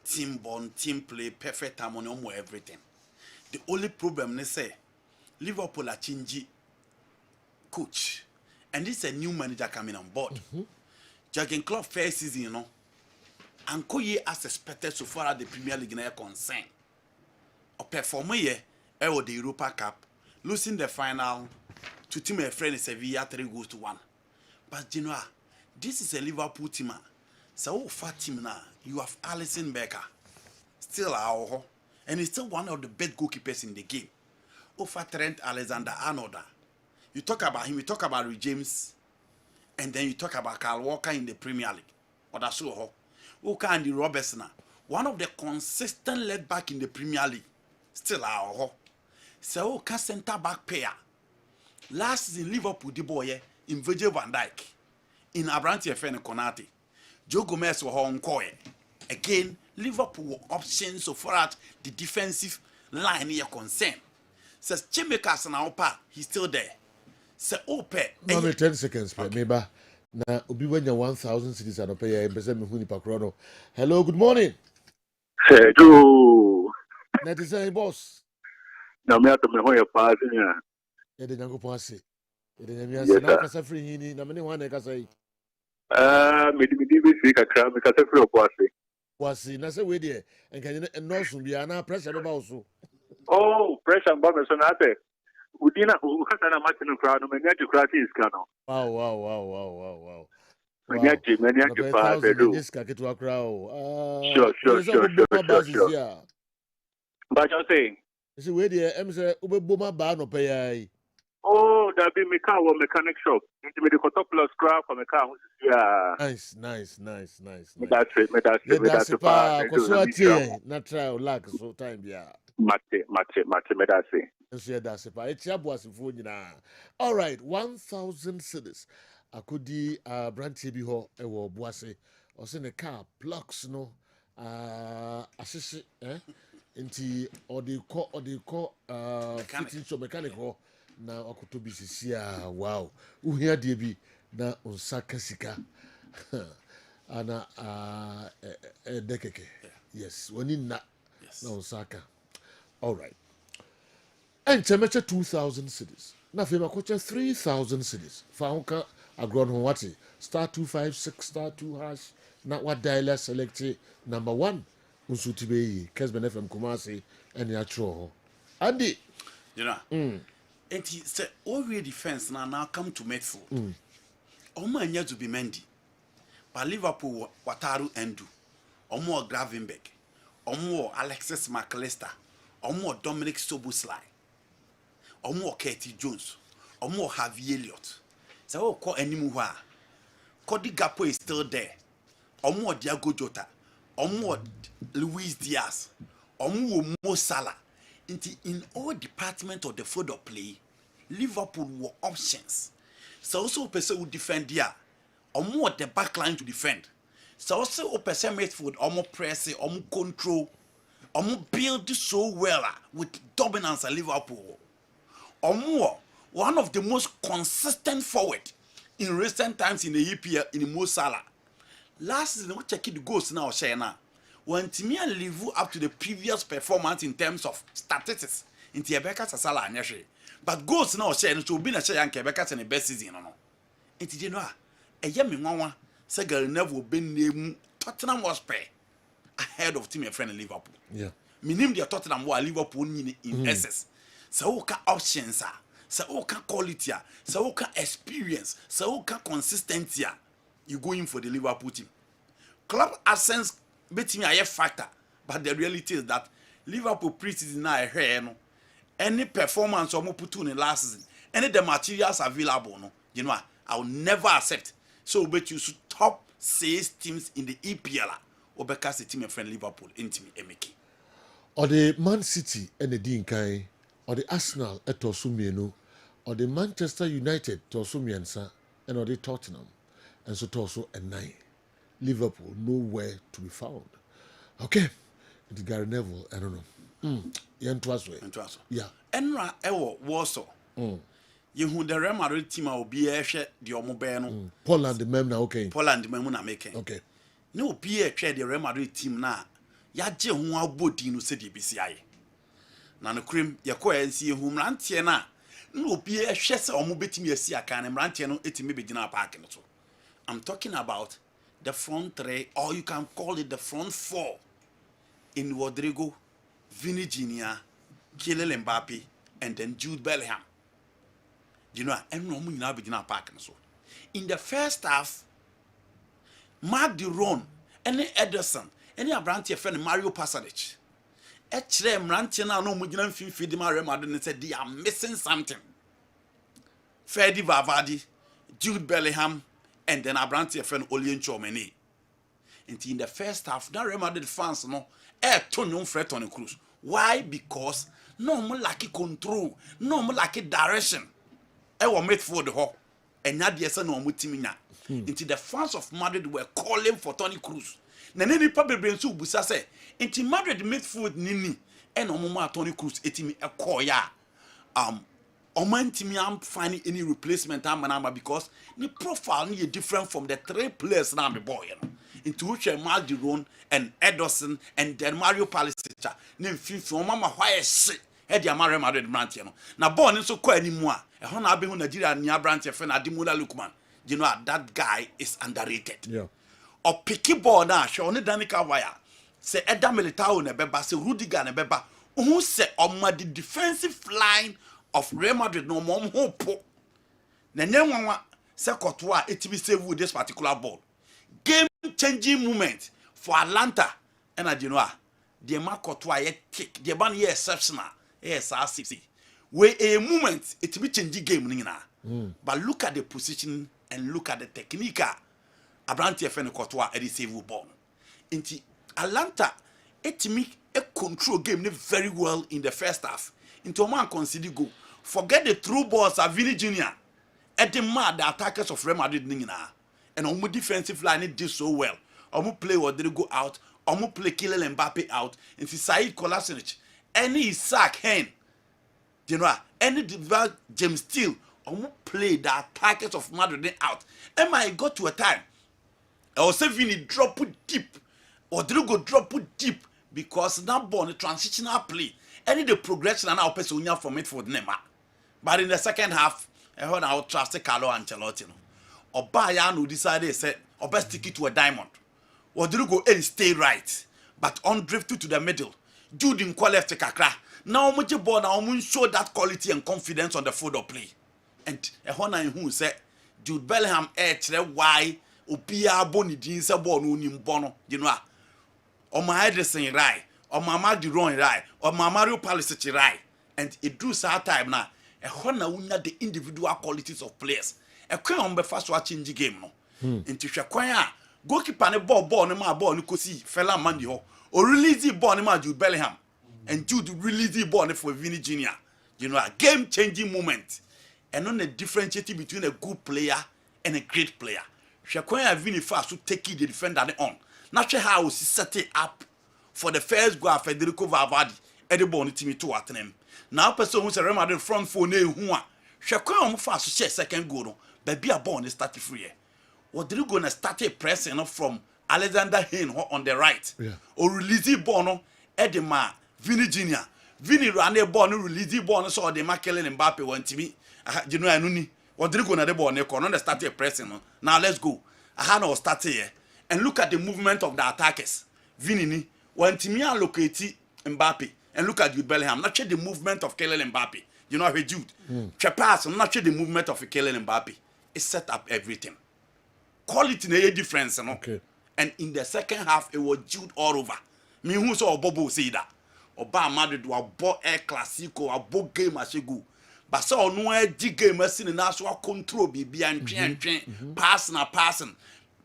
team bond, team play, perfect harmony, almost everything. The only problem is say Liverpool are changing coach, and this is a new manager coming on board. Jurgen Klopp first season, you know, and Koye as expected so far as the Premier League is concerned. Or perform here, or the Europa Cup, losing the final to team a friend in Sevilla 3-1. But you know, this is a Liverpool team. So far team now, you have Alisson Becker, still our, and he's still one of the best goalkeepers in the game. Over Trent Alexander-Arnold. You talk about him, you talk about Rhys James, and then you talk about Kyle Walker in the Premier League. Or that's so. Walker and the Robertson, one of the consistent left back in the Premier League, still our. So Walker centre back pair. Last season Liverpool the boy in Virgil van Dijk, in Abrante FN Konate, Joe Gomez was on Koye. Again, Liverpool options so far as the defensive line here concerned. Says Chimekas now pa, he's still there. Say open. Maybe 10 seconds, maybe. Na obi wanya 1,000 cities and pay a person who pakrono. Hello, good morning. Hello. That is a boss. Now me at me hoya pass nya. E de nyango pass. E de nyamia Yes, na kasa free hini na mene wan e kasa yi. Me di be see kakra me kasa free okwase. Wasi na se we de enka no so bia na pressure be ba so. Oh, pressure ba me so na ate. Udina ukata na match no crowd no me nya crowd is kano. Wow. Me nya pa de do. This ka ketu akra o. Sure. But you say see we de em say ubeboma ba no pay ai. oh, that be me car or mechanic shop. Into me the plus crowd for me car. Yeah. Nice. Me that's it. That's pa ko so atie na try o lack so time bia. Mate, me that's it. So that's it. It's aboasifo nyina. All right, 1,000 cedis. Akodi branch bi ho e wo boase. O se ne car blocks no asisi nti odiko fitting shop mechanic ho na okoto bi sisi wow. Uhia de bi na onsaka sika. Ana dekeke. Yes, woni na onsaka. All right. And Temecha 2,000 cities. Na fema kocha 3,000 cities. Faunka agron wati. Star 256 star 2 hash. Na what dialer select number 1. Unsutibe Kessben FM Kumasi and Yatro. Andy. You know. And he said already defense now come to Midfield. Omo anya to be Mendy. But Liverpool Wataru Endu. Omo Gravenberg. Omo Alexis McAllister. Omo Dominic Soboslai. Omo Katie Jones. Omo Harvey Elliott. So call anymore. Cody Gakpo is still there. Omo Diago Jota. Omo Luis Diaz. Omo Mo Salah. In all departments of the field of play, Liverpool were options. So also person who defend here. Omo the back line to defend. So also person midfield omo press, omo control. Omo build so well with dominance at Liverpool. Omo one of the most consistent forward in recent times in the EPL in Mo Salah. Last season we check the goals now share now. When Timia live up to the previous performance in terms of statistics in Tiebeka Sasala and Yashe. But goals now share to be a share and Quebec in the best season. It's Genoa. A yummy one, Segal never been named Tottenham was pay ahead of team and friend in Liverpool. Yeah. Minim the Tottenham war Liverpool in SS. So ka options are, so ka quality, so ka experience, so ka consistency. You go in for the Liverpool team. Club absence betting a factor, but the reality is that Liverpool preseason now here no. Any performance or put in the last season, any the materials available, no, you know, I will never accept. So bet you should top 6 teams in the EPL or because the team and friend Liverpool in team Emeki. Or the Man City and the Dinkai, or the Arsenal at Tosumienu, or the Manchester United Tosumiensa, and or the Tottenham, and so Tosu and 9. Liverpool nowhere to be found. Okay, it's Gary Neville. I don't know. Yeah. Enra ewo Warsaw. You who the Real Madrid team will be a share the Omobeno. Poland the mem now okay. Poland the mem na making. Okay. No be a share the Real Madrid team now. ya je ho abodi no se de bisi aye na no krem ye ko ensi hu mrantie na obi ehwe se omo betimi asi aka na mrantie no etimi begina park no so. I'm talking about the front three, or you can call it the front four, in Rodrigo, Vini Jr., Kylian Mbappe, and then Jude Bellingham. You know, and no money now begin park so. In the first half, Mark Duron, any Ederson, any Abrantia friend Mario Pasadic. Actually, Mrantia now no money feed Mario Madrid and said they are missing something. Freddy Vavadi, Jude Bellingham, and then Abrantia friend Olien Chomeni. And in the first half, that Real Madrid fans no turn on Fred on the cruise. Why? Because no more like control, no more like direction. I was made for the hawk, and not the no mutimina. Into the fans of Madrid were calling for Tony Cruz. Nanny public brain so busa say, into Madrid midfield nini, and Omoma Tony Cruz, etimi a koya. Omantimi am finding any replacement amana because the profile ni different from the three players now the boy, you know. Into which Mark Duron and Ederson and then Mario Pulisic. Name from Mama why shit. Head ya Mario Madrid branch, na born in so ko anymore. E ho na be hu Nigeria nia branch e fe na Ademola Lookman. You know that guy is underrated. Yeah. Or picky ball na show ne Danica wire. Say Eda Militao na beba, say Rudiger na beba. Who say on the defensive line of Real Madrid no mom hope. Na nyanwa say Courtois etibi save with this particular ball. Game changing moment for Atlanta. And you know the man Courtois ye kick, the man ye exceptional. Yes, I see. Where a moment it be changing game nina. But look at the position and look at the technique. Abranti FN Courtois at the save ball. Into Atlanta, it make a control game very well in the first half. Into a man consider go. Forget the through balls of Vini Jr. At the man the attackers of Real Madrid nina. And on defensive line it did so well. Omu play or did it go out? Omu play Kylian Mbappe out. And Said Kolasinac. Any Isaac Hen. You know, any James Steele. Omu play the attackers of Madrid out. And I got to a time. I was saying Vini drop it deep. Or did it go drop it deep? Because that ball the transitional play. Any the progression and now person from it for the Nema. But in the second half, I heard I would trust Carlo Ancelotti. Obaya no decided said Oba stick it to a diamond. Or do you go and stay right? But on drifted to the middle. Jude in left kakra. Now much ball now show that quality and confidence on the field of play. And a honor who said Jude Bellingham why Opia Boni Dinsa ball no nim bono. You know. Or my Ederson right. Or my Mark Duron right. Or my Mario Pulisic right. And it drew our time now. A honor the individual qualities of players. A kwan on be fast watching the game no. Into hwekwan goalkeeper ne ball ne ma ball ne kosi fella man ho. Or release the ball ne ma Jude Bellingham. And Jude release the ball for Vini Jr. You know, a game changing moment. And on the differentiating between a good player and a great player. Hwekwan Vini fast to take the defender on. Not sure how he set it up for the first goal Federico Valverde. Eddie Boni team to at him. Now person who say Real Madrid front four ne hu a. Hwekwan fast to share second goal no. Baby a ball start free. What did you gonna start pressing from Alexander Hein on the right? Yeah. Or release the ball no Edema Vini Jr. Vini ran the ball no release the ball no so the Kylian Mbappe went to me. You know anuni. What did you gonna the ball no corner start pressing no. Now let's go. I no start here. And look at the movement of the attackers. Vini ni went to me allocate Mbappe and look at Jude Bellingham. Not check the movement of Kylian Mbappe. You know how Jude. Pass, not check the movement of Kylian Mbappe. It set up everything. Quality na difference, no? Okay. And in the second half, it was Jude all over. Me who saw Bobo say that. Oba Madrid wa bo Air Clasico, a bo game as you go. But so no game as in na so control be and train passing,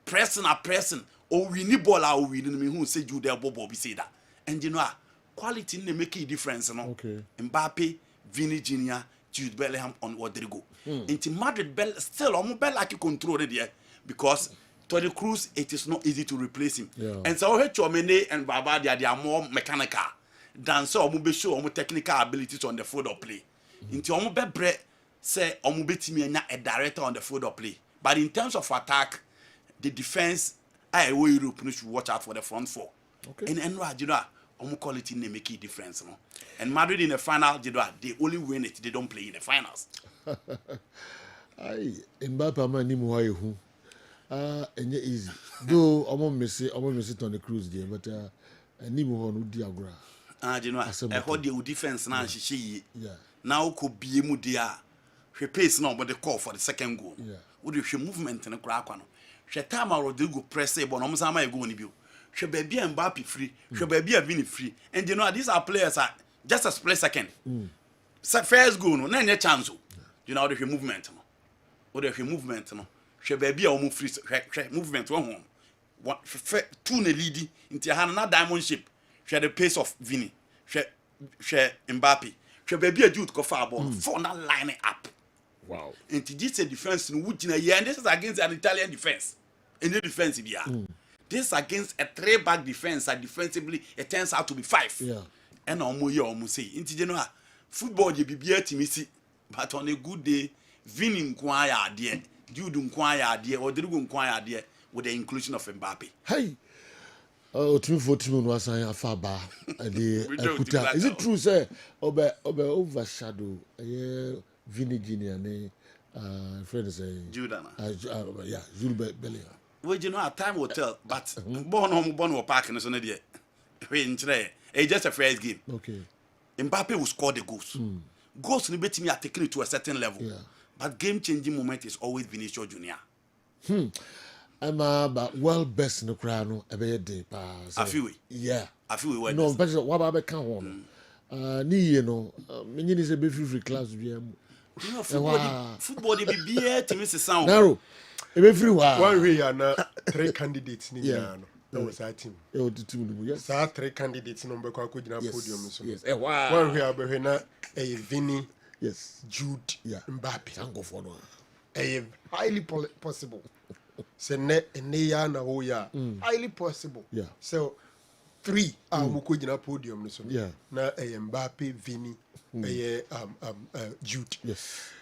pressing. Or we need ball or we me who say Jude Bobo be say that. And you know, quality na make a difference, no? Okay. Mbappe, Vini Jr., Jude Bellingham on Rodrigo. Into Madrid still almost like control it there because Toni Kroos it is not easy to replace him. Yeah. And so Chouameni and Baba they are more mechanical than so be show technical abilities on the field of play. Into be say be team a director on the field of play. But in terms of attack, the defense I Europe should watch out for the front four. Okay. And you know, quality they make a difference, no. And Madrid in the final, you know, they only win it. They don't play in the finals. Aye, Mbappe man ni mo hu. Enye easy. Though omo miss Toni Kroos there, but ni mo no di agora. You know, I hold the defense now. She Yeah. Now could be mu dia. She pace now, but the call for the second goal. Yeah. Would you movement in the crack one? She time Rodrigo press it, but almost am go ni bi. She baby Mbappe free. She baby Vini free. And you know these are players are just a split second. First goal no, na chance. You know the movement no. Would the movement no. She baby a free. Movement one home. One two ne lead into hand na diamond shape. She the pace of Vini. She Mbappe. She baby a dude go far ball. For na line it up. Wow. And this is defense in which and this is against an Italian defense. In the defense here. This is against a 3-back defense and defensively it turns out to be 5. Yeah. And almost say into general football you be to see, but on a good day, Vini inquire there, Jude inquire there, or Rodrigo inquire there with the inclusion of Mbappe. Hey. 214 was I far bar. Is it true, sir? Obe overshadow Vini Junior ne friend say Jude. Yeah, Jules Bellingham. Well, you know, a time will tell, but born or parking is on the it's just a first game. Okay. Mbappe will score the goals. Goals in betting me are taken it to a certain level. Yeah. But game changing moment is always Vinicius Junior. But well best in the crowd no ebe dey pa. I feel it. Yeah. I feel it. No, but what about can one? Ni ye no, me ni say be free class bi am. You know, football they be beer to miss the sound. Narrow. Ebe free wa. One way and 3 candidates ni no. That was our team. The team yes. So 3 candidates no be kwa ko gina podium so. Yes. Wow. One way abehwe na Vini, Yes. Jude, Yeah. Mbappe. Thank God for no. Highly possible. Se ne ya na ho ya. Highly possible. Yeah. So 3 mu ko gina podium so. Yeah. Na Mbappe, Vini, Jude. Yes.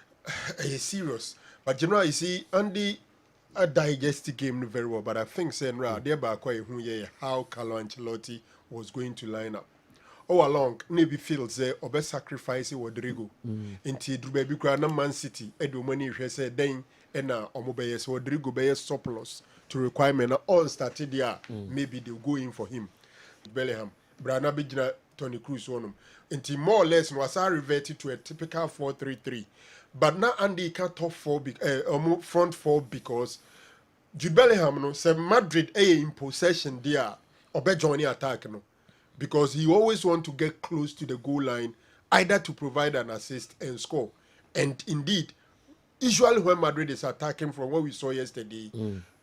Serious. But you know, you see, Andy digest the game very well, but I think saying thereby quite how Carlo Ancelotti was going to line up. All along, maybe feels or best sacrifice Rodrigo into Baby Grana Man City, Edu Money, said, then and Omobeyes Rodrigo Bayes surplus to requirement all started there. Maybe they'll go in for him. Bellingham, Brana Bijna, Toni Kroos on him. Until more or less was reverted to a typical 4-3-3. But now Andy can't top 4 front 4 because Jude Bellingham no say Madrid in possession there or be joining attack no because he always want to get close to the goal line either to provide an assist and score. And indeed, usually when Madrid is attacking from what we saw yesterday,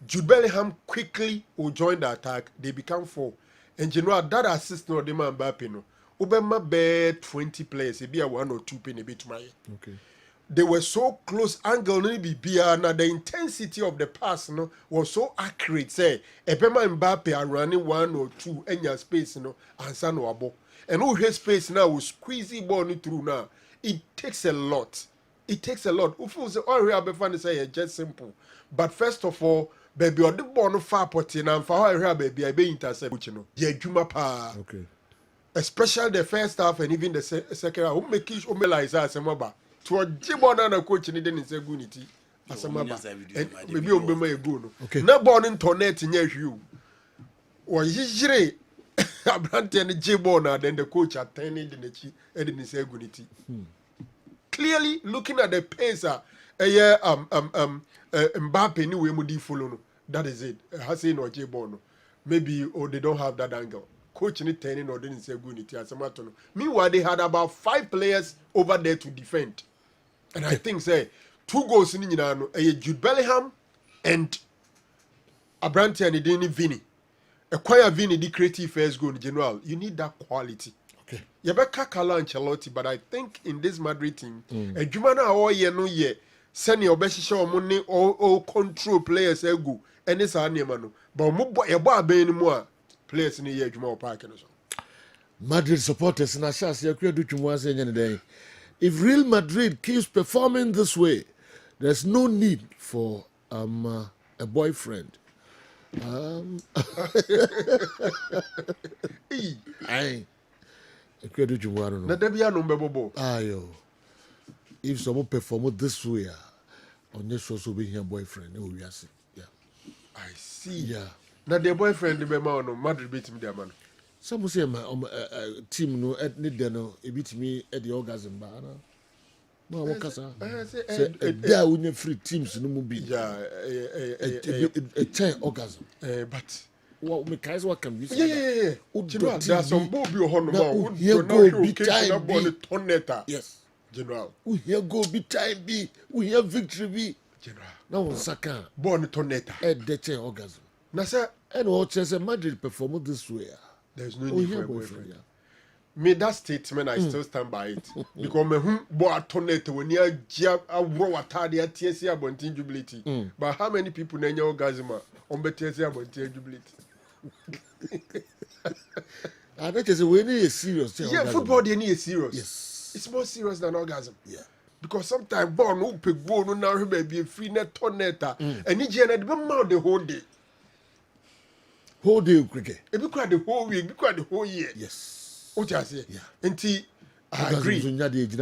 Jude Bellingham quickly will join the attack. They become 4. And you know that assist no the man Mbappe no. Obama be 20 players, it be a 1 or 2 penny bit my. Okay. They were so close angle no be na the intensity of the pass no was so accurate say Ebema Mbappe are running 1 or 2 enya space no ansa no abo and who his space now will squeeze the ball through now. It takes a lot. It takes a lot. Ufo say all we have been say it's just simple. But first of all, baby or the ball no far potting and for how baby I be intercept no. Yeah, juma pa. Okay. Especially the first half and even the second half. Who make it realize as a mobile. To a jibon and coach in the insegunity as a mother. Maybe on Bema Guno. Okay. No born in Tonet in you. Or Yijre Abrantan Jibona, then the coach attending the insegunity. Clearly looking at the pace, Mbappe ni we mudi follow. That is it. Hassan or Jibono. Maybe or they don't have that angle. Coach ni turning or didn't say good as a matter. Meanwhile, they had about 5 players over there to defend. And I think say 2 goals in Jude Bellingham and Abrante and Idini Vini. Acquire Vini the creative first goal in general. You need that quality. Okay. Yabeka Carlo Ancelotti, but I think in this Madrid team, a Jumana all year no year, send your best show money or control players go and it's our name. But Mubo Ben more. Players in the year Jumo Park and so. Madrid supporters and Ashas day. If Real Madrid keeps performing this way, there's no need for a boyfriend. Aye. Credit you one. Na da bia no mbebobo. Ayo. If someone perform this way, on your show so be your boyfriend, no we are see. Yeah. I see. Yeah. Na the boyfriend be ma no Madrid beat him there man. Some say my team no need there no e beat me at the orgasm ba na. No what kasa. Say there we free teams no mu be. Yeah, A chain orgasm. but What me guys what can we say? yeah. General, there are some Bobby or no more. Here go be time be. Toneta. Yes. General. We here go be time be. We here victory be. General. Now on Saka. Born toneta. At the chain orgasm. Na sir, And what says Madrid perform this way. there's no We need here for a boyfriend. boyfriend. Me that statement I still stand by it because me bo toneta when you jab a raw atade atiesi abontin jubility. But how many people na nya orgasm on betiesi abontin jubility? And that is when it is serious. Yeah, football they need serious. Yes. It's more serious than orgasm. Yeah. Because sometimes ball no pick ball no now be a free net toneta and each and the mount the whole day. Whole day cricket. It be quite the whole week, be quite the whole year. Yes. What you say? Yeah. Until I agree. Agree.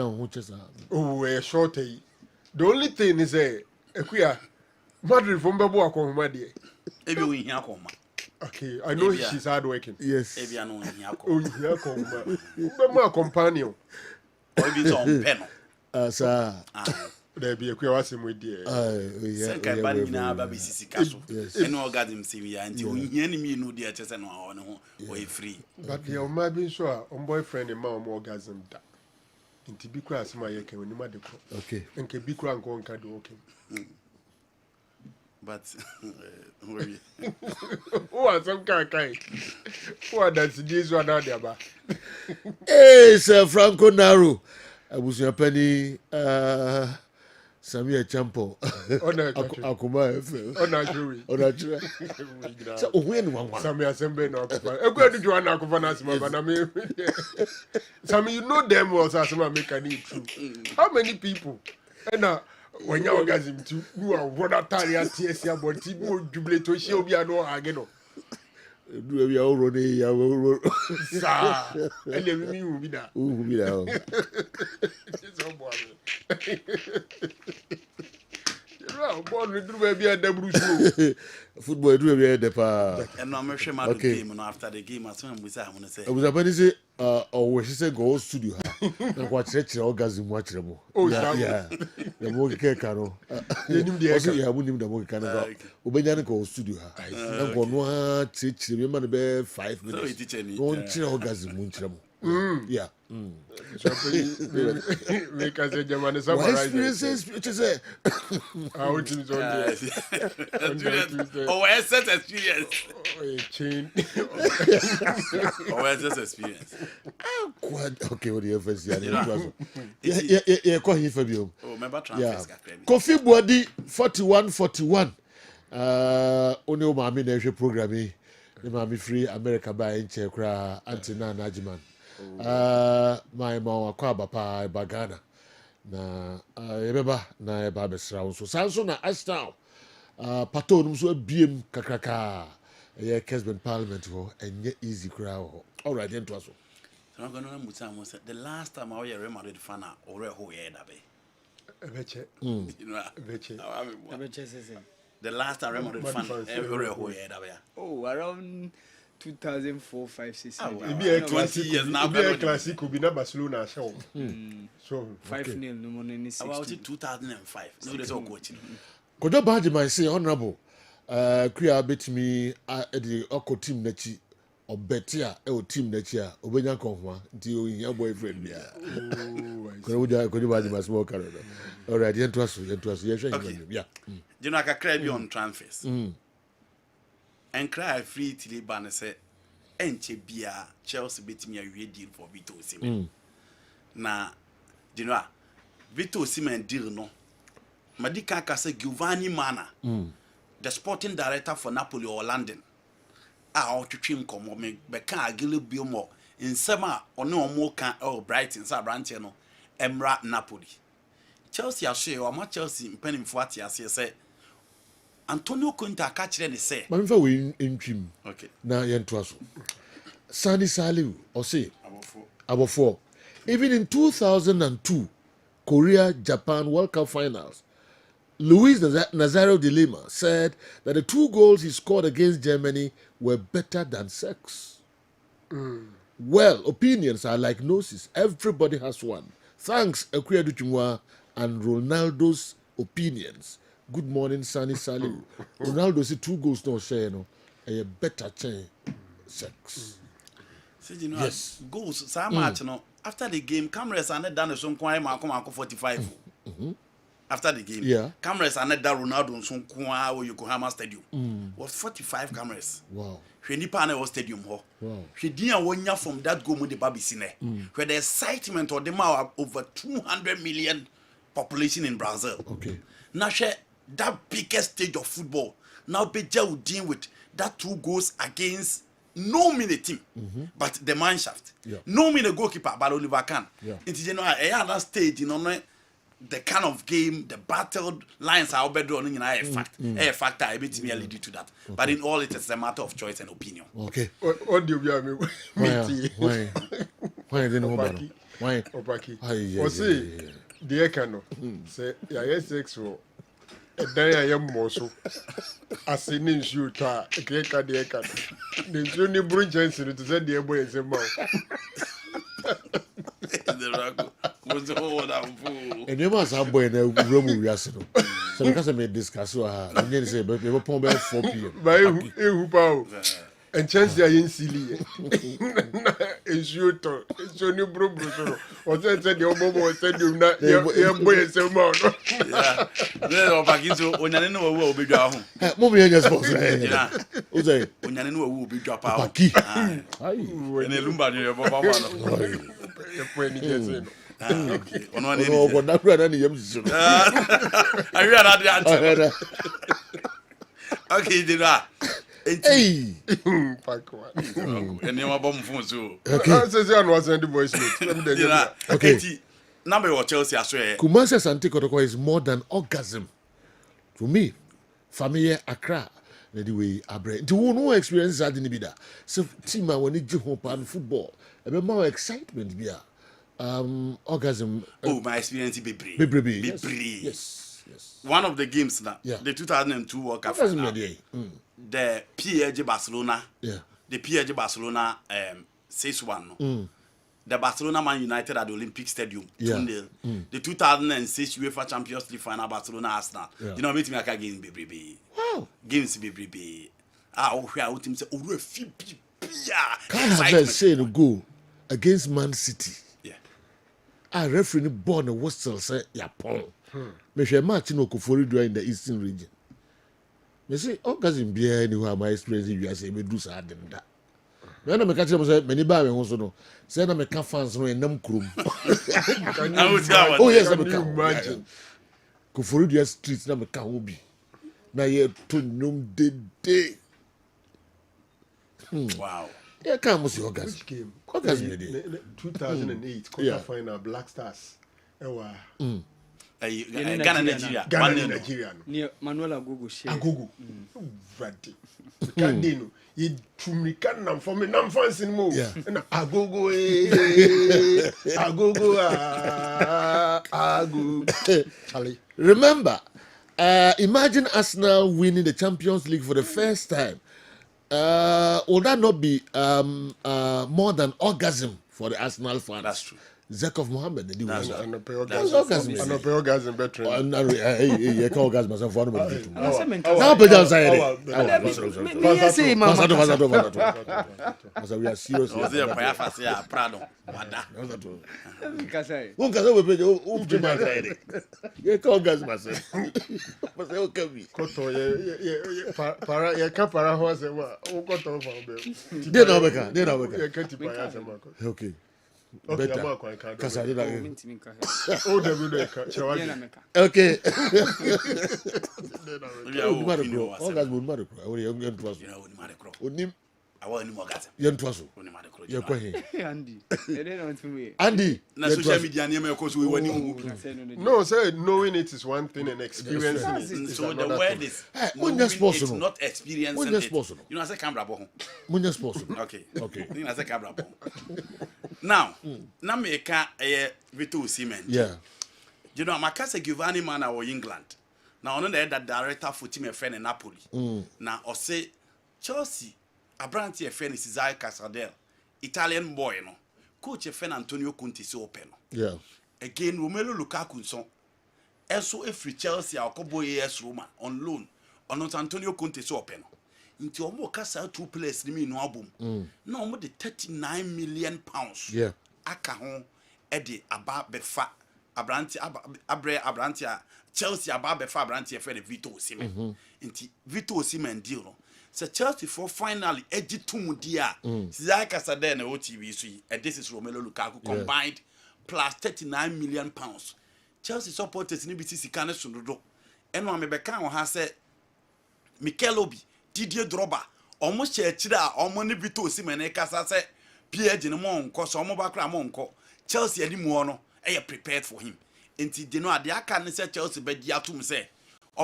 Oh, a short day. The only thing is a queer Madrid from Babu Akomadi. Ebi we here come. Okay, I know Ebia. she's hardworking. Yes. Ebi anu here Oh, come. yeah, come. Bema companion. Ebi so on pen. Sir. There be a queer was him with the Sen kai ban nyina ba be sisi kaso. Yes. Eno orgasm sim ya nti ohia ni mi no de chese no ho ne ho we free. but the Oma being sure on boyfriend and mom orgasm that. Into be crass my yake when you mad the crop. Okay. And can be crank on card okay. But Oh, some kind. What that's this one out there, ba. Hey, Sir Franco Naru. I was your penny. Samia Champo. Akuma FM. Oh, naturally. Oh, natural. So, when one. Some assembly no occupy. I'm going to join Akufana, but I mean, some you know them was as I make a need true. How many people? And when you orgasm to you are what a tire TSA, but you jubilate to show me no again. Do we all running? Sir, and then me will be that. Who be there? It's all boy. You're born with baby at the Bruce. Football, do we have the pa? and no me shema the game no after the game as when we say I want to say. I was about to say, oh, she said go studio. And watch that orgasm, watch them. Oh, yeah. The more cano. Also, you have him the more cano. Obeyana go studio. And go no teach him about 5 So he minutes. teach any. Don't orgasm, yeah. Make us a German My summarize. experiences, which is a How it is on there. Oh, SS experience. Chain. Oh, SS experience. quite okay. What do you first year? It's- Yeah, call him Fabio. Oh, remember Yeah. transfers kakra bi. Kofi Body 4141. Only Mami Nation programming. The Mami Free America by Inche Kra Antina Najiman. My mama kwaba pa bagana. Na ebeba na eba besra so sanso na ashtown. Pato num so abiem kakraka. Yeah, Kessben Parliament ho enye easy crowd. All right, then to us. So I'm going to say the last time I was a Real Madrid fan, I already who here that be. Veche. You know. Veche. The last time Real Madrid fan, already who here that be. Oh, around 2004, 5, 6, 7. wow. It be a 20 classic. years now, It be a Barcelona. classic. Could be na Barcelona show. So 5-0, no more than 6. About 2005. So there's all coaching. Kojo Baji might say honorable. Kriya bet me the Oko team nechi or betia team nechi obenya konfuma nti your boyfriend bia. Kojo Baji must smoke carrot. All right, yen to us. Yeah. You know, I can cry be on transfers. And cry free till the banner say, Enche Bia, Chelsea beat me a real deal for Vito Osimhen. Na, you know, Vito Osimhen deal no. Madika Kase Giovanni Mana, the sporting director for Napoli or London. I ought to trim come me Beka Gilly Bilmo in summer or no more can or Brighton, Sabrantino, Emra Napoli. Chelsea, I share or my Chelsea penning for what I say. Antonio Conte catch ne say. Ma me fa we ntwim. Okay. Na yento aso. Sani Saliu or say abofo. Even in 2002 Korea Japan World Cup finals, Luis Nazario de Lima said that the 2 goals he scored against Germany were better than sex. Well, opinions are like noses. Everybody has one. Thanks, Ekuya Duchumwa and Ronaldo's opinions. Good morning, Sani Saliu. Ronaldo said 2 goals no share, no, a better chance sex. You know, Yes. goals so much no. After the game, cameras are not done so kwai mako 45. After the game, Yeah. cameras are not done Ronaldo so kwai or Yokohama Stadium. Was 45 cameras. Wow. When the panel was stadium ho. Wow. She didn't want from that goal with the baby sine. Where the excitement of them are over 200 million population in Brazil. Okay. Now share that biggest stage of football. Now Beja will deal with that 2 goals against no mean a team, but the man shaft. Yeah. No mean a goalkeeper, but Oliver Kahn. Yeah. It's that stage, the kind of game, the battled lines are bedrown in a fact. A factor, I bet me lead you to that. Okay. But in all, it is a matter of choice and opinion. Okay. What do you mean? Why didn't know? Why? Opaki. Aye, O see, the Ekano say, yeah, sex. Dan ya yam moso asini nsu ta ekeka de eka de nsu ni buru chance to say de boy nsem ma The rago was all that fool. And you must have boy na room we ask no. So because me discuss ha, we say be pon be 4 p.m. ba ehu pa o and chance ya yin silly nsu to nsu ni buru so o say de obobo stadium na ya boy nsem ma no Yeah. Then Opaki so onyane no wo obedwa ho. Mo be just boss. Yeah. O say Onyane no wo obedwa pa ho. Opaki. Aye. Ene lumba ni baba ma no. e po ni kese no Okay. Ono ane No, ni. but na brother na yam so. Are you another answer? Okay, Dira. Hey. pack one Ene ma bom fun so. okay say an was send the voice note Dira. Okay. Number of Chelsea as well. Kumasi Asante Kotoko is more than orgasm. To me, familiar Accra, the way I bring. To no experience that in the so team when it hope and football, a bit more excitement be orgasm. Oh, my experience be brave. Be yes. One of the games now, Yeah. the 2002 World Cup Orgasm final, the the PSG Barcelona, yeah. the PSG Barcelona 6-1. The Barcelona Man United at the Olympic Stadium 2-0. The 2006 UEFA Champions League final Barcelona Arsenal. Yeah. You know, meet me a game be. Wow. Games be. Oh, team say, oh, Can't have say to go against Man City. Yeah. I referee born a whistle say Yapon. Me share match no Kofori in the Eastern region. Me say orgasm be anywhere my experience you say me do sa dem da. Me na me catch them say many ba me ho so no. Say na me ka fans no enam krum. Oh yes, Can me you ka. imagine? Kofori street na me ka ho bi. Na ye to num de. Wow. Yeah, come see orgasm. Which game? Orgasm dey. 2008 quarter Yeah. final Black Stars. Ewa. Ghana, Nigeria. Ghana 1-0. and Nigeria. No. Near Manuel Agogo share. Agogo. Vradi. Kandino. Ye tumika nam for me nam fancy mo. Yeah. Na Agogo Agogo Agogo. Charlie. Remember, imagine Arsenal winning the Champions League for the first time. Will that not be more than orgasm for the Arsenal fans? That's true. Zakov Mohammed, the That's winner. right. And a pay That's orgasm. orgasm. And a pay orgasm better. Hey, can't orgasm myself for anybody. Now, Now, put down side. We are serious. Was there a prayer for say Prado? Wada. Who can say we pay? Who pay my side? You can't orgasm myself. But say okay me. Koto ye para ye ka para ho asema. O koto fa be. They now make. Ye ka ti para asema. Okay. Okay, Better. I'm not quite kind. Kasa did that. Oh, the video ka. Okay. Maybe I will Orgasm opinion was. would matter. I will young to us. You know, what matter crop. Onim. I want any more gas. Yentwaso. Only my colleague. Yekwahi. Andy. They don't want to me. Andy. Na social Yentwaso. media name of course we want Oh, him. I said no. No, say knowing it is one thing and experiencing it is So the another word thing. is Hey, knowing when you're it's no. not experiencing When you're it. no. You know I say camera bohun. Munya sports. no. Okay. Okay. You know I say camera bohun. Now, na me ka Vito Osimhen. Yeah. You know, my cousin Giovanni man or England. Now, on the director for team friend in Napoli. Now, or say Chelsea, a brand here friend is Isaiah Casadel, Italian boy, no. Coach a friend Antonio Conte so open. Yeah. Again, Romelu Lukaku so. Also, if Chelsea or Kobo AS Roma on loan, or not Antonio Conte so open. Into almost Casa 2 players, no album. No, more the 39 million pounds. Yeah. Aka hon Eddie about befa. Abrantia Chelsea about befa Abrantia for the Vito Osimhen. Inti Vito Osimhen deal no. So Chelsea for finally edgy two dia. Zaka Sadene OTV so and this is Romelu Lukaku combined plus 39 million pounds. Chelsea supporters ni biti sika ne sundodo. Eno amebeka won ha say Mikel Obi, Didier Drogba, almost chira omo ne Vito Osimhen e kasa say PSG no mo nko so omo ba kra mo nko. Chelsea ani mu no are prepared for him. Until they know they can say Chelsea be dia to say,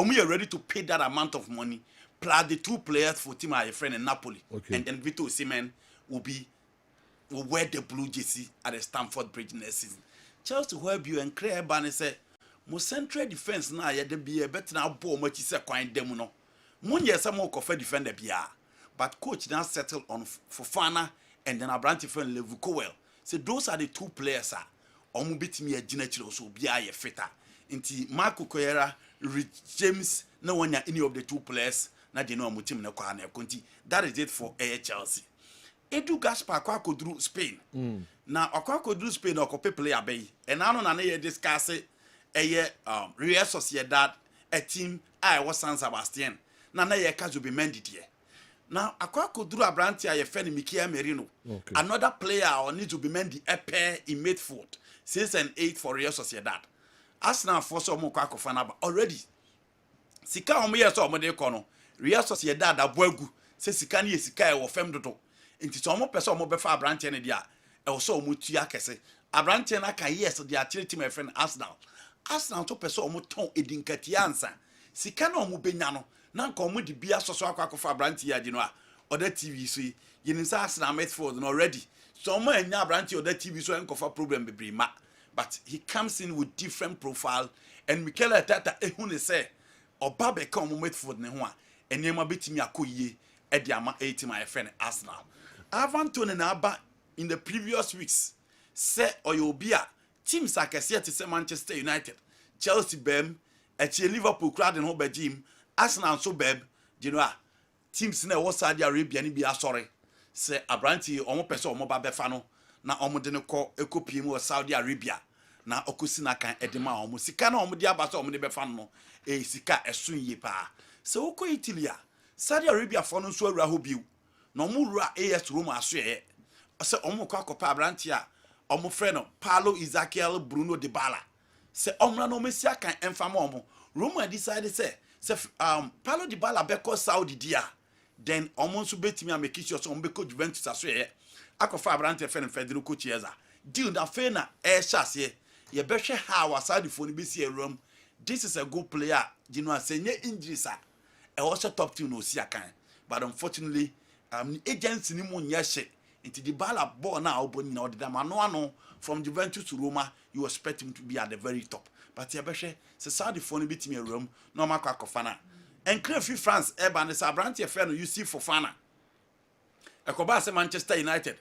we are ready to pay that amount of money. Plus the two players for team are a friend in Napoli. Okay. And then Vito Osimhen will wear the blue jersey at the Stamford Bridge next season. Chelsea will help you and clear ban say, mo central defense now ya de be a better now ball much is a coin them no. Moon yes some more defender bia. But coach now settled on Fofana and then Abrante friend Levuko. So those are the two players omu bitimi agina chiro so bia ye fitter. Inti Marco Correa, Rich James no one any of the two players na de no omu team na kwa na konti. That is it for Chelsea. Edu Gaspar kwa kodru Spain. Na akwa kodru Spain okope player bay. And now na ye discuss Real Sociedad a team I was San Sebastian. Na ye kazu be mended here. Now, akwa kodru Abranti a ye friend Mikia Merino. Okay. Another player or need to be mended a pair in midfield. 6 and 8 for Real Sociedad. Arsenal for some more fanaba already. Sika omo yes omo de kono. Real Sociedad abwagu. Se sika ni sika e wo fem dodo. Nti so omo pese omo befa Abranti ne dia. E wo so omo tua kese. Abranti na kan yes de atire team friend Arsenal. Arsenal to pese omo ton edinkatia ansa. Sika na omo benya no. Na nka omo de bia soso akwa Abranti ya di no a. Other TV so yin say Arsenal Midfield no already. So omo enya Abranti other TV so enkofa problem bebre ma. But he comes in with different profile and Mikel Arteta ehune say oba be ka omo Midfield ne ho a enema betimi akoyie e de ama team my friend Arsenal. Avantone na aba in the previous weeks say oyobia teams akese te say Manchester United, Chelsea bem, e Liverpool crowd in ho begim, Arsenal so bem, you know teams na wo Saudi Arabia ni bi asore say Abranti omo pese omo ba befa no na omo de ne ko ekopie mu Saudi Arabia na okosi na kan edema omo sika na omo de abasa omo de befa no sika esun ye pa se okọ Italy Saudi Arabia fo no so awura ho biu na omo rua AS Roma aso ye se omo kwa kopa Abranti a omo frɛ no Paulo Ezequiel Bruno Dybala se omra no mesia kan emfama omo Roma decide say Paulo Dybala beko Saudi dia then omo nso betimi ameki sure so omo beko Juventus aso ye akofa Abranti fɛ no Federico Chiesa deal na fe na chase ye behwe ha wasadi fo no besi awram. This is a good player, you know, say injuries are also top team no see akan. But unfortunately, agents ni mo nyeshe into the ball ball now but now the no from Juventus to Roma, you expect him to be at the very top. But ye behwe say Saudi fo no bitimi awram no makwa kofana. And Crefy France Eban is Abranti affair no you see for Fana. Ekoba say Manchester United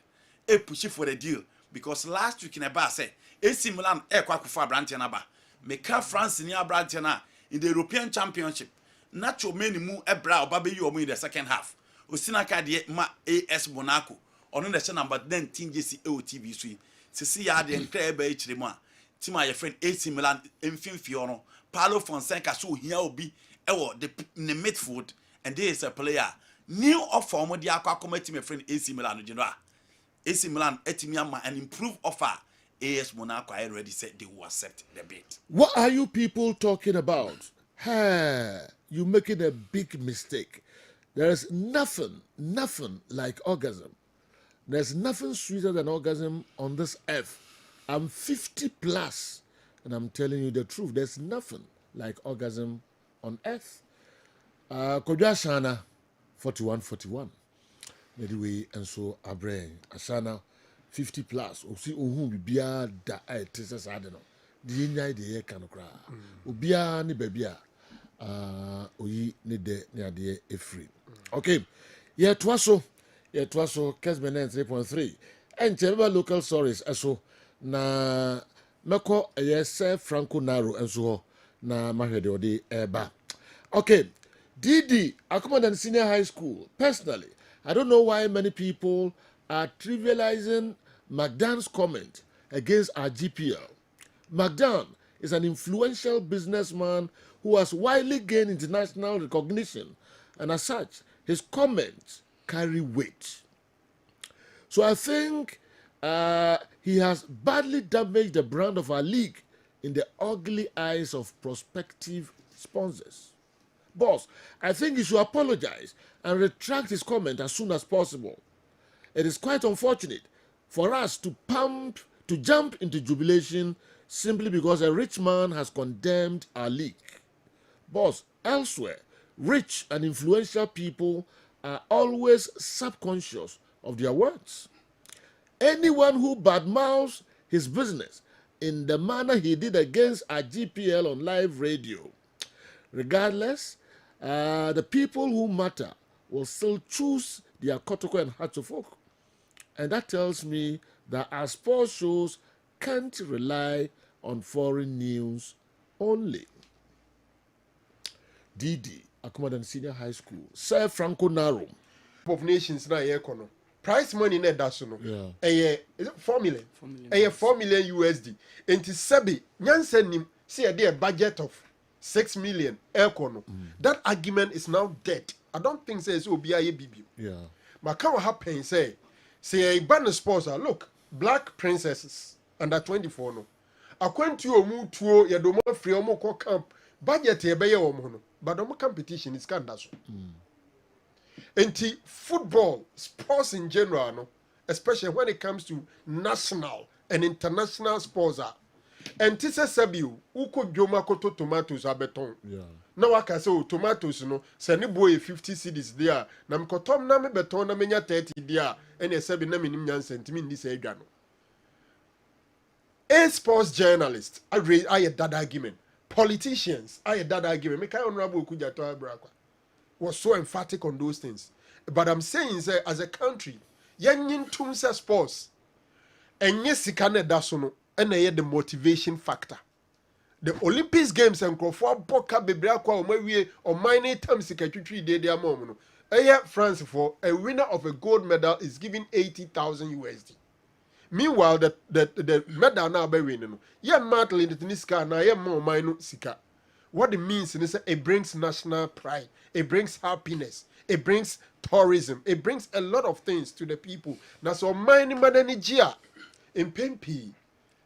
push for the deal because last week in a bar say AC Milan kwa kufa Abranti na ba. Meka France ni Abranti na in the European Championship. Nacho many mu ebra oba be you in the second half. Osina ka de ma AS Monaco. Ono na se number 19 JC OTV so. Sisi ya de nkra eba ichire mu a. Team a your friend AC Milan mfimfi ono. Paulo Fonseca so hia obi ewo the midfield and there is a player new offer omo de akwa team my friend AC Milan you know. AC Milan etimi ama an improved offer. AS Monaco I already said they will accept the bid. What are you people talking about? Hey, you're making a big mistake. There is nothing like orgasm. There's nothing sweeter than orgasm on this earth. I'm 50 plus, and I'm telling you the truth. There's nothing like orgasm on earth. Kodwa Ashana, 41. Anyway, and so Abraham Ashana, 50 plus. Osi ohun bibia da tese sa de no. Di nyai de ye kan kra. Obia ni babia. Oyi ni de ni ade e free. Okay. Yeah, twaso Kessben 3.3. And Cheba local stories eso na meko yes Franco Naro and so na mahwede odi eba. Okay. DD Akumadan Senior High School. Personally, I don't know why many people are trivializing McDonald's comment against our GPL. McDonald is an influential businessman who has widely gained international recognition, and as such, his comments carry weight. So I think he has badly damaged the brand of our league in the ugly eyes of prospective sponsors. Boss, I think he should apologize and retract his comment as soon as possible. It is quite unfortunate for us to jump into jubilation simply because a rich man has condemned our league. Boss, elsewhere, rich and influential people are always subconscious of their words. Anyone who badmouths his business in the manner he did against our GPL on live radio, regardless, the people who matter will still choose their Kotoko and Hatchofok. And that tells me that our sports shows can't rely on foreign news only. DD, Akumadan Senior High School, Sir Franco Naro. Of nations na ye kono. Price money net that so no. Yeah. Is it 4 million? 4 million USD. Enti sebi nyansen nim see a budget of 6 million kono. That argument is now dead. I don't think say so be a bibi. Yeah. But can what happen say a banner sponsor look Black Princesses under 24 no. According to your move to your domo free omo ko camp budget e be ye omo no. But omo competition is kind of Enti football, sports in general, no, especially when it comes to national and international sports, and tisa sabiu, uko joma koto tomatoes abeton. Yeah. Now I can say tomatoes, no, send boy 50 cedis there. Nam kotom na me beton na menya 30 there, and a sabi na minim nyan sentiment this egano. A sports journalist, I had that argument. Politicians, I had that argument. Make I honorable kuja to abrakwa. Was so emphatic on those things. But I'm saying that as a country, yen tumsa sports and yes sikane dasono and the motivation factor. The Olympics games and Crawford Boka Bebrakwa or maybe or mine terms secretary de amono. France for a winner of a gold medal is given 80,000 USD. Meanwhile, the medal now be winning. Yeah, medal in the Tuniska na yeah more mine sika. What it means is that it brings national pride, it brings happiness, it brings tourism, it brings a lot of things to the people. Now, so many mananijia in Pempi,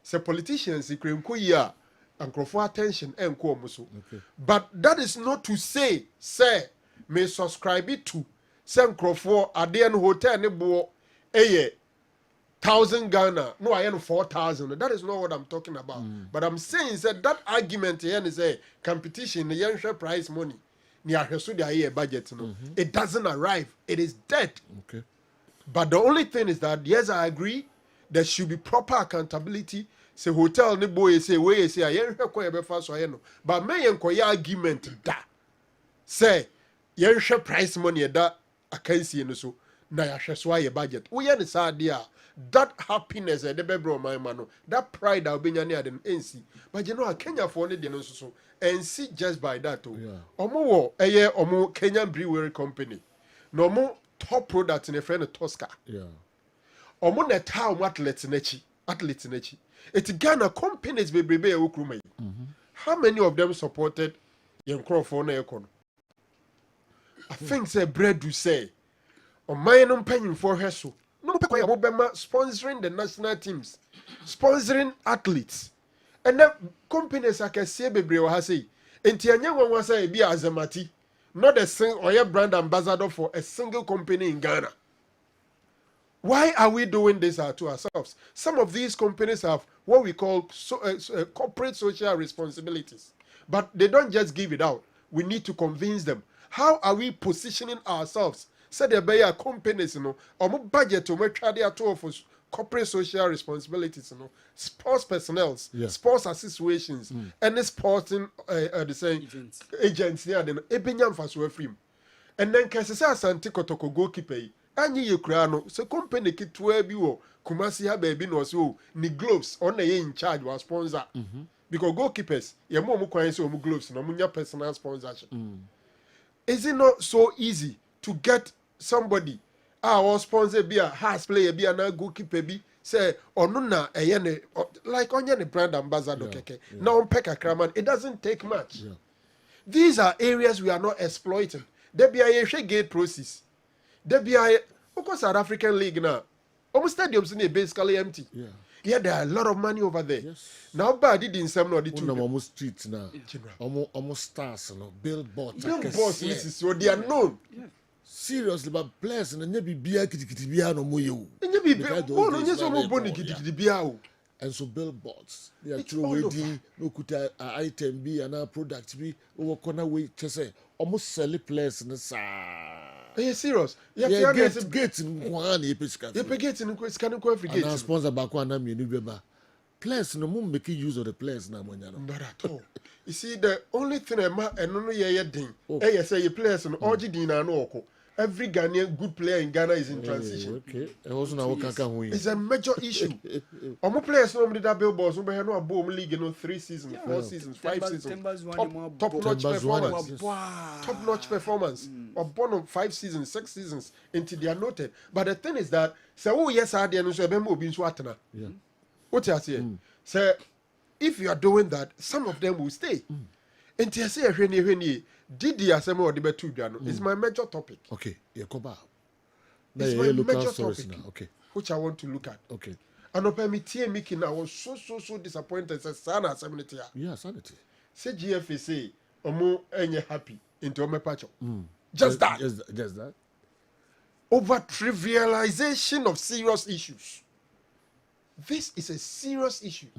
say politicians, they claim kuya and call for attention and call muso. But that is not to say, may subscribe it to San Crawford at the hotel nebo 1,000 Ghana. No, I am 4,000. That is not what I'm talking about. But I'm saying that argument here is a competition, the young prize money. Budget, it doesn't arrive. It is dead. Okay. But the only thing is that yes, I agree. There should be proper accountability. Say hotel ni boy say we say but may argument that say young prize money that I can see so na ya budget. We understand there. That happiness that pride I'll be near the NC. But you know, Kenya for only the so and see just by that. Omo Kenyan brewery company. No more top product in a friend of Tosca. Yeah. Omo na town athletes nechi. It Ghana companies baby ukruma. How many of them supported young Crawford na ekon? I think say bread do say on my paying for her so. No, sponsoring the national teams, sponsoring athletes, and then companies like say, "Baby, I say, and Tianya was say be azamati, not a single or a brand ambassador for a single company in Ghana. Why are we doing this to ourselves? Some of these companies have what we call corporate social responsibilities, but they don't just give it out. We need to convince them. How are we positioning ourselves? Said there be companies, or budget to make at all for corporate social responsibilities, sports personnel, sports associations, and sporting the same agents near them. Ebinyam faso free. And then Kessben Asante Kotoko goalkeeper. Anyi ye kura no se company kitwa bi wo Kumasi ha baby no so ni gloves on the in charge was sponsor because goalkeepers ye mo kwan say o gloves no munya personal sponsorship. Is it not so easy to get somebody our sponsor be a has player be na goalkeeper bi say onu na eye ne like onye the brand ambassador keke now on peka kraman it doesn't take much. These are areas we are not exploiting. There be a gate process. There be a South African League now. Almost stadiums in basically empty. Yeah, there are a lot of money over there. Now, bad did in some of the two. Almost streets now. Almost stars, billboards. Billboards, so they are known. Seriously, but players and never be a kitty no more you. And so billboards. They are true wedding, no kuta item be and our products be over corner way to say almost sell players in the sa. Are you serious? Yeah, get in one episcopal. You get in the scan every gate. And sponsor back one name you players no more making use of the players now. Not at all. You see, the only thing and only a thing. Hey, say you players and Origin and Oko. Every Ghanaian good player in Ghana is in transition. Okay. It's a major issue. Omo players normally that billboards, we have no boom league, 3 seasons, 4 seasons, 5 seasons. Top-notch performance. Top-notch performance. Or born on 5 seasons, 6 seasons until they are noted. But the thing is that, say, oh yes, I didn't say, yeah. What you say? Say, if you are doing that, some of them will stay. Until I say, Didi Asemo or the Betudiano is my major topic. Okay, Yakoba. It's my major topic. Now. Okay. Which I want to look at. Okay. And open me tea making, I was so disappointed. Say, Sana sanity. Yeah, sanity. Say GFA say, Omo enye happy into Ome Pacho. Just that. Just that. Over trivialization of serious issues. This is a serious issue.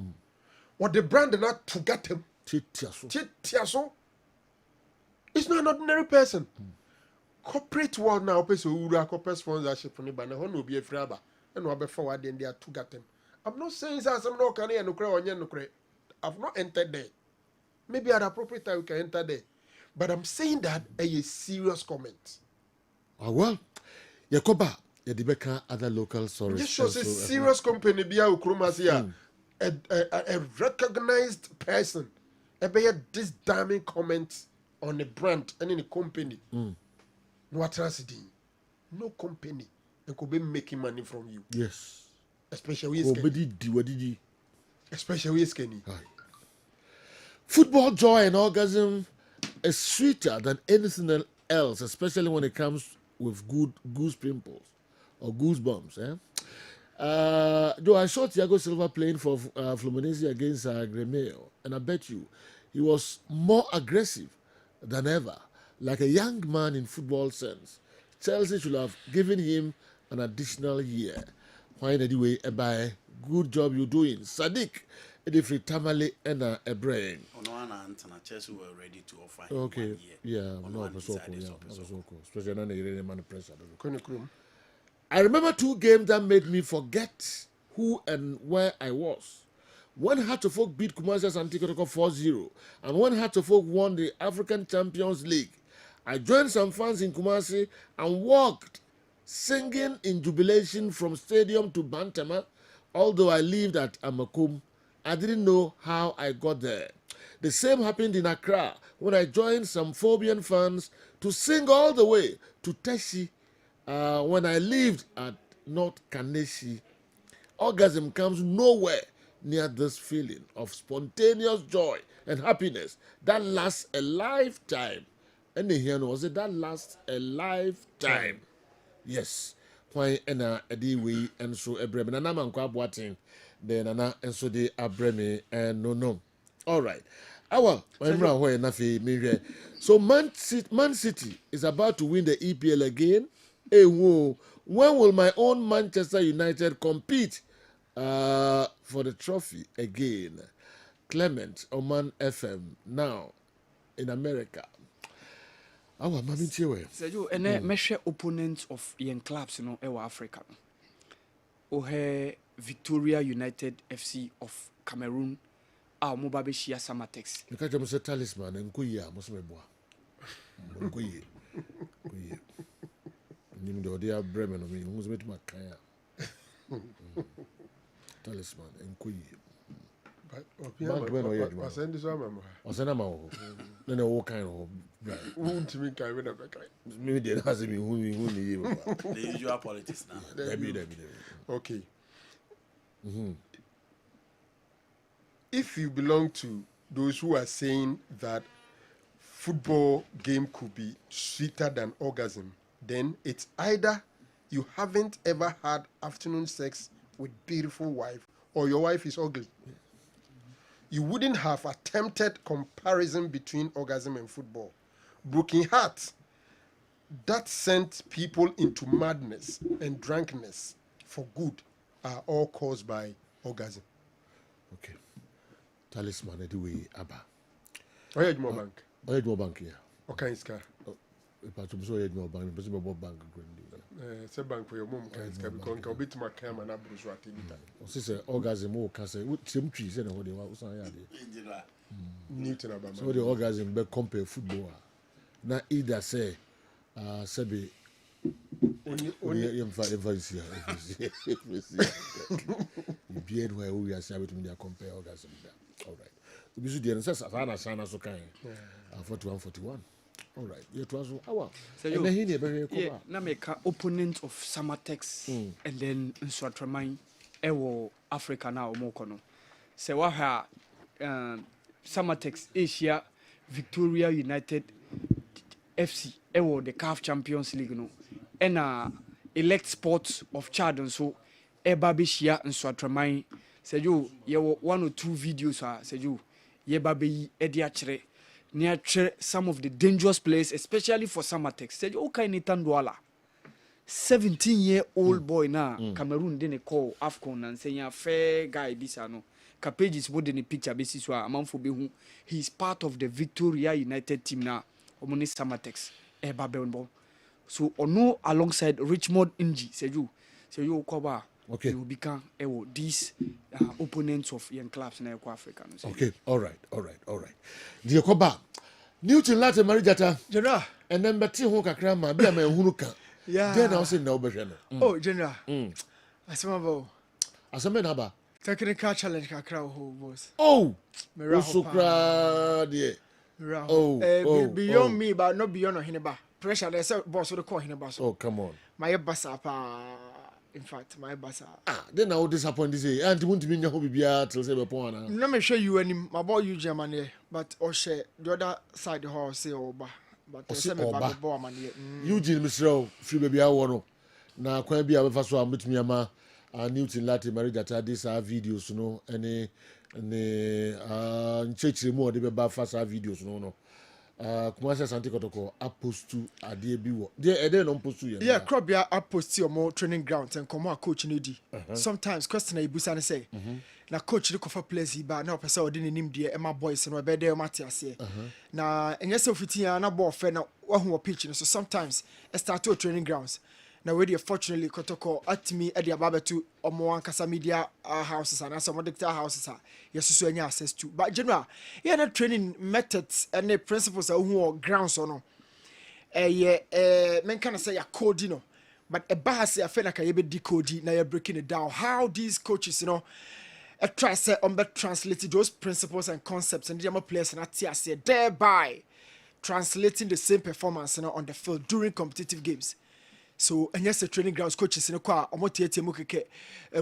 What the brand not to get him. Tiaso. It's not an ordinary person. Corporate world now, corporate sponsorship from the banner, will be a fraba, and will be forward in there to get them. I'm not saying that I'm not can no cry or no cry. I've not entered there. Maybe at appropriate time we can enter there. But I'm saying that a serious comment. Ah, well, Yakoba, Yadibeka, other local sources. This shows a serious company, be a recognized person. This damning comment on a brand and in a company. No tragedy. No company that could be making money from you. Yes. Especially with Especially with Kenny. Football joy and orgasm is sweeter than anything else, especially when it comes with good goose pimples or goosebumps. Though I saw Thiago Silva playing for Fluminense against Grêmio, and I bet you he was more aggressive than ever, like a young man in football sense. Chelsea should have given him an additional year. Why anyway, by good job you're doing. Sadiq, Edifri Tamale and a brain. Chelsea were ready to offer him 1 year. Yeah, no, especially man pressure. I remember 2 games that made me forget who and where I was. When Hartlepool beat Kumasi Asante Kotoko 4-0, and when Hartlepool won the African Champions League, I joined some fans in Kumasi and walked, singing in jubilation from stadium to Bantama. Although I lived at Amakum, I didn't know how I got there. The same happened in Accra when I joined some Phobian fans to sing all the way to Teshi when I lived at North Kaneshi. Orgasm comes nowhere near this feeling of spontaneous joy and happiness that lasts a lifetime. And here was it that lasts a lifetime? Yes. Why ena edi we and so ebreme na man kwa boating then na and so they abreme and no. All right. Our so Man City is about to win the EPL again. Hey, whoa. When will my own Manchester United compete for the trophy again? Clement Oman FM now in America. Our mami tiwe. Sergio, ene measure opponents of young clubs, ewa Africa. Ohe Victoria United FC of Cameroon. Mobabe Shia Samatex. You can't just say talisman and kuya, Mosmeboa. Kuye. You they are Bremen of me, who's with my kaya. Talisman and kuye. I send this one. I send them all. Then all kind of right. Won't me carry the back. Maybe they hasn't been who The usual politics now. Okay. If you belong to those who are saying that football game could be sweeter than orgasm, then it's either you haven't ever had afternoon sex with beautiful wife or your wife is ugly. You wouldn't have attempted comparison between orgasm and football. Broken hearts that sent people into madness and drunkenness for good are all caused by orgasm. Okay. Talisman anyway, Abba. Oh, yeah, more bank. Oh, yeah, more bank here. Okay, it's car. If I told you more bank, but more bank. It's a bank for your mom. It's car because I'll be to my camera and Bruce Ratty. Sister, orgasm, oh, can say, what some trees and what they want. Newton about so the orgasm be compare football. Now either say, Sebi. Only advice here. Beard where we are saying between their compare orgasm. All right. So we should the answer Sana so kind. 41. All right. It was our. Yeah, na make opponent of Samatex and then Nswatramai ewo Africa now mokono. Se wa ha Samatex Asia Victoria United FC ewo the CAF Champions League no. Ena elect sports of Chad and so Ebabishia and Swatramai. Seju, ye 1 or 2 videos are Seju, ye baby ediatre near some of the dangerous players, especially for Samatex. Seju, okay, Nitandwala. 17-year-old boy now, Cameroon didn't call Afcon and saying, fair guy, this ano. Capage is in the picture basis where a man for behu. He's part of the Victoria United team now. Omoni Samatex, Ebabelbo. So, ono alongside Richmond Inji, Seju, Koba. Okay. You will become these opponents of young clubs in Africa. Okay, all right. Dear Koba, Newton Latte Marijata, General, and then Betty Hoka be a man who can. yeah. Then I'll say no, Bajana. Oh, General. As a man, Abba. Technical challenge, Kakra, who was. Oh, Miracle. dear. Beyond me, but not beyond Hineba. Pressure, there's a boss with a call Hineba. Oh, come on. My bassa, in fact, my bassa. Then I'll disappoint this. And you won't be your hobby till 7 points. Let me show you any, my boy, you Germany, but or share the other side the horse, say, Oba. But say Oba. Eugene Mr. Free baby, I want to. Now, can be a first one with me, ama. Newton Latte Marijata, these are videos, you know, any church more, they be fast videos, no. Kumasa Santi Kotoko, post to a DB. They don't post to you. Yeah, Krobia post to your more training grounds and come out coach Nidi. Sometimes question a busan say. Na coach look for players but now person or didn't name the Emma boys and we be there Matthias here. Na and yes of it na ball fair na who pitching. So sometimes I start to training grounds. Now we fortunately Kotoko at me at the Ababa to or more Casa Media houses and some other houses are yes so any access to. But general, yeah, not training methods and the principles are who are grounds or no. Men can say a code, you know, but a bahas I feel like I be decoding now you're breaking it down. How these coaches, you know, try say translating those principles and concepts and the players and say thereby translating the same performance, you know, on the field during competitive games. So and yes, the training grounds coaches in a car or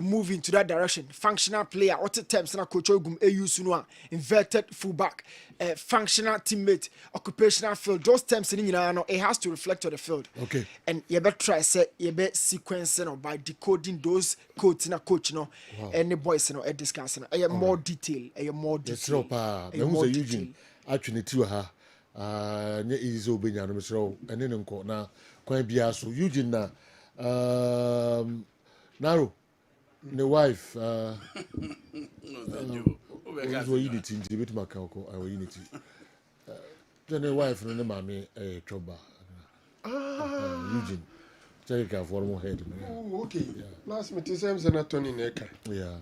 move into that direction. Functional player, what terms na coach Ogum use inverted fullback, functional teammate, occupational field. Those terms in it has to reflect on the field. Okay. And you better try say you better sequencing by decoding those codes in a coach and the boys discussing more detail, more detail. More detail. Actually, to her. Nye easy obenya no mesro ene ne nko na kwan bia so Eugene na naro ne wife so unity nti bit maka ko awo unity ne wife no ne mame choba Eugene take care for more head oh okay last meeting same senatoni neka yeah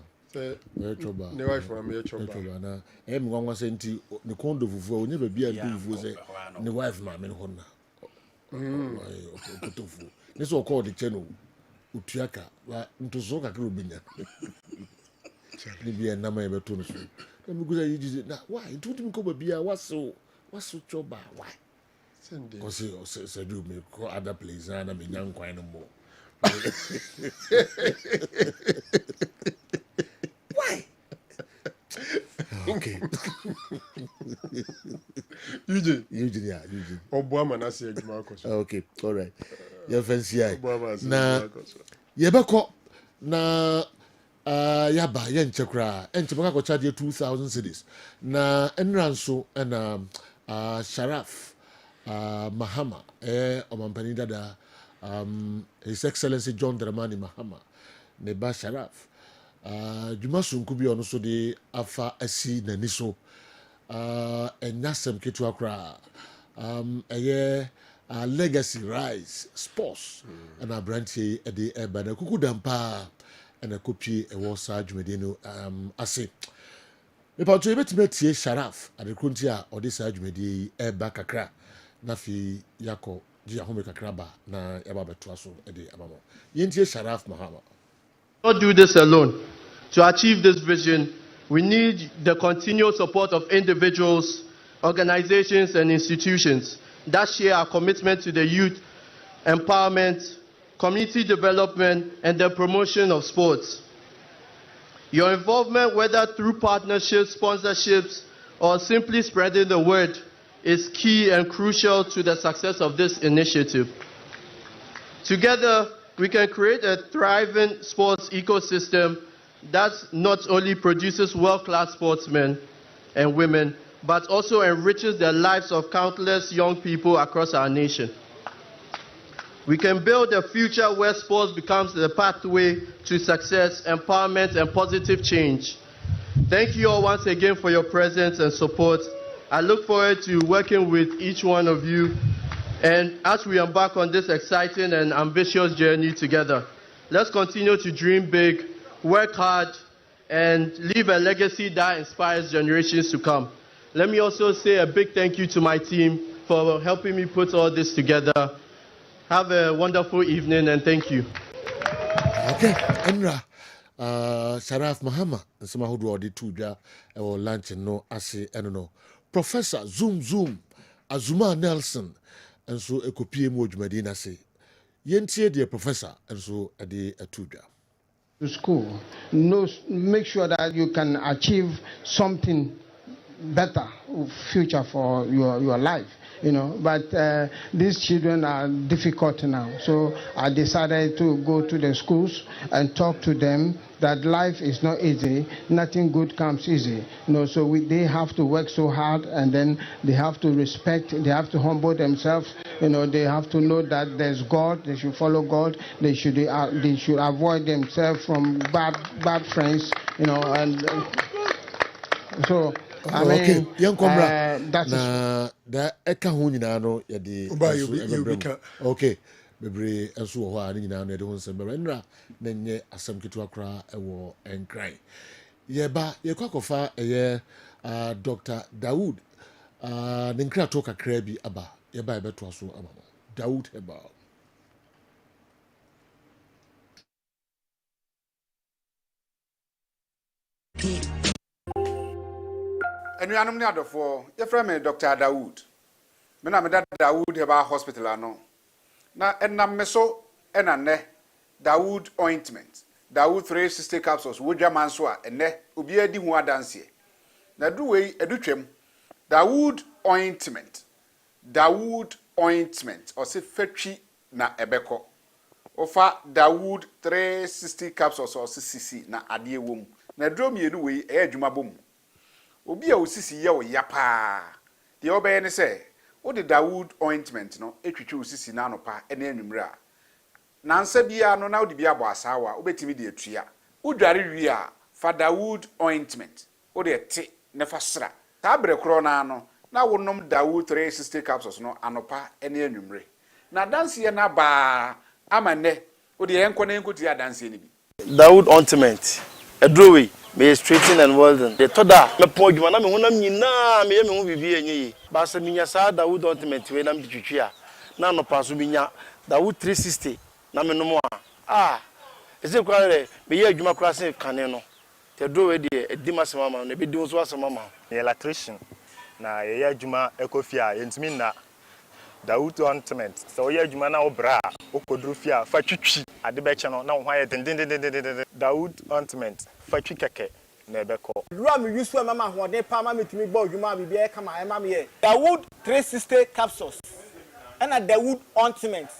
choba ne wife wa me choba na ngwa senti ne kondo fufu onye ba bia ndu fufu se ne wife ma me ho na otofu ne so call the channel utuaka wa ntozo ka kro binya ne bia na ma e beto no so na me guza yi na why ntu mi ko ba bia waso choba why sende ko se do me ko other place na me nyan kwan no mo why okay Eugene yeah Obuama na se adwuma akoso okay all right your fancy eye na yebeko na yaba ye nchekra enchebaka ko charge 2000 cedis na enranso na Sharaf Mahama omampani dada His Excellency John Dramani Mahama ne ba Sharaf Juma sunku bi ono so de afa asi nani so enyasem ketu akra legacy rise sports and abranti e de eba na kuku dampa na kopie e wo sa adwumade no ase me pa to ebetime tie Sharaf adekrunti a ode sa adwumade eba kakra na fi yako ji ahome kakra ba na eba beto aso e de abamo yentie Sharaf Mahama. Not do this alone. To achieve this vision, we need the continued support of individuals, organizations, and institutions that share our commitment to the youth, empowerment, community development, and the promotion of sports. Your involvement, whether through partnerships, sponsorships, or simply spreading the word, is key and crucial to the success of this initiative. Together, we can create a thriving sports ecosystem that not only produces world-class sportsmen and women, but also enriches the lives of countless young people across our nation. We can build a future where sports becomes the pathway to success, empowerment, and positive change. Thank you all once again for your presence and support. I look forward to working with each one of you. And as we embark on this exciting and ambitious journey together, let's continue to dream big, work hard, and leave a legacy that inspires generations to come. Let me also say a big thank you to my team for helping me put all this together. Have a wonderful evening and thank you. Okay, Enra, Sharaf Mahama, and some who do the two or lunch and no ase and no. Professor Zoom Azuma Nelson. And so a copy of Medina say, Yentie dear professor, and so a day a tutor. To school, make sure that you can achieve something better future for your life, but these children are difficult now, so I decided to go to the schools and talk to them that life is not easy, nothing good comes easy, so they have to work so hard, and then they have to respect, they have to humble themselves, they have to know that there's God, they should follow God, they should avoid themselves from bad friends, and so I mean, okay, young comrade, that's the Eka Hunino, Yadi, okay, Bebre, and so what I now, they don't send Berendra, then ye a some kit to cry a war and cry. Ye ba, ye cock of fire a year, Dr. Dawood, Ninkra talk a crabby abba, ye by better so abba. Dawood about. Anuanom ne adofo yefrɛ me Dr. Dawood me na me da Dawood heba hospital ano na enam me so ena ne Dawood ointment Dawood 360 capsules wodwa manso a ene obi adi hu adanse na du wei edutwem Dawood ointment o se fatwi na ebeko ofa Dawood 360 capsules o se sisi na ade ewom na duro mienu wei adwuma bom obi a osisi ye o yapa de obeye ne se wo de Dawood ointment no etwitwe osisi na anopa ene anwumre a nansa bia no na wo de bia bo asawa obetimi de atua udware wi a fa Dawood ointment wo de te ne fa sra ta bre kro na no na wonom Dawood 360 capsules no anopa ene anwumre na danse na ba amane wo de enko na enko ti adanse ni bi Dawood ointment edrowe me straighten and welding the toda me po djuma na me honam nyina me hu bibi enyi ba se minya sa Dawood ointment we na me twitwi a na no paso binya Dawood 360 na me no a ese kware me ye adwuma kura se kane no te drowe de edima se mama no be di so asema mama electrician na ye adwuma ekofia yentimi na Dawood ointment so ye adwuma na obra okodru fia fa twitwi ade be che no na ho aye den Dawood ointment fa twi keke na ebeko lua me use mama hode pa ma metumi gba adwuma bibia e kama e ma me ye Dawood 360 capsules and Dawood ointment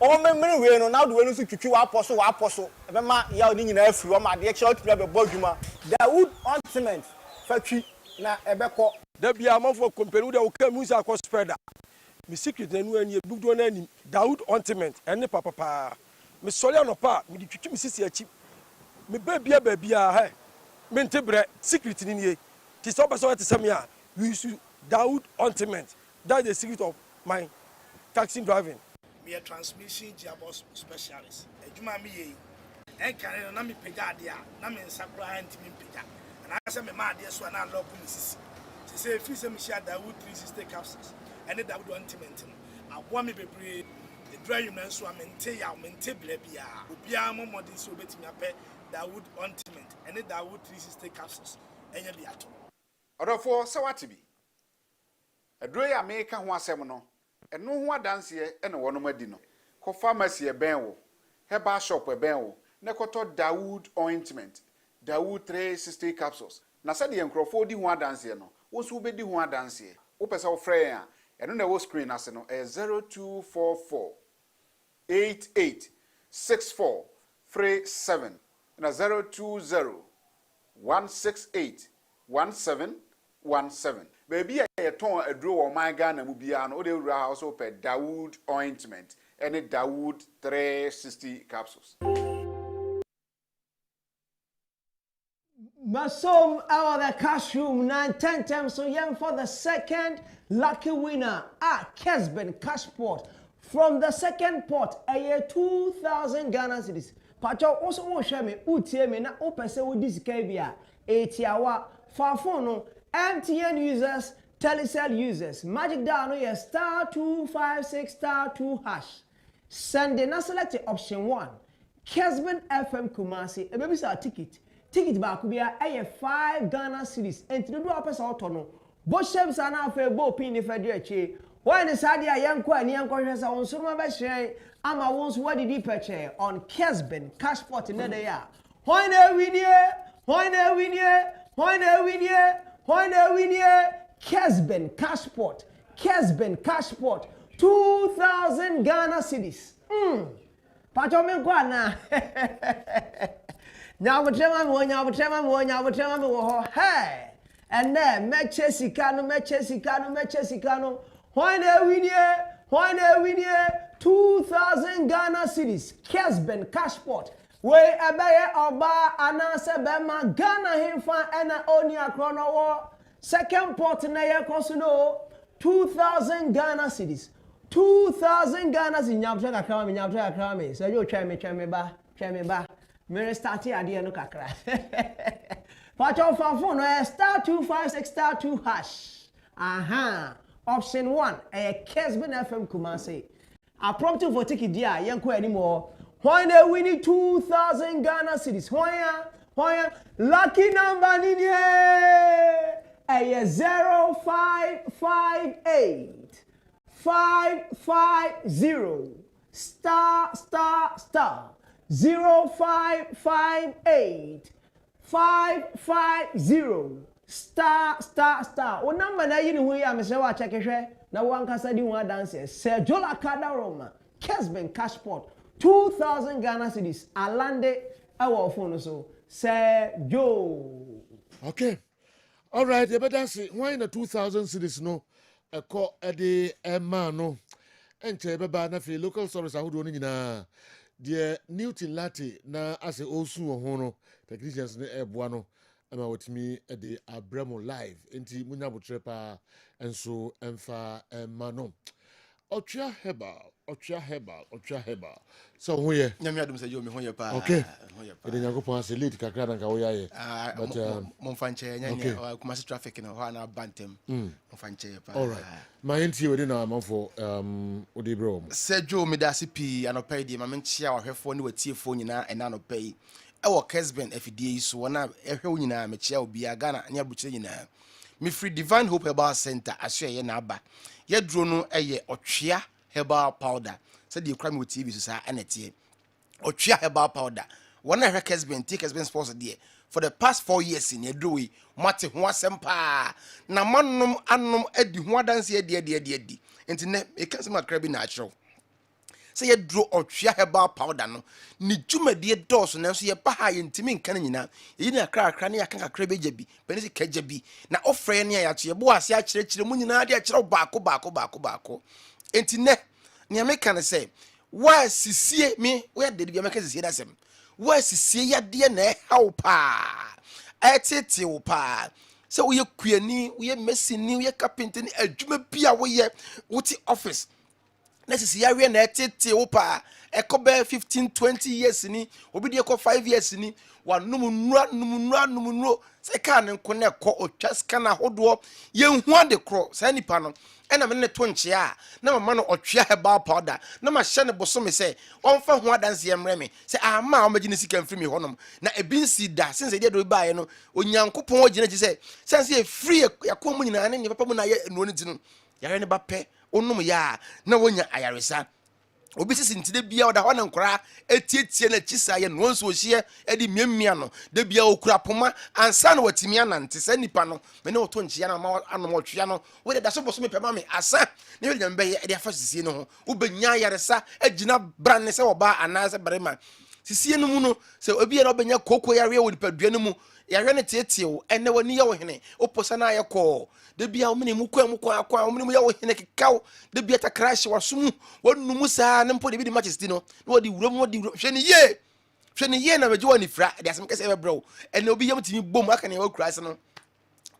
o memre we no na do we no so twitwi wa aposo e be ma ya oni nyina afiri o ma de che otumi be gba adwuma Dawood ointment fa twi na ebeko da bia amafo company da o ka musa akọ spreader mi secret enu ani budo na ani Dawood ointment ene papa mi sori anopa mi di twitwi mi sisi achi mi babia he mi ntebre secret ni nie ti so person te sem ya we use Dawood ointment that is the secret of my taxi driving me a transmission gearbox specialist ejuma mi ye en kan na mi pega ade a na mi nsakura antimi pega na asa me ma ade so na lock mi sisi ti say fi se mi share Dawood 360 capsules and Dawood ointment abo me bebre the dry you so amente ya mente bla bia obia mo modern so betimi apɛ Dawood ointment and Dawood 360 capsules enya bi ato odofo se watibi aduro ya me ka ho asɛm no eno ho adanse ene wonom adi no ko pharmacy e ben wo herbal shop e ben wo ne koto Dawood ointment Dawood 360 capsules na se de enkrofo di ho adanse no wo so be di ho adanse wo pese wo frɛ a eno na wo screen ase no 0244 886437 na 020 168 1717 baby ye ton aduro wo man Ghana mu bia no o de wura house o pe Dawood ointment and Dawood 360 capsules. Masom out of the cash room 9-10 times so young for the second lucky winner at Kessben cash pot from the second pot a year 2,000 Ghana cedis. Pacho also won't share me utie me na opese wo diskabia 80 hour for phone MTN users, Telecel users, magic dial no yes *256*2#. Send na select option 1. Kessben FM Kumasi e baby sa ticket back bia e 5 Ghana cedis enti do opesa auto no bo shem sa na afa bo pin ni fedre echi why ni sade ayenko ani enko hwesa won so ma be hyen ama won so what did he purchase on Kessben cash pot in the ya why na winie Kessben cash pot 2,000 Ghana cedis pacho me kwa na nyawotrema me wo ho hey and then meche sikano why na winie 2,000 Ghana cedis Kessben cash pot we abaye oba anase bema Ghana himfa ena oni akrono wo second pot na ye kosuno 2,000 Ghana cedis 2,000 Ghana cedis nyabtra kakra me so you try me ba me start ade no kakra but your phone no *256*2#. Option 1 Kessben FM Kumasi a prompt for ticket dia yenko anymore. Why they winning 2,000 Ghana cedis? Why lucky number ni 0558 550 star 0558 550 star. O number na yini hu ya mese wa check hwe na wankasa di hu dance Sir Laka Roma Kessben Cashport 2000 Ghana cedis alande awo phone so Sir Joe. Okay. All right, you better see why in the 2000 cedis no a call a day a man no and cheba na fi local service I would only na the Newton Latte na as a osu hono technicians ne buano ama with me at the Abramo live enti munya butrepa and so emfa mano Ocha Herbal. So where? Nyame adum say yo me hoye pa. Okay. Ede nyankopon ase late kakra na ka wo yaye. But monfanche nyanya kuma se traffic no ho na bantem. Monfanche pa. All right. My enti we dey na manfo odi bro. Sejo me da se pi anopai di ma menchia ohwefo ne watiefo nyina ena anopai. E wo Kessben afidie yi so na ehwe wo nyina mechia obi Ghana nya buchire nyina. Me free Divine Hope Herbal Center asye na aba. Ye dro no eye otwea herbal powder. Said you crime with TV so anete. Otwea herbal powder. One I Kessben take Kessben sponsor there. For the past 4 years in Edrowi, mate ho asempa. Na manum anum edi ho dance ye de. Internet e kan se ma krabi natural. Say ye draw otwea herbal powder no. Ni dwumade dɔɔso na so ye ba ha ye ntimi nkan nyina. Yi na kra ne aka kakra be gyabi. Bani se kagyabi. Na ofre ne ya ye bo ase a kyerɛkyerɛ mu nyina de a kyerɛ baako. Internet ni American say why sisie me where did you make sisie that sem why sisie ya de na how pa etete wo pa so we kuani we mesini we carpenter ni adwuma bia wo ye wuti office na sisie ya we na etete wo pa ekobe 15-20 years ni obi de ko 5 years ni wa numu se ka ne ko na ko otwa scanner hodo ye hu ade kro sa nipa no ena me ne to nche a na mama no otwea herbal powder na ma hye ne boso me se onfa ho adanse emre me se ama o magine sika mfiri me honom na ebinsi da since dey do baaye no onyankopon ogina gi se sense e free yakọ mu nyina ne papa mu na ye no ni ti no yare ne ba pe onum ya na wonya ayaresa obi sisi ntide bia oda ho na nkora etietie na chisa ye no nso ohie edi miamia no de bia okura poma ansa na watimi anante sa nipa no me ne oto nchia na ma anom otwea no we de daso boso me pema me asa ne we nyambe ye de afa sisie no ho ubenya yaresa agina bran ne se oba anase barema sisie no mu no se obi ye no obenya koko yare wo nipadua no mu yare ne tietiew ene wani ye wo hene oposa na ye ko de bia omene mu kwa omene ye wo hene kekaw de bia ta crash wasum wonu saa ne mpo de bi di matches no wodi wurom hwe ne ye na meje woni fra de asem kese be bro ene obi yam timi bom aka ne wa kura se no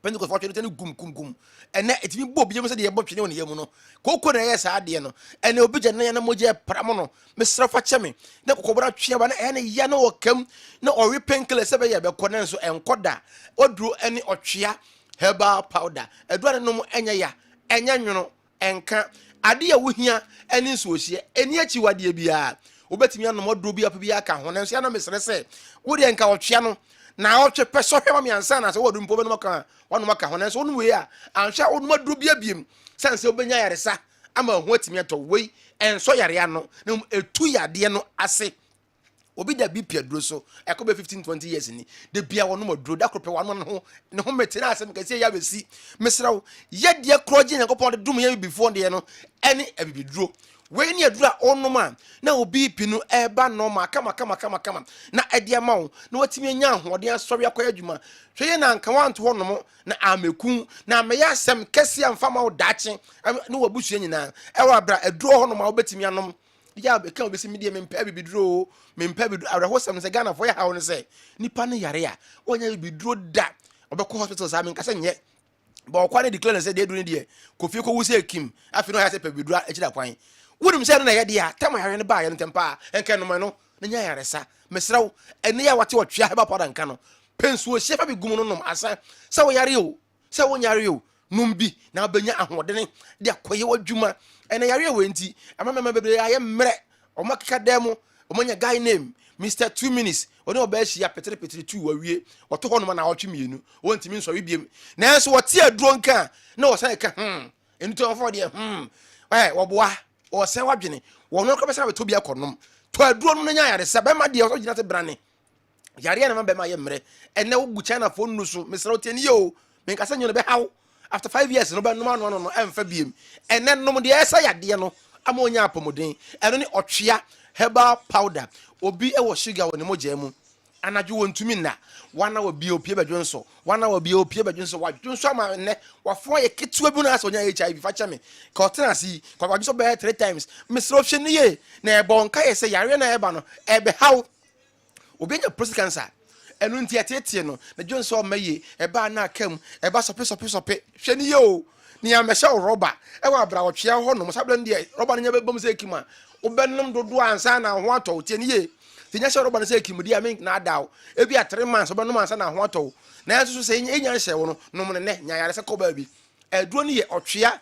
Pentecost for tell gum ene etimi bom yam se de ye bo twene woni yam no koko na ye saa de no ene obi je na moje pramo no mesra fa cheme na kokobra twe ba na ene ya na okam na ori penkele se be ye be kona nso enkoda oduro ene otwea herbal powder eduane no enya ya enya nwono enka ade ya wohia ene nso ohie eni achi wade bia obetimi anom oduro bia pa bia ka ho na nso ya na mesre se wo de enka otwea no na otwe peso hwema mi ansa na se wo do mpo be no maka wanu maka ho na nso onu we a anhwa onu aduro bia biem sanse obenya yaresa ama ho atimi ato we enso yare ano na etu yade no ase obi da bi piaduro so ekobe 15-20 years ni de bia wono maduro da krope wanu ne ho meti na asem kase ya besi mesrawo ye de kroje nyankopon de dum ya before de no ene abibiduro we ni adura onoma na obi pinu eba normal kama na ediama wo na watimi anya ahode asori akoya adwuma hweye na nka wanto honom na ameku na meya asem kase amfama wo dache na wabusu nyina ewa abra aduro honoma obetimi anom ya be ka obesi medie mempa bibiduro awrehosem se Ghana for ya hawo ne se nipa ne yare a onya bibiduro da obekọ hospital sa me nkasa nye ba okwa ne declare se de edu ne de kofi ko wuse kim afi no ya se pa bibiduro echida kwan wudum se na ye de a tam yare ne ba ye ntempa enka no no na nya yare sa mesraw ene ya wate otwea heba poda nka no pensuo shefa bi gum no nom asa se wo yare o se wo nyare o numbi na benya ahodene de akoye wadwuma ene yare we nti amama bebre aye mre o makika demo o manya guy name Mr 2 minutes oni obashi ya petre 2 wawie oto ho no na awotwe mienu o ntimi nso we biem na enso wote aduro nka na wo sai ka enu to for de wo boa o se wadwene wo no kra be to bia konom to aduro no nya yare se be ma de so gina te brane yare na ma be ma ye mre ene wo bu China fo nu so mesra otie ni yo me nkasa nyo be haw after 5 years no be no no emfa biem ene nom de esa yade no ama onya apomoden eno ni otwea herbal powder obi e wo sugar wo ne mogya mu anadwo wontumi na wana wo bi opie badwonso wana wo bi opie badwonso wadwonso ama ne wafo ye ketewa bi na aso nya HIV fa chame ka otena si kwa wadwonso be 3 times mesra option ye na e bon ka ye se yare na e ba no e be haw obi nya prostate cancer enu nti atete no na dwonso maye e ba na akam e ba sope hwe ni yo ni amehye roba e wa bra wotwea ho no sablan de roba nya be bom se ekima obenum dodo ansa na ho atɔ tie ni ye tinya hye roba na se ekima di amen na adaw e bi a 3 months obenum ansa na ho atɔ na enso so se enya hye wo no no mo ne nya yare se ko ba bi eduro ni ye otwea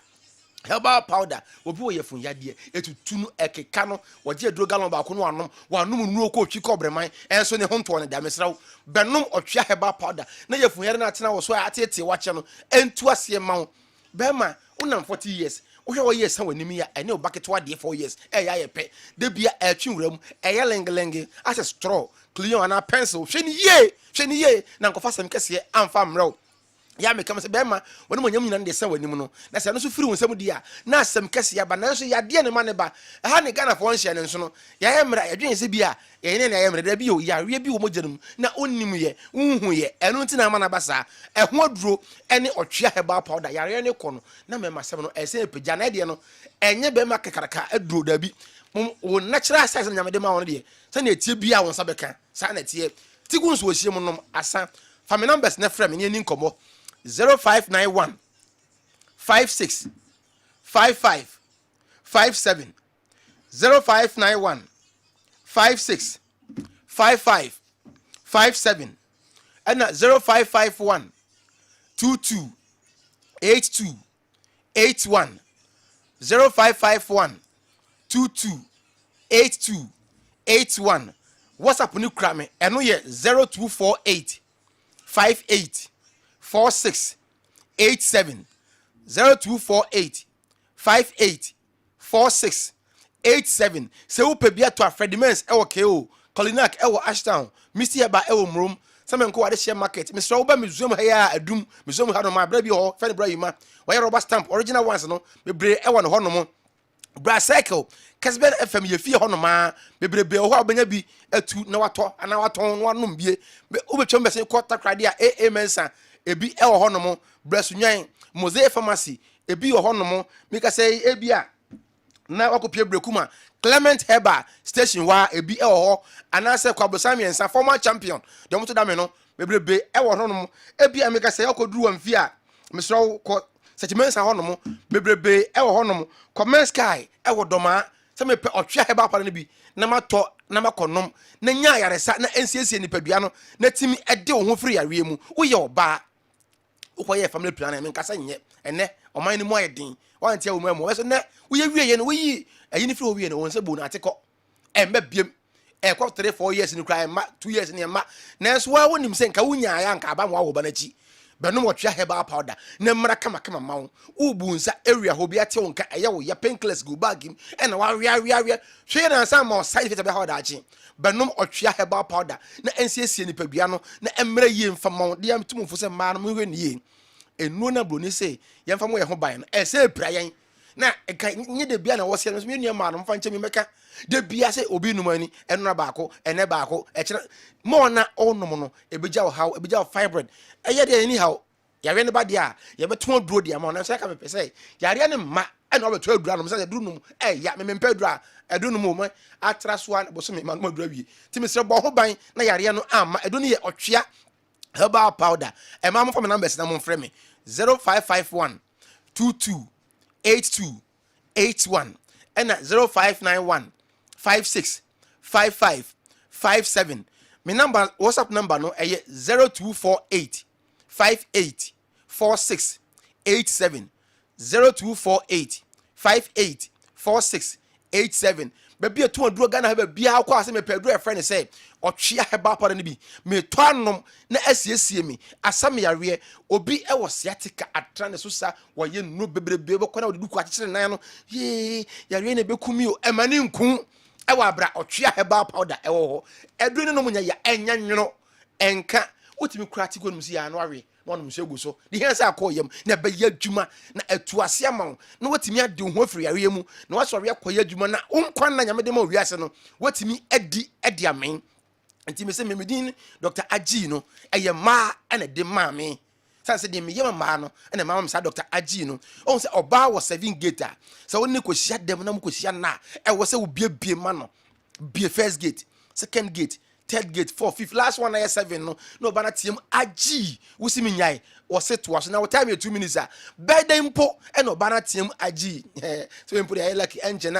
herbal powder obi wo ye fun yade etutu no ekeka no woje eduro gallon ba ko no wanom nuo ko twi kobreman enso ne honto ne da mesraw benum otwea herbal powder na ye fun yare na atena wo so atete wache no entu ase ma wo bema unam 40 years wohwe wo years wanim ya ene o bucket wa de 4 years ya ye pe de bia atwi wuram ya lengelenge as a straw clean ana pencil hwe ni ye na nkofa sam kese amfa mrew ya me kam se bema woni mo nyam nyina de san wanim no na se no so firi wonsam di a na asem kese ya ba na so ya de ne ma ne ba ha ne Ghana fo nhye ne so no ya ye mra yadwen se bi a ye ne na ye mra da bi o ya re bi o mo gyanum na onnim ye unhu ye eno nti na ma na ba sa ho aduro ene otwea herbal powder ya re ne ko no na me masem no ese epagya na de no enye bema kekaraka aduro da bi wo natural size na nyamede ma won de se na etie bi a won sa beka sa na tie tigun so ohie mo nom asa family numbers na frame ni nkomo 0591 56 55 57 0591 56 55 57 and 0551 22 82 81 0551 22 82 81 WhatsApp ni krame eno ye 0248 58 46 87 0248 58 46 87 se wo pe bia to afrediments e wo KO Colinac e wo Ashtown Mr Eba e wo mrom samenko wade share market Mr Oba museum ha ya adum museum ha no ma bra bi ho fe ne bra yima wa rubber stamp original ones no me bre e wo no ho no mo bra cycle Kessben FM ye fie ho no ma me bre be ho abanya bi atu na wato ana wato no anom bie obetwom bese ko takrade a mensa ebi e wo ho no mo brasunyan Mosaic pharmacy ebi wo ho no mo meka say ebi a na wakopie brekuma Clement Heba station wa ebi e wo ho anase kwabosam yensa former champion de mo to da me no bebrebe e wo no mo ebi a meka say akoduru wamfi a mesro ko sechimensa ho no mo bebrebe e wo ho no mo comment sky e wo doma se me pe otwea Heba pa no bi na mato na makonom na nya yaresa na ensiesie nipadua no na timi ede wo ho firi yawe mu wo ye oba ukoye family plan me nkasa nye ene oman ni mo ayedin wantia wo mu so ne wo ye wie ye no wo yi ayini firi wo wie no won se bu na ateko emba biem e kwa 3-4 years ni kra ma 2 years ni ma na so wa wonim se nka wunya ya nka ba mo wo ba na chi benom otwea Herbal powder na mra kama ma wo ubu nsa area ho bi ate wo nka eye wo ya painkillers go bag him e na wa ria hwe na nsa ma side effect be ha da chi benom otwea Herbal powder na ensiesie ni padua no na emra yie mfa ma wo de am tumfo se ma no hwe ni yie enu na bro ni se yemfa mo ye ho ban no e se pra yen na eka nye de bia na wo se no me nua ma no mfa nche mi meka de bia se obi num ani enu na baako ene baako e kire mo na onum no ebeja wo how ebeja wo fibroid eye de anyhow yare ne ba dia ye beto aduro dia ma na se ka me pese yare ne ma ene obeto aduro no se aduro num ya me mpa aduro aduro num mo atra so an bo so me ma no aduro wi ti me se bo ho ban na yare no ama edo ne ye otwea Herbal powder e ma mo for me numbers na mo frɛ me 0551 22 82 81 and 0591 56 55 57 my number WhatsApp number no 0248 58 46 87 0248 58 46 87 baabi a tu aduro Ghana ha baabi a akɔ ase me pɛ aduro friend say ɔtwea herbal powder no bi me to anom na asiesie me asam yareɛ obi ɛwɔ sciatica atra ne so sa wɔyɛ no bebrebe bɛkɔ na wɔde duku akyekyere nan no ye yareɛ na bɛkumi o ɛmane nku ɛwɔ abra ɔtwea herbal powder ɛwɔ hɔ aduro no no munya ya enya nwono enka wotimi krati go no si ya no awe na ɔnom hyɛ gu so de hia sɛ akɔ yam na bɛyɛ adwuma na atu ase ama wo na watimi ade ho afiri yareɛ mu na wasɔre akɔyɛ adwuma na wonkwan na nyame de ma wiase no watimi adi amen nti me se me medin Dr. Aji no ɛyɛ ma ɛna de ma me sanse de me yema ma no ɛna ma me sa Dr. Aji no on sɛ oba wɔ 7 gate a sɛ wonni ko hia dem na mo ko hia na ɛwɔ sɛ wo bie ma no bie first gate second gate third gate 4 5th last one na 7 no no bana tiem Aji wusi mi nyai wo se to aso na wo time 2 minutes a bɛda mpo ɛna bana tiem Aji so mpo de like engine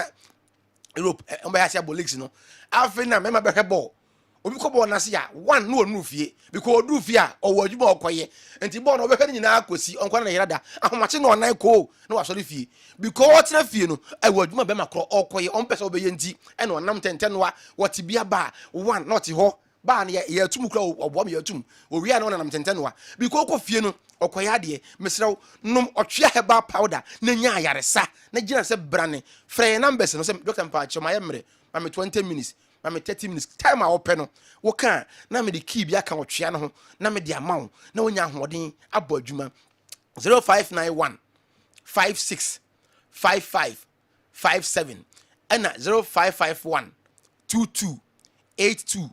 Europe on ba ya sia bolix no afi na me ma bɛhwɛ ball obi ko ball na se ya one no onu fie because odu fie a owo adwuma okoye enti ball no obɛhwɛ nyina akosi onkwa na yerada ahomache na onan ko na wasɔre fie because otena fie no awo adwuma be makro okoye on pese obɛyɛ nti ɛna onam tenten wa wɔte bia ba one not hɔ ba na ye atum kra obo me atum owia na onam tenten wa because ko fie no okoye ade mesrew nom ɔtwea herbal powder na nya ayaresa na gina sɛ brane frɛ numbers no sɛ Dr. Mpacho ma yemre ma me 20 minutes ma me 30 minutes time a open no wo kan na me de key bia kan otwea no ho na me de amawo na wonya ahoden abɔ adwuma 0591 56 55 57 and 0551 22 82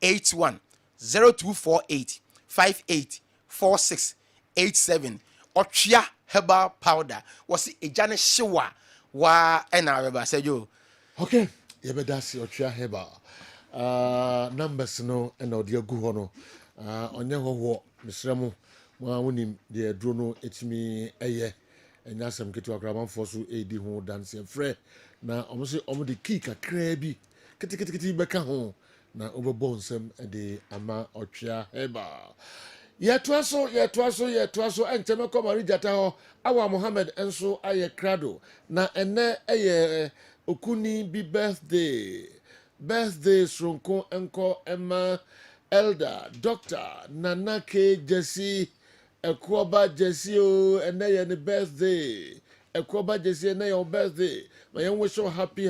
81 0248 58 46 87 otwea herbal powder was ejane hyewa wa na reba sejo okay yebedasi otwea herbal numbers no na odi agu ho no onye hoho misremu ma wonim de aduro no etimi eye enya asem ketu akramanfo so edi ho dance frɛ na omo se omo de key kakra bi ketekete beka ho na obebo nsem de ama otwea herbal yetwaso enteme komari jata ho awa Mohammed enso aye krado na ene eye okuni bi birthday sronko enko Emma Elder Dr. Nanake Jesse Ekoba Jesse o ene ye ne birthday Ekoba Jesse ene your birthday ma yen wish you happy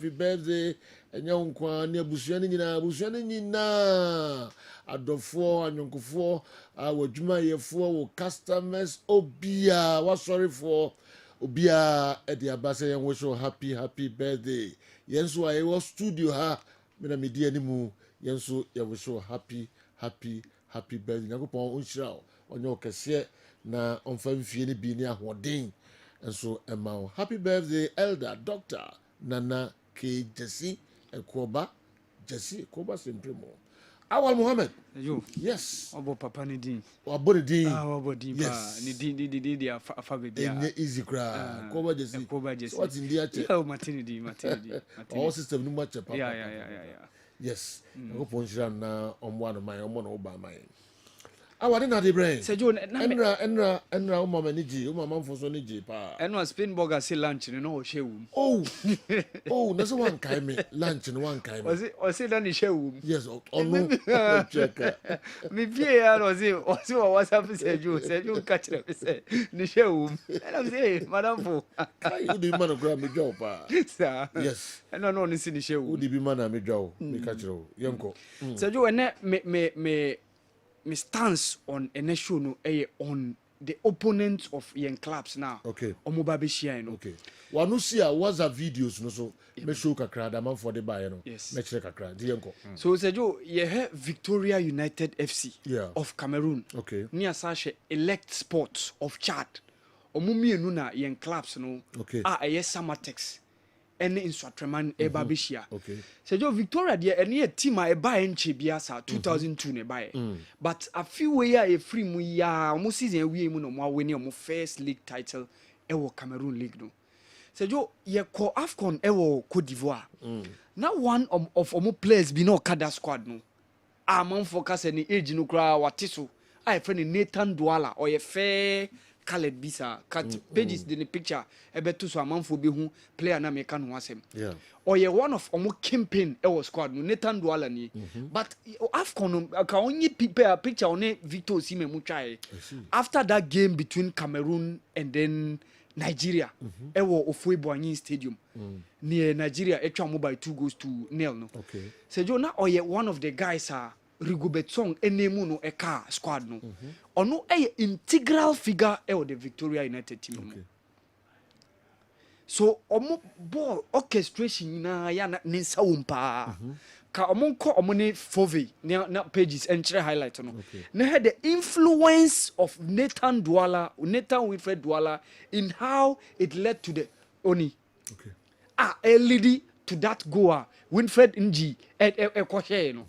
birthday enya nkwa ne abusuane nyina adofo anyonkofo awadwuma yefo wo customers obia wasorifo obia edi abase yen wish you happy birthday yenso ayewo studio ha me na media ni mu yenso ye wish you happy birthday nyakopon onhyira onye okese na onfamfie ni bi ni ahoden enso ema happy birthday Elder Dr. Nana K Jesse Ekoba Sempremo Awal Mohammed yo yes obo papa ni din obo din obo din pa ni din afa bebia enye easy cra Ekoba Jesse what in dia che yo matini all system no match papa yeah yes go ponjira na omwa no man omo na oba man awade na de brain sejo enra o mama ni ji o mama mfoso ni ji pa eno spin burger say lunch no o hwewum oh na so one kai me lunch no one kai me o say na ni hwewum yes onu check me bie ya no say o say WhatsApp sejo catch them say ni hwewum and I say madam fo kai u di man go me job pa yes no ni si ni hwewum u di bi man me job me catch ro yenko sejo ene me stance on a show no on the opponents of young clubs now. Okay. Omoba be share no. Okay. Wanu see a WhatsApp videos no so me show kakra da man for the buy no. Yes. Me chere kakra di yenko. So Sejo ye have Victoria United FC of Cameroon. Okay. Ni asashe Elect Sports of Chad. Omumienu na young clubs no. Okay. Samatex. Ene inswatreman eba beshia. Okay. Sejo Victoria de ene team a eba enche bia sa 2002 ne bae. But a few way a free mu ya omo season we mu no mo win omo first league title ewo Cameroon league no. Sejo ye ko AFCON ewo Cote d'Ivoire. Na one of omo players be no kada squad no. A man focus any age no kra wate so. I friend Nathan Douala or ye fair colored bisa cut pages the picture ebeto so amanfo be hu player na make no asem or ye one of omo campaign e was squad no Nathan Douala ni but afcon ka only picture on Victor Osimhen mu try after that game between Cameroon and then Nigeria e wo Ofueboanyi stadium near Nigeria etwa mo by 2-0 no so jo na or ye one of the guys are Rigobert Song enemu no eka squad no ono integral figure the Victoria United team so omo ball orchestration na ya na nsa wompa ka omo nko omo ne fove na pages enchre highlight no na had the influence of Nathan Wilfred Douala in how it led to the Oni leading to that goal Winfred Nji no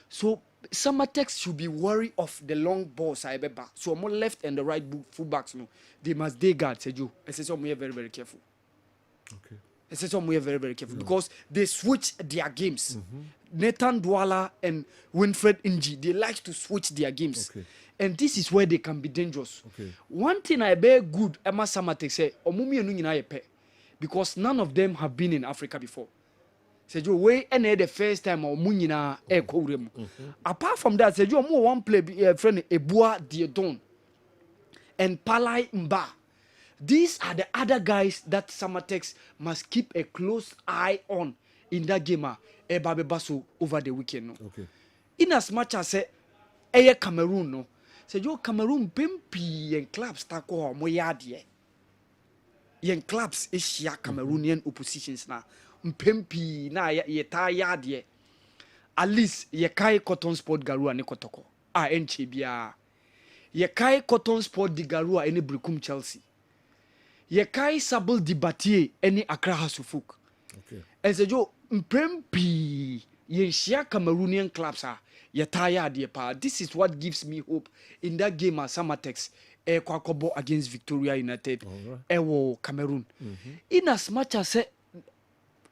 so Samatex should be worried of the long balls I bet so more left and the right full backs no they must day guard Sejo so we are very very careful so we are very very careful because they switch their games Nathan Douala and Winfred Nji they like to switch their games and this is where they can be dangerous one thing I bear good Emma Samatex say omumi enu nyina ye pe because none of them have been in Africa before Sejo way and the first time or munyina ekorem apart from that Sejo mo one play friend Ebua Diedon and Palai Mba these are the other guys that Samatex must keep a close eye on in that game Ebabe Baso over the weekend no in as much as say Cameroon no Sejo Cameroon pempi and clubs tako mo yadie yen clubs Asia Cameroonian oppositions na mpempi na yeta yade at least ye kai Cotton Sport Garua ne Kotoko enche bia ye kai Cotton Sport di Garua ene Brikum Chelsea ye kai Sable di Batie ene Accra Hasufuk Sejo mpempi yen Asia Cameroonian clubs yeta yade pa this is what gives me hope in that game at Samatex kwakobo against Victoria United ewo Cameroon in as much as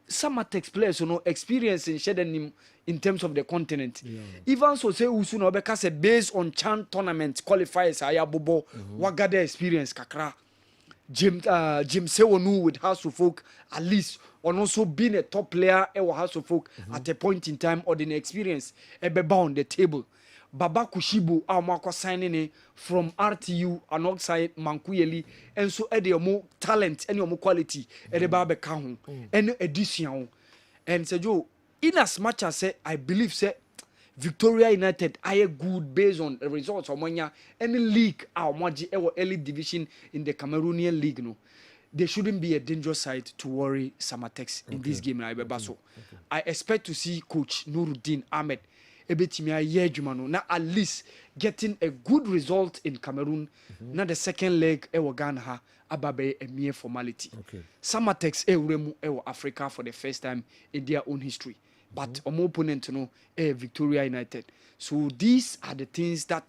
Samatex players experience in shedding in terms of the continent even so say usu no be say based on CHAN tournament qualifiers ayabobo wagada experience kakra Jim Sewonu with House of Folk at least on also being a top player ewo House of Folk at a point in time or the experience ebeba on the table Baba Kushibu amako signing from RTU alongside Mankuyeli and so ede omo talent any omo quality ede ba be ka ho any edition and Sejo in as much as say I believe say Victoria United are good based on the results omonya any league omoji early division in the Cameroonian league no there shouldn't be a dangerous side to worry Samatex in this game na Ibebaso I expect to see coach Nuruddin Ahmed ebetimi aye adwuma no na at least getting a good result in Cameroon na the second leg ewo Ghana ha ababe a mere formality Samatex ewremu ewo Africa for the first time in their own history but omo opponent no Victoria United so these are the things that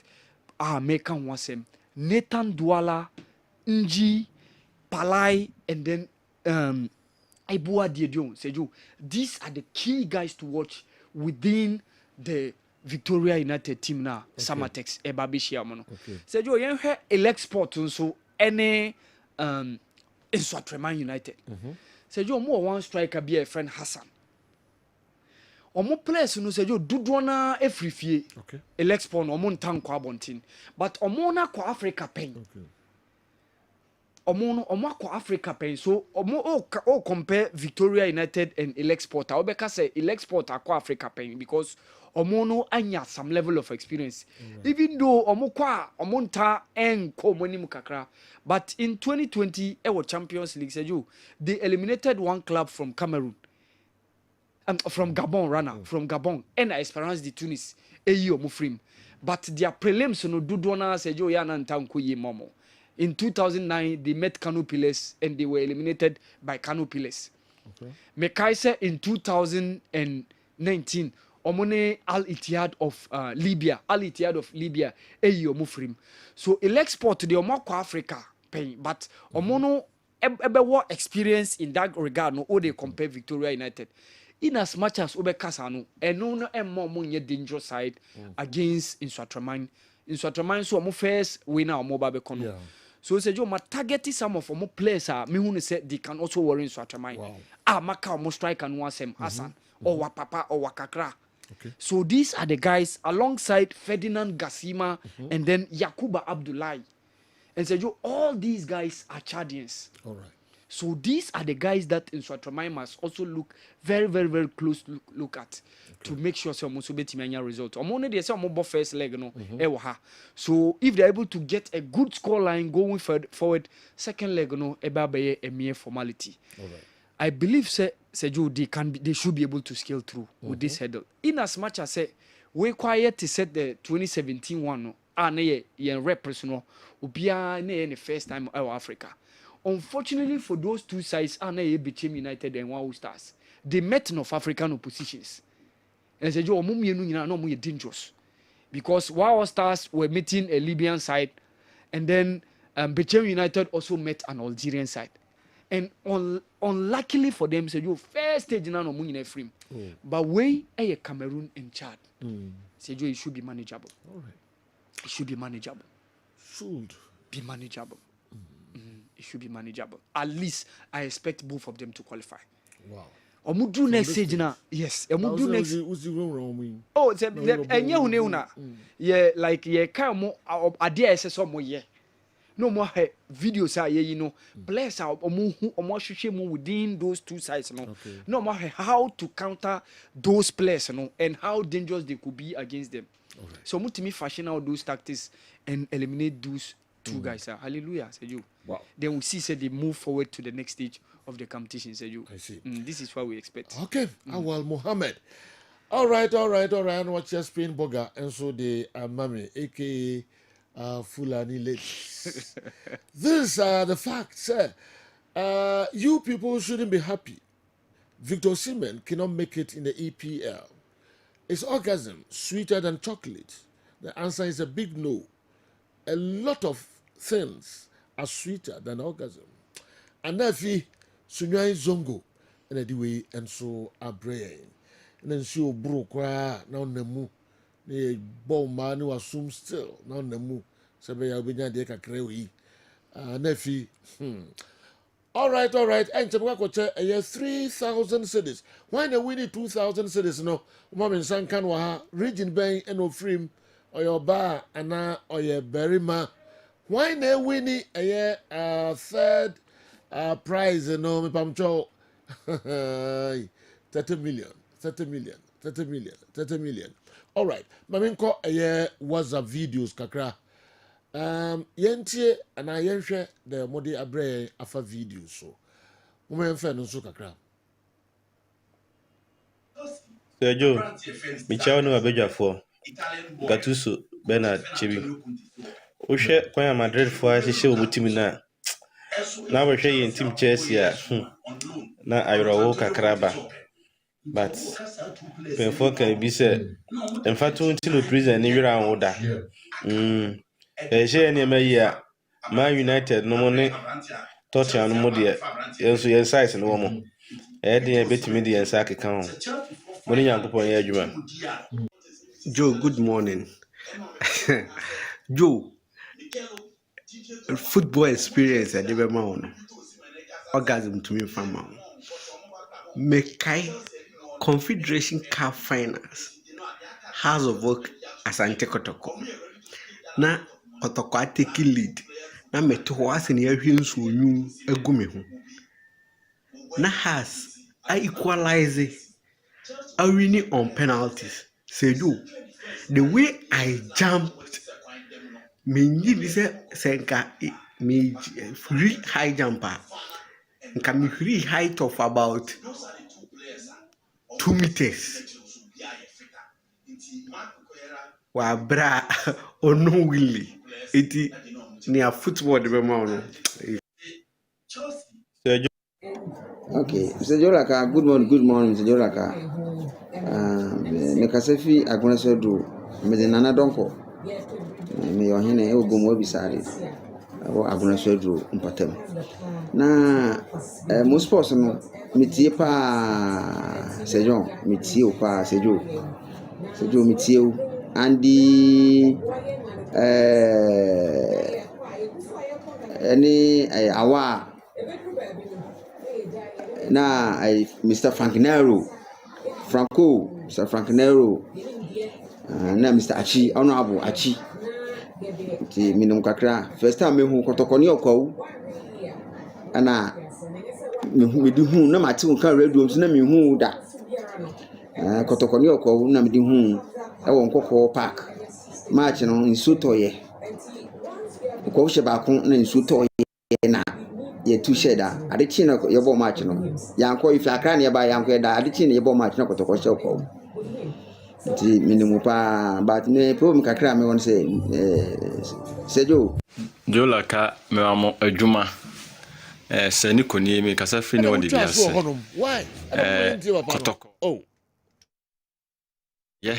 are making wasem Nathan Douala Nji Palai and then Ebua Diedon Sejo these are the key guys to watch within the Victoria United team na Samatex Ebabishia mono Sejo yen hwe elect sport nso ene Nswatreman United Sejo mo one striker be a friend Hassan omo players no Sejo dodo na efrifie elect sport no omo ntan kwa abontin but omo na kwa Africa pen omo akwa Africa pen so omo compare Victoria United and elect sport obeka say elect sport akwa Africa pen because omo no anya some level of experience even though omo nta enko monim kakra but in 2020 ewo Champions League Sejo they eliminated one club from Cameroon from Gabon from Gabon and Esperance de Tunis omo frame but their prelims no dodo na Sejo ya na nta nko yi momo. In 2009, they met Kano Pillars and they were eliminated by Kano Pillars. Mekaise in 2019, Omone Al Ittihad of Libya, Mufrim. So elect sport the Omako Africa paying, but Omono ebe experience in that regard no they compare Victoria United. In as much as Obekasano, and no more dangerous side against Nswatreman. Nswatreman so first winner or mobile kono. So say Joe, ma targeting some of more players me who say they can also worry in Swatramai. Ah, maka almost strike and one sem Hassan or Wapapa or Wakakra. Okay. So these are the guys alongside Ferdinand Gassima and then Yakuba Abdullahi. And say Joe, all these guys are Chadians. All right. So these are the guys that in Swatramai must also look very, very, very close look at to make sure some Musobeti result. Only they say more first leg no. So if they're able to get a good score line going forward, second leg no eba a mere formality. All right. I believe say Joe they should be able to scale through with this hurdle. In as much as say we quiet to set the 2017 one no. Ye represent no ubia na the first time our Africa. Unfortunately for those two sides, became United and Wow Stars. They met North African oppositions. And said, "You are dangerous." Because Wow Stars were meeting a Libyan side, and then Bechem United also met an Algerian side. And unluckily for them, said, "You first stage now no money frame." But we a Cameroon and Chad. Said, "You it should be manageable." All right. It should be manageable. Should be manageable. It should be manageable. At least I expect both of them to qualify. Wow. Omudu next stage now. Yes. Omudu next. Oh, enye una. Yeah, like yeah, kind mo idea ese so mo yeah. No more videos are you know. Players are omo within those two sides no. No more how to counter those players no and how dangerous they could be against them. Okay. So mutimi fashion out those tactics and eliminate those two guys. Hallelujah, said you. Wow. Then we see said they move forward to the next stage of the competition, said you. I see. This is what we expect. Okay. Awal Mohammed. All right. Watch your spin burger and so the Mami, aka Fulani ladies. These are the facts. You people shouldn't be happy. Victor Osimhen cannot make it in the EPL. Is orgasm sweeter than chocolate? The answer is a big no. A lot of things are sweeter than orgasm. And if you sunyai zongo, and the way and so are brain. And then she broke now nemu. The bomb man who assume still now nemu. Sabaya Binya deka crewi. Nefi. All right. And Chabaka a year 3,000 cities. Why they winning 2,000 cities? No, Mom in San Kanwa, region bay and no frame, or your bar, and now or your berryma. Why they winning a year third prize? No, me pamcho 30 million. All right, Maminko a year was a videos kakra. Yentie and I yenshare the modi abre afa video so. Women fan no so kakra. Sergio, Michao no abejafo. Gattuso, Bernard, Chibi. Oshe kwanya Madrid for ahye omutimi na. Na we hwe yen team Chelsea na ayrawo kakraba. But before can be said, in fact, until prison ni wira woda. Share any year, Man United no money, Tottenham no more dear. Yes, your size and woman. Eddie a bit media and sack account. Money young upon your Joe, good morning. Joe, football experience at the moment. Orgasm to me from mom. Mekai Confederation Cup Finals. House of Work as Antekotoko. Na Otoko take lead. Na meto was in your hands who knew a gummy. Na has I equalize it. I winning on penalties. Say you the way I jumped me need senka me free high jumper. Nka me free height of about 2 meters. Wa bra ono willy. Iti near football the man. Okay, Mr. Joraka, good morning, Mr. Joraka. Nekasefi agbonasedu medenana donko. Me yohene e ogomo bisare. Abo agbonasedu mpatem. Na mo sports no metie pa Sejon, metie pa Sejo metie and the any awa na Mr. Franco, Mr. Frankinero, na Mr. Achi, Honorable Achi. Ti minum kakra. First time me hu kotokoni okwa ana me di hu na mate won kan radio na me hu da. Kotokoni okwa na me di hu e won kokko park. Match no nsu toye. Ko hye ba kon na nsu toye na ye tu sheda. Ade chi na ye bo match no. Yanko ifi akra na ye ba yanko da ade chi na ye bo match na kotoko hye okwa. Ti minimum pa but me problem kakra me won say Sejo Laka me amo adwuma sani koni me kasa fri ne wode biase why kotoko yeah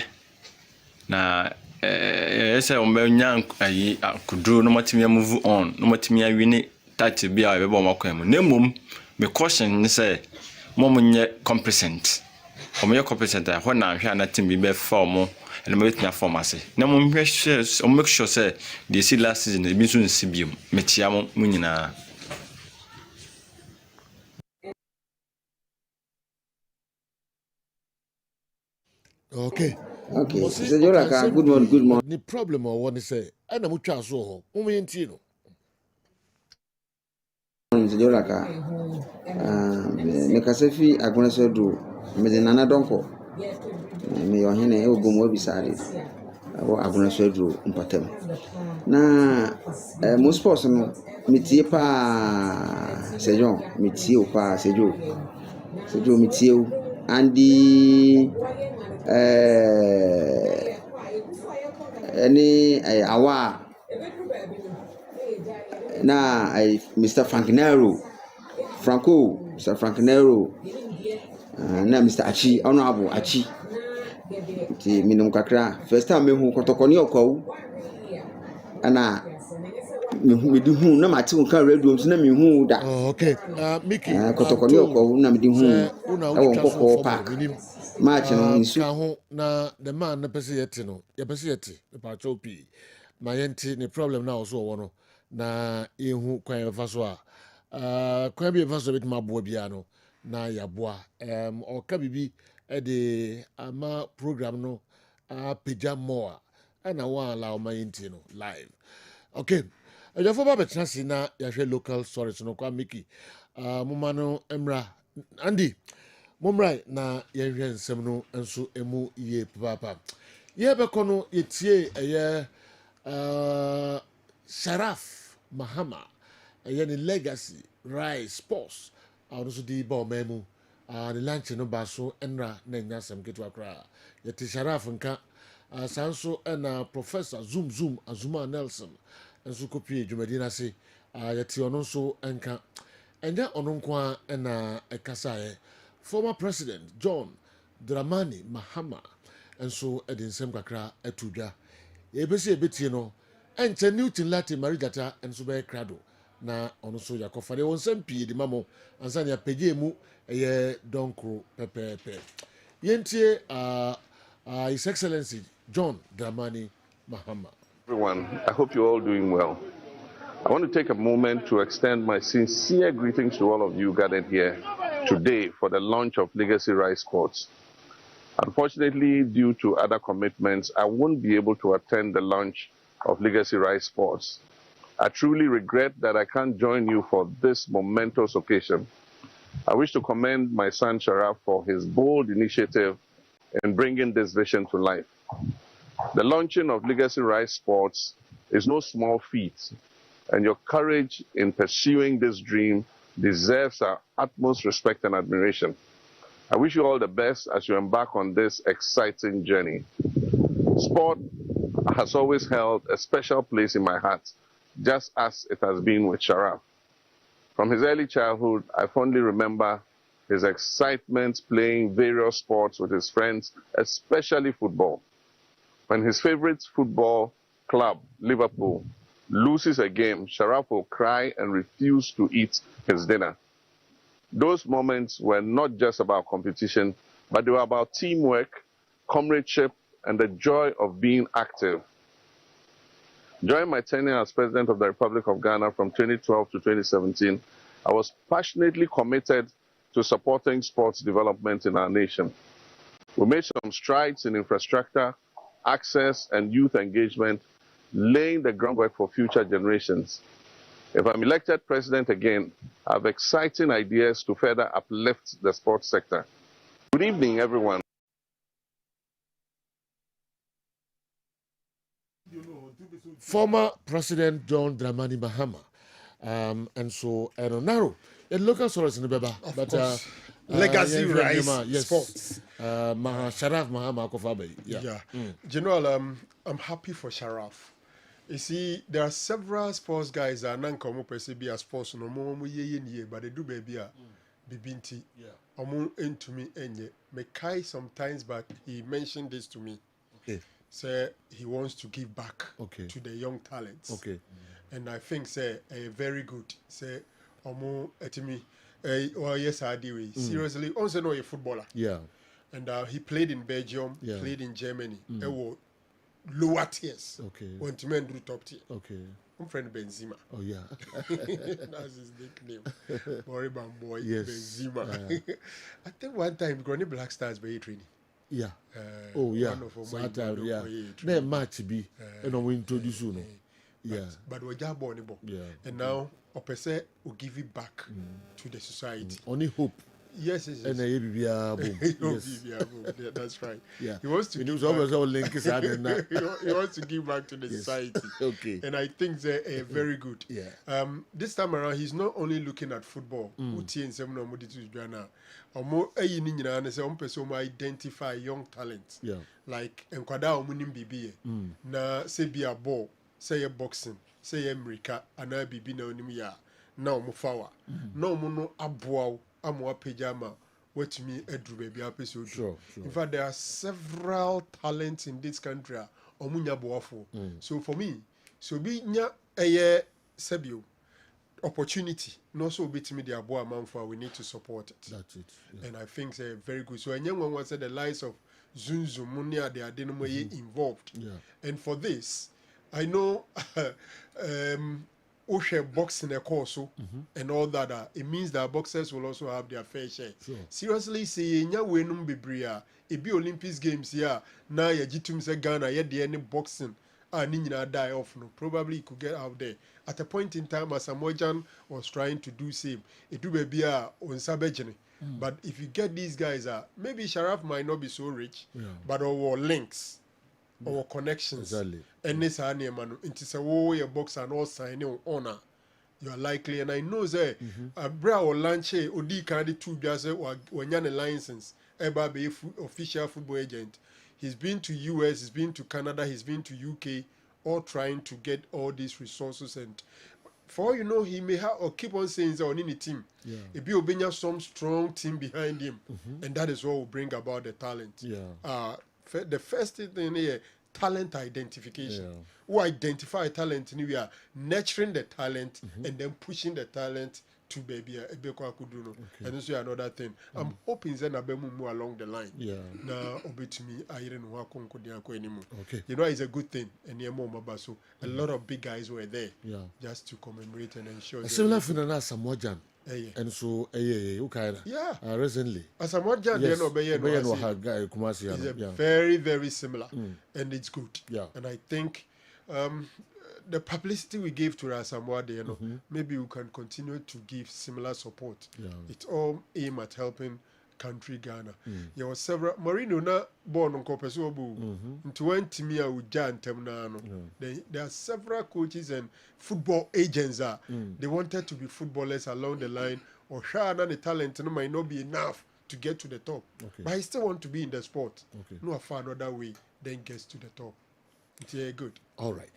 na ese o me nya ayi akuduru no matimi move on no matimi awini touch bia be bo makwan mu nemum me caution ni say mom nye competent o me competent a ho na hwe na tim bi be fa mo and me tina form ase na mo make sure say the see last season e bi so nsi biom me tia mo nyina. Okay. So you like good morning. The problem or one say ana mo twa so ho mo yenti no. So you like me kasefi agona so do me de nana donko me yo hene e ogom obisare abo agona so do mpatam na mo sports no metie pa sejon metie o pa sejo metie o andi any awa na Mr. Franco, Mr. Frankinero, na Mr. Achi, Honorable Achi. Ti minum kakra. First time me hu kotokoni okwa ana me di hu na mate won kan radio na me hu da. Okay. Mickey. Kotokoni okwa na me di hu. E won kokko park. Match no nsu ka ho na the man na pese yete no. Ye pese yete. Me pa chopi. Ma yenti ne problem na also wo no. Na ehu kwan fa so a kwan bi fa so bit ma bo bia no na ya boa o ka bibi e de ama program no pejam more ana wa allow my yenti no live. Okay. Ajafo ba betra si na ya hwe local stories no kwa Mickey moma no emra Andy momrai na ye hwe nsem no enso emu ye papa ye be kono yetie eye Sharaf Mahama eye legacy rise sports also di ba memu the lunch no ba so enra na nya sem ketu akra yete Sharaf nka sanso na professor Azuma Nelson enso kopie dwumadi na se yete ono so enka enya ono nko na ekasa former president John Dramani Mahama enso edinsem kakra atudwa yebese ebetie no enche Newton Latin Marigata enso be krado na ono so yakofa de wonsam pie di mamo ansa ne apege mu eye donkro pepepe yentie His Excellency John Dramani Mahama. Everyone, I hope you're all doing well. I want to take a moment to extend my sincere greetings to all of you gathered here today for the launch of Legacy Rise Sports. Unfortunately, due to other commitments, I won't be able to attend the launch of Legacy Rise Sports. I truly regret that I can't join you for this momentous occasion. I wish to commend my son Sharaf for his bold initiative in bringing this vision to life. The launching of Legacy Rise Sports is no small feat, and your courage in pursuing this dream deserves our utmost respect and admiration. I wish you all the best as you embark on this exciting journey. Sport has always held a special place in my heart, just as it has been with Sharaf. From his early childhood, I fondly remember his excitement playing various sports with his friends, especially football. When his favorite football club, Liverpool, loses a game, Sharaf will cry and refuse to eat his dinner. Those moments were not just about competition, but they were about teamwork, comradeship, and the joy of being active. During my tenure as President of the Republic of Ghana from 2012 to 2017, I was passionately committed to supporting sports development in our nation. We made some strides in infrastructure, access, and youth engagement, laying the groundwork for future generations. If I'm elected president again, I have exciting ideas to further uplift the sports sector. Good evening, everyone. Former President John Dramani Mahama. And so, I don't know. In local source in the Beba, but Legacy Rise yes. Sports. Sharaf Mahama Kofabe. Yeah. General, I'm happy for Sharaf. You see, there are several sports guys that are non-common be as sports no more, but they do baby bibinti. Omo into me enye. Mekai sometimes, but he mentioned this to me. Okay. Say he wants to give back Okay. to the young talents. Okay. And I think say very good. Say omo etimi. Well, yes, I do. Seriously, also know a footballer. Yeah. And he played in Belgium, played in Germany. Lower tiers. Okay. When to men do top tier. Okay. I'm friend Benzema. Oh yeah. That's his nickname. Moribam boy Yes. Benzema. I think one time Granny Black Stars were training. Yeah. Oh yeah. One of them That time, yeah. training. They match be and we introduce you know. Yeah. But we just born it. Yeah. And now Opese will give it back to the society. Only hope. Yes. And boom. Yes. Yeah, that's right. Yeah. He wants to He give back. he wants to give back to the society. Okay. And I think they're very good. Yeah. This time around, he's not only looking at football. Identify young talents. Yeah. Like Nkwada Omunim Bibi. Na say be a ball, say a boxing, say America, and I bibi na onim ya. Na omufawa. Na omuno abuaw. Amwa pejama, what me edru baby episode. Sure. In fact, there are several talents in this country. Omunya boafo. So for me, so be nya eye sebio opportunity. No so bit me the aboa manfa. We need to support it. That's it. Yeah. And I think they're very good. So and young one said the lives of Zunzu Munia, they are involved. Yeah. And for this, I know. Boxing a course and all that, it means that boxers will also have their fair share. Sure. Seriously, say nya wenum bibria it be Olympics games here now ya jitum se Ghana ya the any boxing ni nyina die off no probably could get out there at a point in time as Samojan was trying to do same it do be on sabejene. But if you get these guys maybe Sharaf might not be so rich but our links or connections. Exactly. And this man, it's a war your box and all signing honor. You are likely, and I know that a bra or lunch or D candy 2 years or when you're a license, ever be official football agent. He's been to US, he's been to Canada, he's been to UK, all trying to get all these resources. And for all you know, he may have or keep on saying that on any team. Yeah. It be obeying some strong team behind him, and that is what will bring about the talent. Yeah. The first thing here, talent identification. Who identify talent and we are nurturing the talent and then pushing the talent to baby and this is another thing. I'm hoping that Nabemu more along the line. Yeah. Now obe to me I don't know anymore. Okay. You know it's a good thing and so a lot of big guys were there just to commemorate and ensure a similar phenomenon as Samojan. And so, recently. As a Modjan, yes. It's very, very similar. And it's good. Yeah. And I think the publicity we gave to Asamoah, maybe we can continue to give similar support. Yeah. It's all aimed at helping country Ghana. There were several Marino na born on Kopesobu. Into when Timia Ujan Temnano. There are several coaches and football agents they wanted to be footballers along the line, or Shana the talent might not be enough to get to the top. But I still want to be in the sport. No far another way then gets to the top. It's good. All right.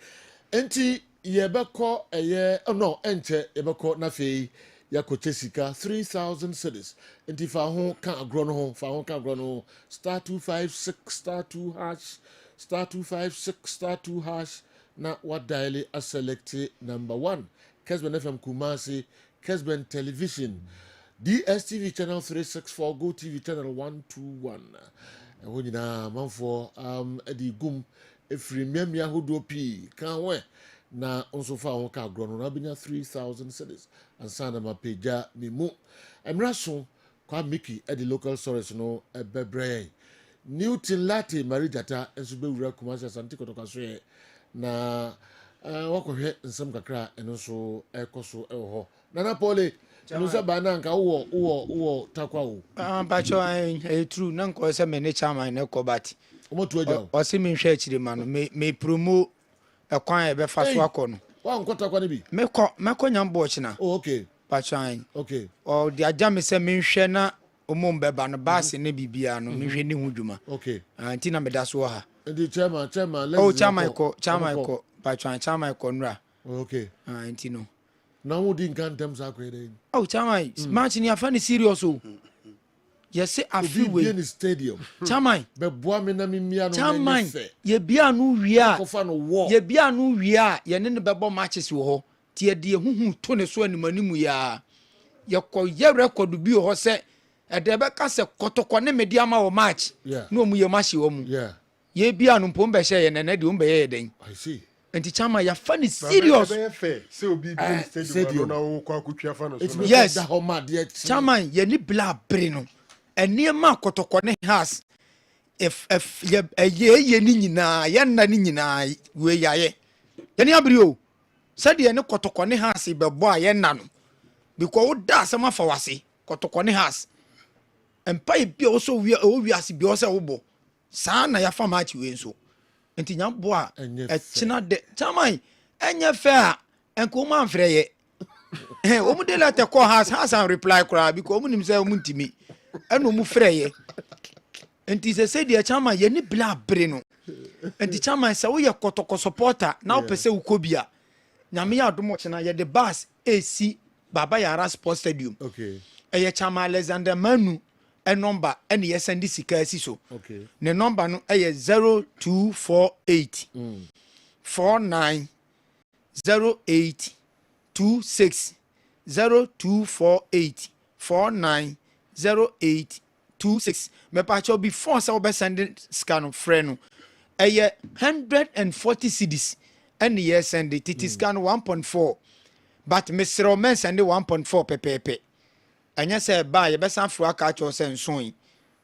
Enti yebeko ente yebeko na fei yako chesika 3,000 cedis. Enti fa ho kan agrono star 256 star 2 hash star 256 star 2 hash na what daily a select number 1 Kessben FM Kumasi, Kessben Television, DSTV channel 364, Go TV channel 121. When you na manfo edi gum efiri miamia hodo pi kan we na nso fa ho ka agro no na binya 3000 cedis ansa na mapeja me mu emra so kwa Mickey at the local source no bebre Newton Latte Marijata enso be wura Kumasi Asante Kotoko so ye na wakohwe nsem kakra eno so ekoso ewo Nana Pole no se ba na nka wo takwa wo pacho true na nko se me ne chairman na ko bat omotu aja o se me hwe akire ma no me promo ekwan e be fa so akọ no wa nko takwa ne bi me ko nyambo chi na oh okay pacho okay o di aja me se me hwe na omom beba no base ne bibia no me hwe ne hu dwuma okay anti na me da so ha the chairman oh chairman ko pacho chairman ko nra okay anti no na wo di nkan tem sa kwede oh chairman match ni afa ni serious o yes afi we be in stadium chairman be boa me na me mia no chairman ye bia no wia ko fa no wo ye bia no wia ye ne be bo matches wo ho tie de huhu to ne so animanimu ya ye ko ye record bi ho se e de be ka se kotoko ne media ma wo match no mu ye match wo mu ye bia no mpom be hye ye ne na de um be ye den I see enti chama ya funny serious say obi be stadium na wo kwa kutwa fa no so yes chama ye ni bla bre no enie ma kotoko ne has if ye ni nyina ye na ni nyina we yaye ye ni abri o said ye ne kotoko ne has be bo a ye na no because wo da asema fa wase kotoko ne has empa bi o so wi ase bi o se wo bo sa na ya fa match we nso enti nyambo a china de chamai enye fe a enko ma mfre ye o mu de la te call has and reply kra because o mu nim say o mu ntimi eno mu frɛ ye enti se de chama ye ni bla bre no enti chama se wo ye kotoko supporter na o pese wo kobia nyame ya domo china ye de bus AC Baba Yara Sports Stadium okay ye chama Alexander Manu a number and yes send this kasi so okay the number no 0248 49 08 26 0248 49 08 26 me pa cho before so be send scan friend no 140 cedis and yes send it scan 1.4 but Mr. Men send 1.4 pepepe anya say ba ye be san fro aka cho say nson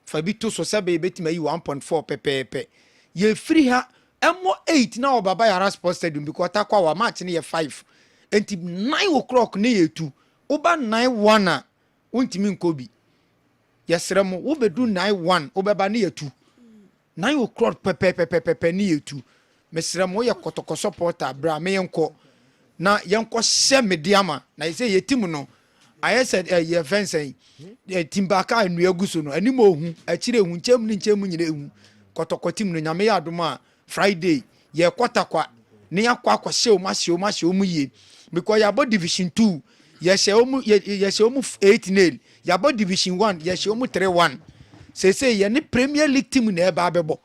fa bi to so se be betima yi 1.4 pepepe ye free ha emo 8 na Baba Yara Sports Stadium because takwa wa match ne ye 5 enti 9 o'clock ne ye 2 oba 9:1 a untimi nkobi yesere mo wo bedu 9:1 obeba ne ye 2 9 o'clock pepepe ne ye 2 mesere mo ye kotoko supporter bra me yenko na yenko hye mediama na ye say ye tim no I said ye fence timbaka anu aguso no animo ohu akire hu nchemu nyine ehu kotokotim no nyame ya adoma Friday ye kwatakwa ne yakwa hye o mu ye because ya bo division 2 ye hye o mu 8 nail ya bo division 1 ye hye o mu 3-1 say ye ne Premier League team na eba bebo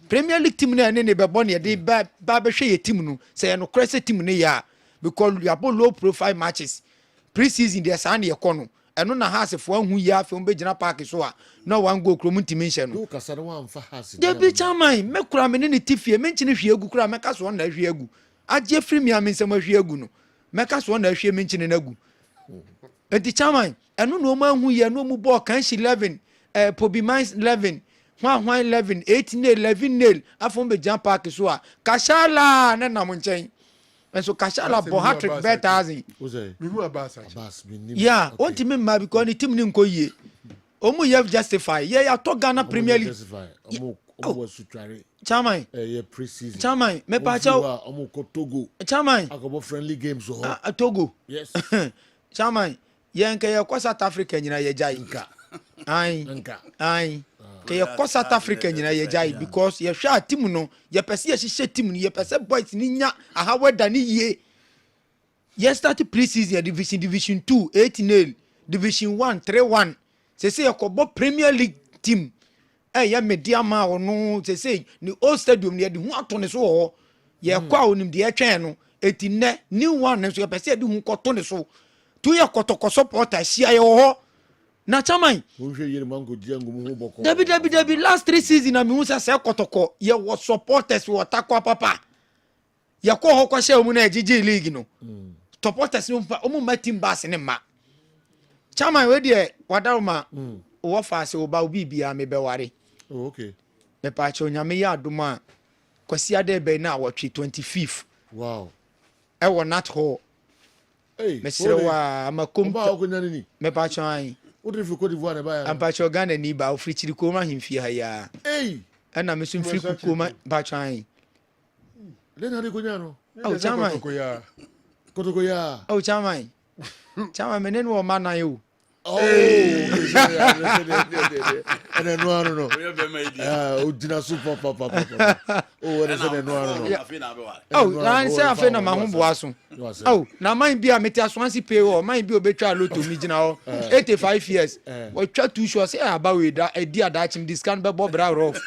Premier League team na ne bebo ne de ba be hwe ye team no say no crest team ne ya because ya bo low profile matches pre-season there san ye kono eno na hasefo ahu ya afi be gina park so a na wan go krom ntimi no ka sa no amfa hase de bi chairman me kura me ne tifie me nchine hwe egu kura me ka so na hwe egu aje free me amensem hwe egu no me ka so na hwe me nchine na egu enti chairman eno no ma ahu ye no mu ball kan shi 11 Pobi Mines 11 hwan 11 18 nail 11 nail afo be gina park so a kashala na nam nchen enso kashala bo hat-trick bet 1000 mihu Abbas yeah on team ma because the team ni nko yie omu ye justify ye ya to Ghana Premier League omo sutware chairman ye pre-season chairman me pa cha omo ko Togo chairman akobo friendly games so Togo yes chairman ye nke ye ko South Africa nyina ye jai ai ke ye ko South Africa nyina ye jai because ye hwa team no ye pese ye hye team no ye pese boys ni nya aha weda ni ye ye start pre-season division 2 8-0 division 1 3-1 say ye ko bo Premier League team ye media ma ono say ni old stadium ni de hu ato ne so ho ye kwa onim de ye twen no etine new one so ye pese de hu ko to ne so tu ye kotoko supporter sia ye ho na chairman wo hwe yire mango jiangu mu boko David last 3 season na mi hu say kotoko ye was supporters wo takwa papa yakɔ hɔ kɔhyɛ mu na GG league no supporters no omu ma team bass ne ma chairman we de wadaroma wo fa se oba obi bia me beware okay me pa che onyame ya adoma kwasi ade be na awotwe 25th wow e wo nat hall me sere wa amakom ba okonya ni me pa che an wo de fi Cote d'Ivoire na ba ya ampa che Ghana ni ba ofri chiri ko ma himfie ha ya na me so mfiri ko ma ba che an le na ni konya no oh chairman kotokoya oh chairman chairman me ne no ma na yo oh ene no no odina super papa oh ene se no oh na se afi na ma ho boa so oh na man bia meti aswansi pay o man bia obetwa lotto mi gina ho 85 years we twa two shows say aba we da edi adachim discount be bob bra rough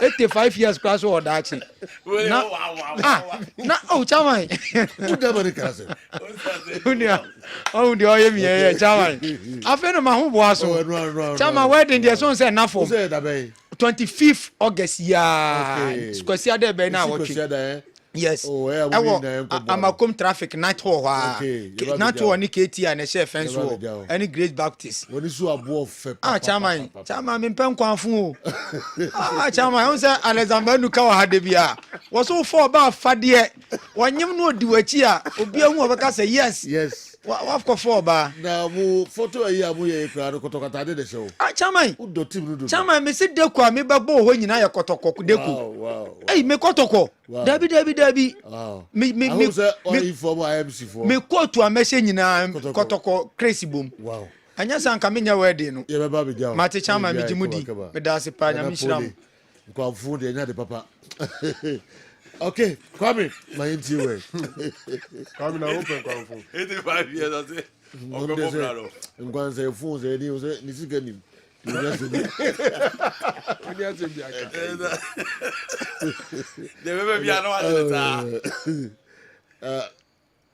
85 years class o dachi na oh chairman uda bari kase unia oh ndi oye mi ye chairman afi na ma ho boa so chairman wedding dey so say na for 25th August ya kwasi ade be na watch yes amakom traffic night hall night hall ni KT and chef fence wall any Great Baptist woni so abo fe chairman me pen kwanfu o chairman on say Alexander Nuka wa hade bia wo so for ba fade wonyem no odi wachi a obi ahu obeka say yes wa for for ba na mo photo ayi amu ye kra no kotokata de show chairman udo team no do chairman me se de kwa me bebo ho nyina ye kotoko de ko me kotoko dabi me inform IMC for me kotu amese nyina kotoko crazy bom wow anya sanka menya wedding no ye beba be jaw mate chairman me jimudi me da se pa nya me shiram kwa fu de nya de papa okay Kwame my NT way Kwame na open kwa fu 85 years ase ogogo braro ngwan say fu say ni sika ni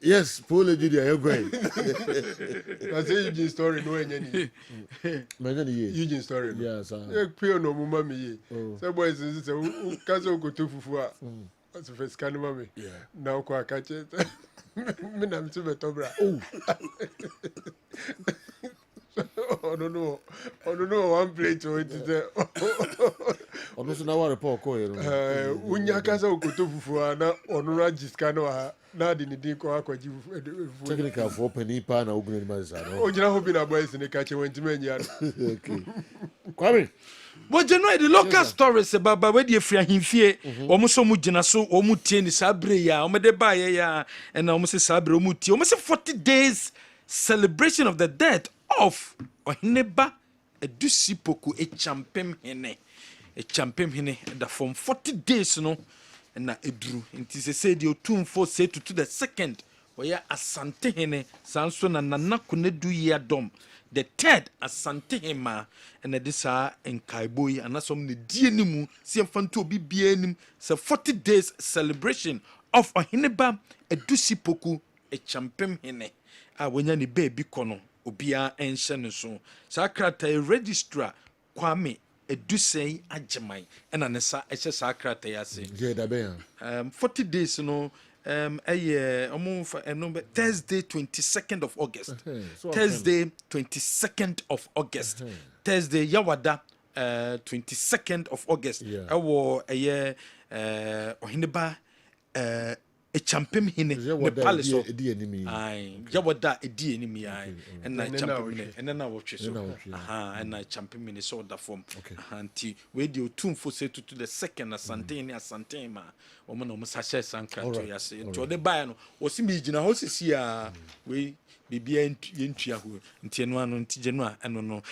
yes, Paul Junior, you're great. I say Eugene story, no any. Eugene story. Yes, pure no mummy. So boys, Kazo go to Fufua. What's the first kind of mommy? Yeah. Now, quite catch it. Minam to Betobra. I don't know one plate to it. Also, now report call you. Unyakaza ukutufu na onura jiskano na di ni ko akwaji technical for penipa na ugun ni mazano. Ojina hobi na boys ni kache wentime nya. Okay. Kwame. But you know the local stories about where the free himfie almost so mujina so omutie ni sabre ya omede ba ya and almost sabre omutie almost 40 days celebration of the death of Ohineba Edusi Poku a champem hene that from 40 days no na edru nti se say the otumfo say to the second where asante hene sanso na nana konedu ya dom the third asante hema and this enkaiboi anasom ne die nimu se mfanto obi bia nim say 40 days celebration of Ohineba Edusi Poku a champem hene a wonya ni baby kono obia enhye ne so sakrata registrar Kwame Edusei Ajeman ena ne sa ehye sakrata yase 40 days no Thursday 22nd of August Thursday 22nd of August Thursday yawada 22nd of August ewo Ohineba a champion hine ne palace ai yawoda edi enimi ai na champion and na watch so and na champion mini so that form anti we dey otumfo say to the second asante ma o mo na mo sache sanka to yase to the buy no o si mi gina ho sisi a we bibia yentua ho nti eno ano nti genu a eno no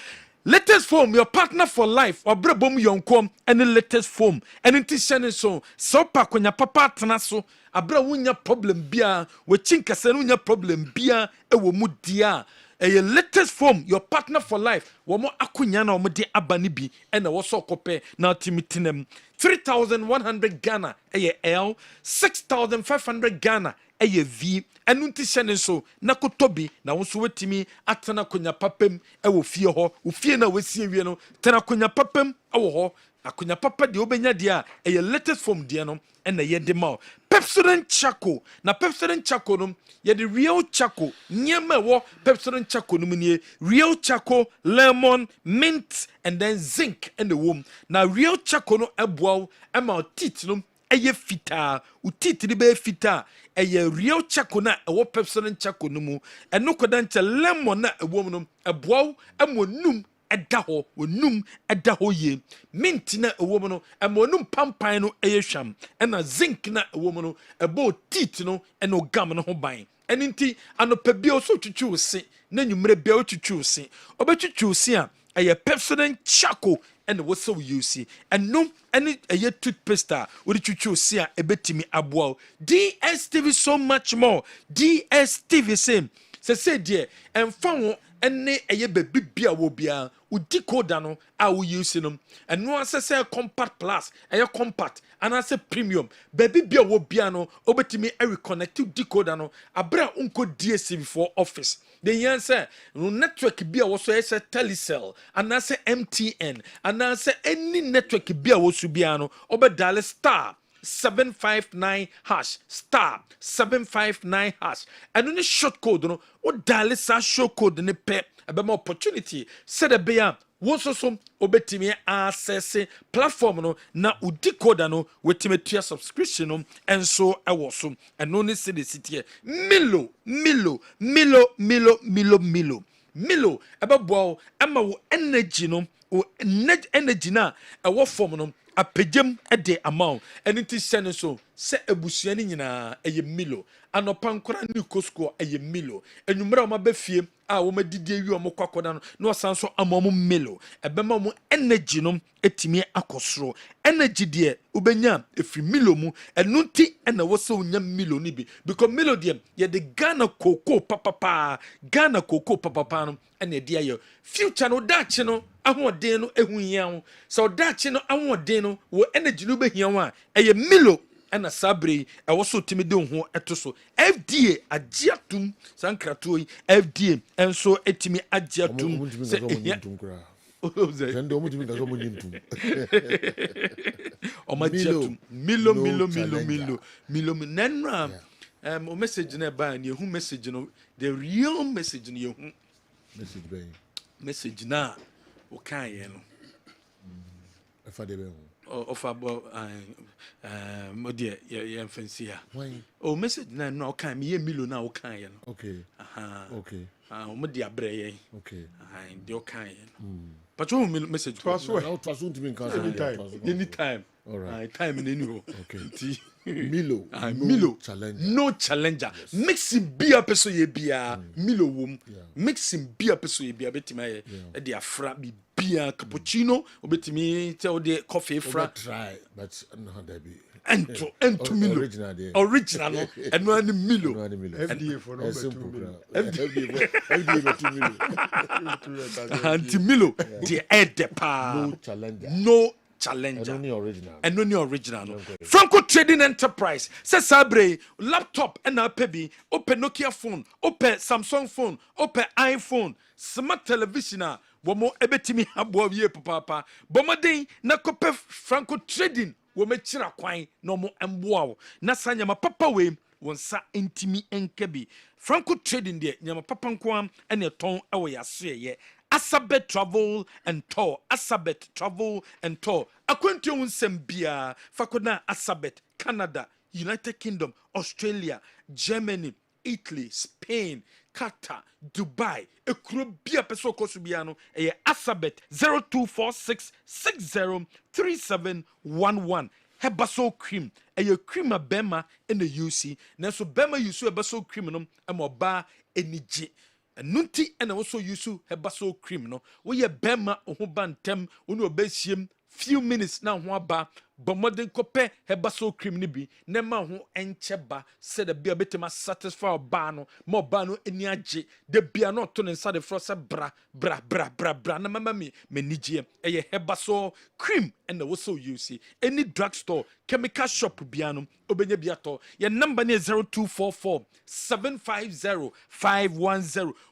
latest foam, your partner for life, or brebom yonkom, any latest foam, and it is shining so. So pack when your papa tanaso, a bra wunya problem beer, we chinka senunya problem beer, a womudia. A latest foam, your partner for life, wamo akunyana omudi abanibi, and a waso kope, now timitinem. 3,100 Ghana, a L, 6,500 Ghana, a V, and unti shannon so, Nakotobi, na wonso wetimi, atana konya papem, e wo fie ho, ufie na wesi wie no, tana konya papem, e wo ho, akunya papa de obenya dia, a latest form dia no, and a yedema. Pepsodent charcoal na Pepsodent charcoal no ye the real charcoal nyema wo Pepsodent charcoal no nie real charcoal lemon mint and then zinc in the womb na real charcoal no eboa ema teeth no eye fita teeth ni be fita eye real charcoal na ewo Pepsodent charcoal no mu eno kodanche lemon na ewom no eboa emonum ɛda hɔ onum ɛda hɔ ye mint na ɛwɔ mu no ɛmonum pampan no ɛyɛ hwam ɛna zinc na ɛwɔ mu no ɛbɔ teeth no ɛna ɔgam no ho ban ɛne nti anɔpa bia ɔso twitwiw se na nwummerɛ bia ɔtwitwiw se ɔbɛtwitwiw se a ɛyɛ Pepsodent charcoal ɛna wɔsɛ wo use ɛno ɛne ɛyɛ toothpaste a wɔde twitwiw se a ɛbɛtumi aboa wo DSTV so much more DSTV same sɛ deɛ ɛmfa ho ɛne ɛyɛ baabi bia wɔ bia udi koda no a wo use no ɛno asɛ compact plus ɛyɛ compact anasɛ premium baabi bia wɔ bia no obetimi reconnect decoder no abra unko DSTV for office the answer no network bia wɔ so ɛsɛ Telecel anasɛ MTN anasɛ any network bia wɔ so bia no obedale star 759 hash star 759 hash and on the short code no o dial sa short code ne pe abema opportunity said be ya won so obetimi access platform no na udi code no wetime tua subscription no enso ewo so eno ne se the city milo ebebo ama wo energy no o energy na ewo form no apejam ede amount eni ti sene so se ebusua ni nyina eye milo anopa nkora ni kosko eye milo enumra ma befie a wo madidi awi o mokwakoda no na osanso amom milo ebema mo energy no etimi akosoro energy de ubenya efri milo mu enunti ena wo se onya milo ni bi because milo de ye de Ghana cocoa papa no ena de ayo future no dachi no ahoden no ehunhia ho so dachi no ahoden no wo energy no behia ho a eye milo ena sabre ewo so timi de ho eto so FDA agiatum sankrato yi FDA enso etimi agiatum se milo nenra o message na ba na ehu message no the real message na ehu message na o kan ye no efa de be ofa bo modie ye fancy ha o message na no o kan me ye milo na o kan ye no okay okay o modie abre ye okay de o kan ye no pacho message anytime all right time in any okay milo challenger no challenger yes. Mixing beer peso ye beer milo wom mixing beer peso ye beer betima ye de afra bi beer cappuccino obetimi tell the coffee fra try but no there be ento milo original no and no any milo FDA for no FDA for milo anti milo the edepa no challenger and no original no. Franco Trading Enterprise says sabre laptop and pebi open Nokia phone open Samsung phone open iPhone smart television womo ebetimi abo wie papa bomoden na kope Franco Trading wo mechira kwan no mo emboa na sanya ma papa we wonsa intimi enkebi Franco Trading de nyama papa nko ene ton ewo yaso ye Asabet Travel and Tour. Asabet Travel and Tour. Akwentio unsembia. Fakona Asabet. Canada, United Kingdom, Australia, Germany, Italy, Spain, Qatar, Dubai. Ekrobia peso kosubiano. Eye Asabet 0246603711. Hebaso cream. Eye cream a bema in the UC. Neso bema yusu hebaso cream no emoba enije. Nunti and also use hebaso cream no we ye bema oho bantem onu obesiem few minutes na ho aba bomodin kope hebaso cream ni bi na ma ho encheba said the bia betema satisfy ba no mo ba no eni age de bia no to ne nsa de frosa bra na mama me nigye eye hebaso cream and also use any drugstore chemical shop bia no obenya bia to ye number ne 0244 750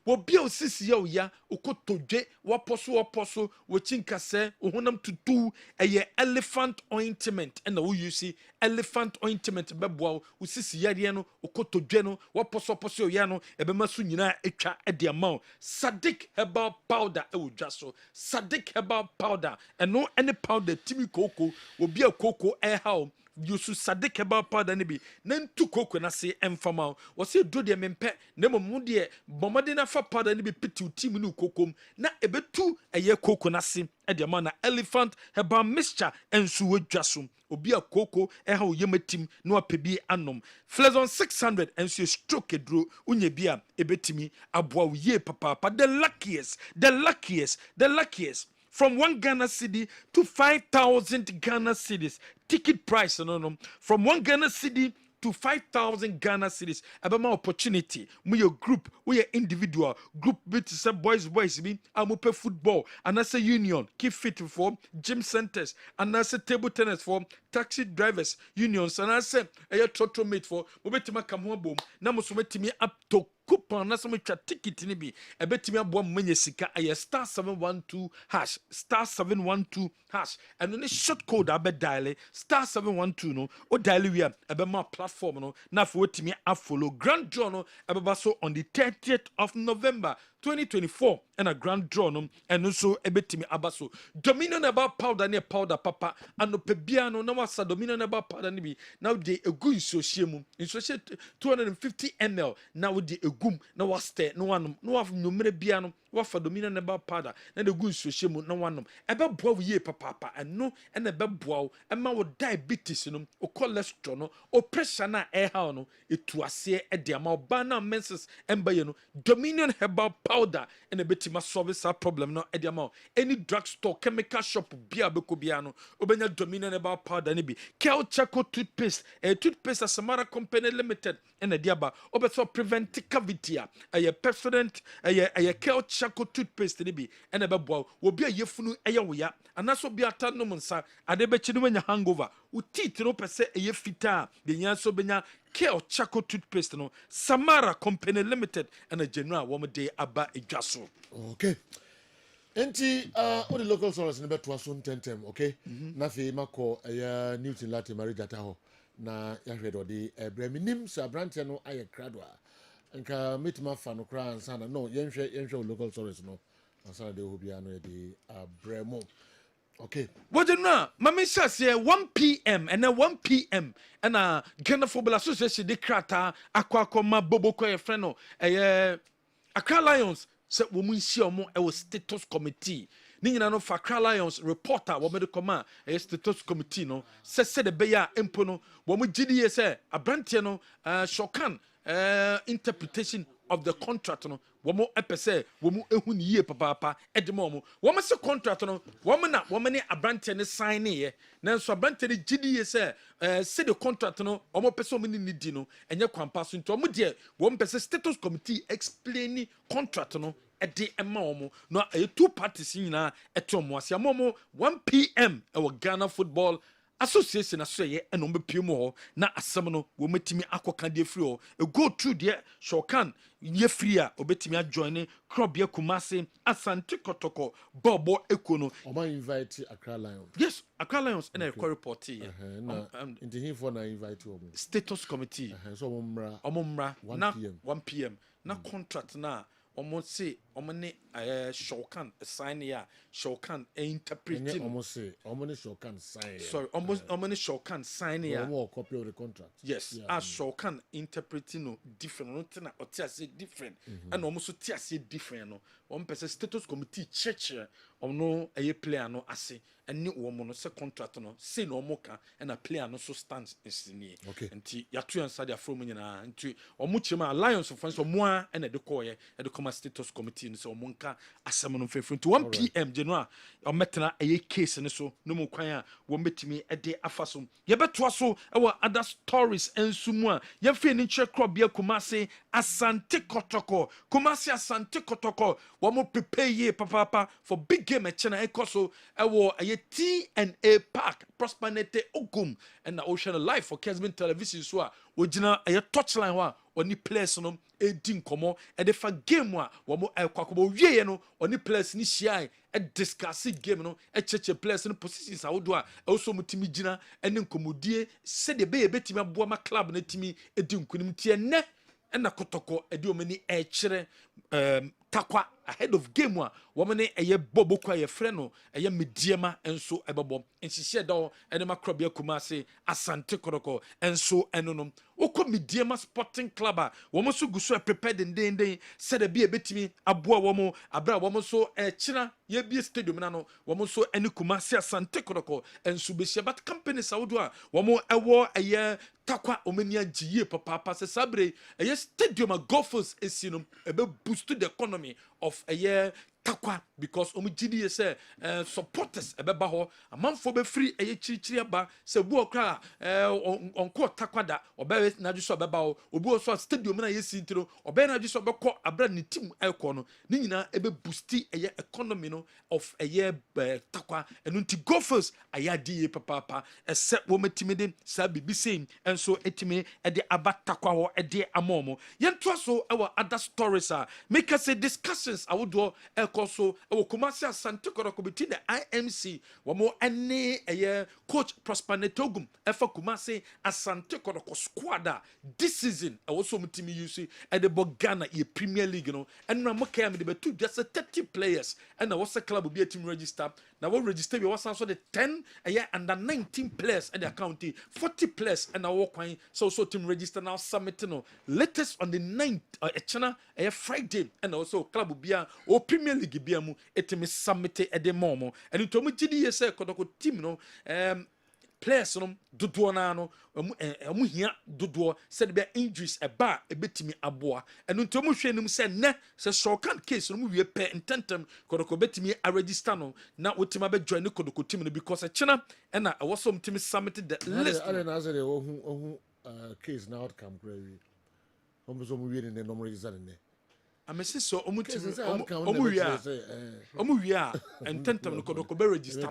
wo bia osisi ya oya okotodwe waposo wo chinkase ohunam tutu eye elephant oil ointment and wo use elephant ointment beboa wo sisi yare no okotodwe no wo poso ya no ebema so nyina etwa ede ama Sadik herbal powder e wo dwa so Sadik herbal powder eno any powder timi koko obi a koko e ha yusu Sadik herbal powder ne bi na ntu koko na se emfama wo se do de mempe na mom de bomade na fa powder ne bi piti timi no kokom na ebetu eye koko na se e de ama na elephant herbal mixture ensu wo dwa so obi a koko e ha oyematim na wapebi anom Flezon 600 ensu stroke edro unye bi a ebetimi aboa wo ye papa the luckiest from 1 Ghana cedi to 5,000 Ghana cedis. Ticket price, no. From 1 Ghana cedi to 5,000 Ghana cedis. Abama opportunity. We your group, we your individual. Group bit say boys, be amupe football. And that's a union. Keep fit for gym centers. And that's a table tennis for taxi drivers unions. And I say a total mate for Mobetima Kamwa boom. Namusumeti up to coupon na some twa ticket ni bi ebetimi abo manye sika aye star 712 hash star 712 hash and no short code abe dial star 712 no o dial wi ebe ma platform no na fo wetimi a follow grand draw no ebe so on the 30th of November 2024 and a grand draw no and also ebetimi abaso dominion about powder ne powder papa and no pebia no na wasa dominion about powder ni bi now dey egu nsohie mu nsohie 250 ml now dey egum na waste no wanom no waf numere bia no wafa dominion about powder na dey egu nsohie mu na wanom ebe boa wo ye papa eno na ebe boa wo ema wo diabetes no o cholesterol no o pressure na e ha no etuase e de ama oba na menses embaye no dominion herbal powder and a bit ma solve sa problem no e de ama any drugstore chemical shop bia beko bia no obenya dominion herbal powder ni bi Kel Chaco toothpaste toothpaste Samara Company Limited and a diaba obeso prevent cavity a pepsodent a Kel Chaco toothpaste ni bi and a bebo wo bia yefunu eya wo ya anaso bia tanu nsa ade be chi no nya hangover wo teeth no pese eye fita de nya so benya Kel Chaco toothpaste no Samara Company Limited and a general woman day aba edwaso. Okay. Enti all the local sources never to asun tentem, okay? Na fe mako Newton Latte Marigata ho na yahwe do de breminim sa branche no aye kradwa. Nka metima fa no kra ansana no yenhwe local sources no. Ansana de hobia no de bremo. Okay. What do you know? Mama says 1 p.m. and then 1 p.m. and Ghana Football Association de krata akwa ma bobo ko friend no Accra Lions say wo mun si omo e wo status committee ni nyina no fa Accra Lions reporter wo me de koma status committee no se de beya empo no wo mu gidi say abrante no shokan interpretation of the contract no womo epese womu ehun yie papa edemo mo womo se contract no womo ne abrante ne sign ye nanso abrante ne gidi se the contract no womo pese womo ni di no enye kwampa so nto womo de womo pese status committee explain contract no ede ema womo no two parties nyina eto mo asia mo 1 p.m. e wo Ghana Football Association asoye eno mbepie mo na asem no wo metimi akoka de free o go through there shokan ye free a obetimi ajoin Krobia Kumasi Asante Kotoko Bobo Ekono Oma invite Accra Lions. Yes, Accra Lions and a report here. In the info na invite you. Status committee. So omumra 1 p.m. 1 p.m. Na contract na almost say omone shokan sign ya shokan interpreting almost say omone shokan sign sorry almost omone shokan sign ya more copy of the contract yes as shokan interpreting no different no thing na say different and almost say different no one person status committee church no player no ase and ni wo no say contract no say no moka and a player no so stands is ni nti ya tu answer their from nyina nti omo chema alliance of friends omo a na de call ye de come status committee so omonka asem no fefru to 1 p.m. general o metena case ne so no mu kwan a wo metimi de afaso ye beto so e wo other stories ensumu a ye fe ni che Krobia Kumasi Asante Kotoko Kumasi Asante Kotoko wo mo prepare ye papa for big game e chena e koso e wo T&A Park Prosperity Ogum and the Ocean Life for Kessben television so a ojina touchline wa oni players no edi nkomo e de fa game a wo mo kwakobo wie no oni players ni hia e discuss game no e cheche players no positions awodo a e so mutimi gina ene nkomodie se de be betimi aboa ma club na timi edi nkunim tie ne na kotoko edi omani e kire takwa ahead of game a woman eye bobo kwa ye frɛ no eye mediema enso ebebo nhihye da ene makrobia kumase asante koroko enso enonom okɔ mediema sporting club a womo so guso prepare den said be betimi aboa womo abra womo so kyina ye bi stadium na no womo so ene kumase asante koroko enso be hye but company sawodo a womo ewo eye takwa omania giye papa se sabre eye stadium a golfers esino ebe boost the economy of a year takwa because omugidi say supporters ebeba ho amanfo be free eye chirichiri aba se bu okra onko takwa da obe na dwo so beba ho obi so stadium na yesi ntiro obe na dwo so beko abra ne team eko no ni nyina ebe boost eye economy no of a year takwa enunti golfers ayadi papa except wo metimi de sa bibi same enso etimi e de abatakwa ho e de amomo yento so e wa other stories make us say discussions awodo also Kumasi Asante Koroko between the IMC wamo ene eye coach Prosper Netogum efa Kumasi Asante Koroko squad this season also mutimi use at the Ghana e Premier League no and na mokaya me de two just 30 players and was a club will be a team register now we register we was also the 10 eye under 19 players at the county 40 players and now walk so team register now summit no latest on the 9th channel Friday and also club will be a Premier League biamu etimi summit e de momo and to mu gidi yese kodoko team no players no dodo na no emu hia dodo said be injuries eba ebetimi aboa and to mu hwe nim se ne se shortcut case no mu wie pe intentem kodoko betimi a register no na wotima be join ne kodoko team no because chena and na also mtimi summit the list ale na say ohun case na outcome crazy omo mu wie ne no register ne amesi so omuwia ententem no kodoko be register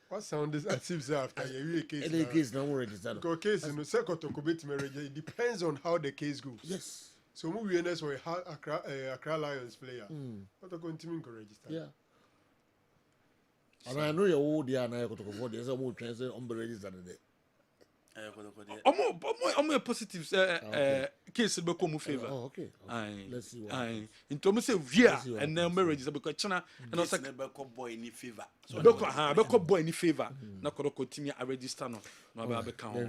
what sound is as if after you case now register because case no say kodoko be register it depends on how the case goes. Yes, so mu wie next we Accra Lions player kodoko ntimi ko register. Yeah, and I know your old dia na kodoko for there say mo try say on be register there. Omo positive case be come favor. Oh, okay. Let's see what. Into me say via and then marriage because china and also be boy in favor. So be boy in favor. Na kodoko timi a register no be kan ho.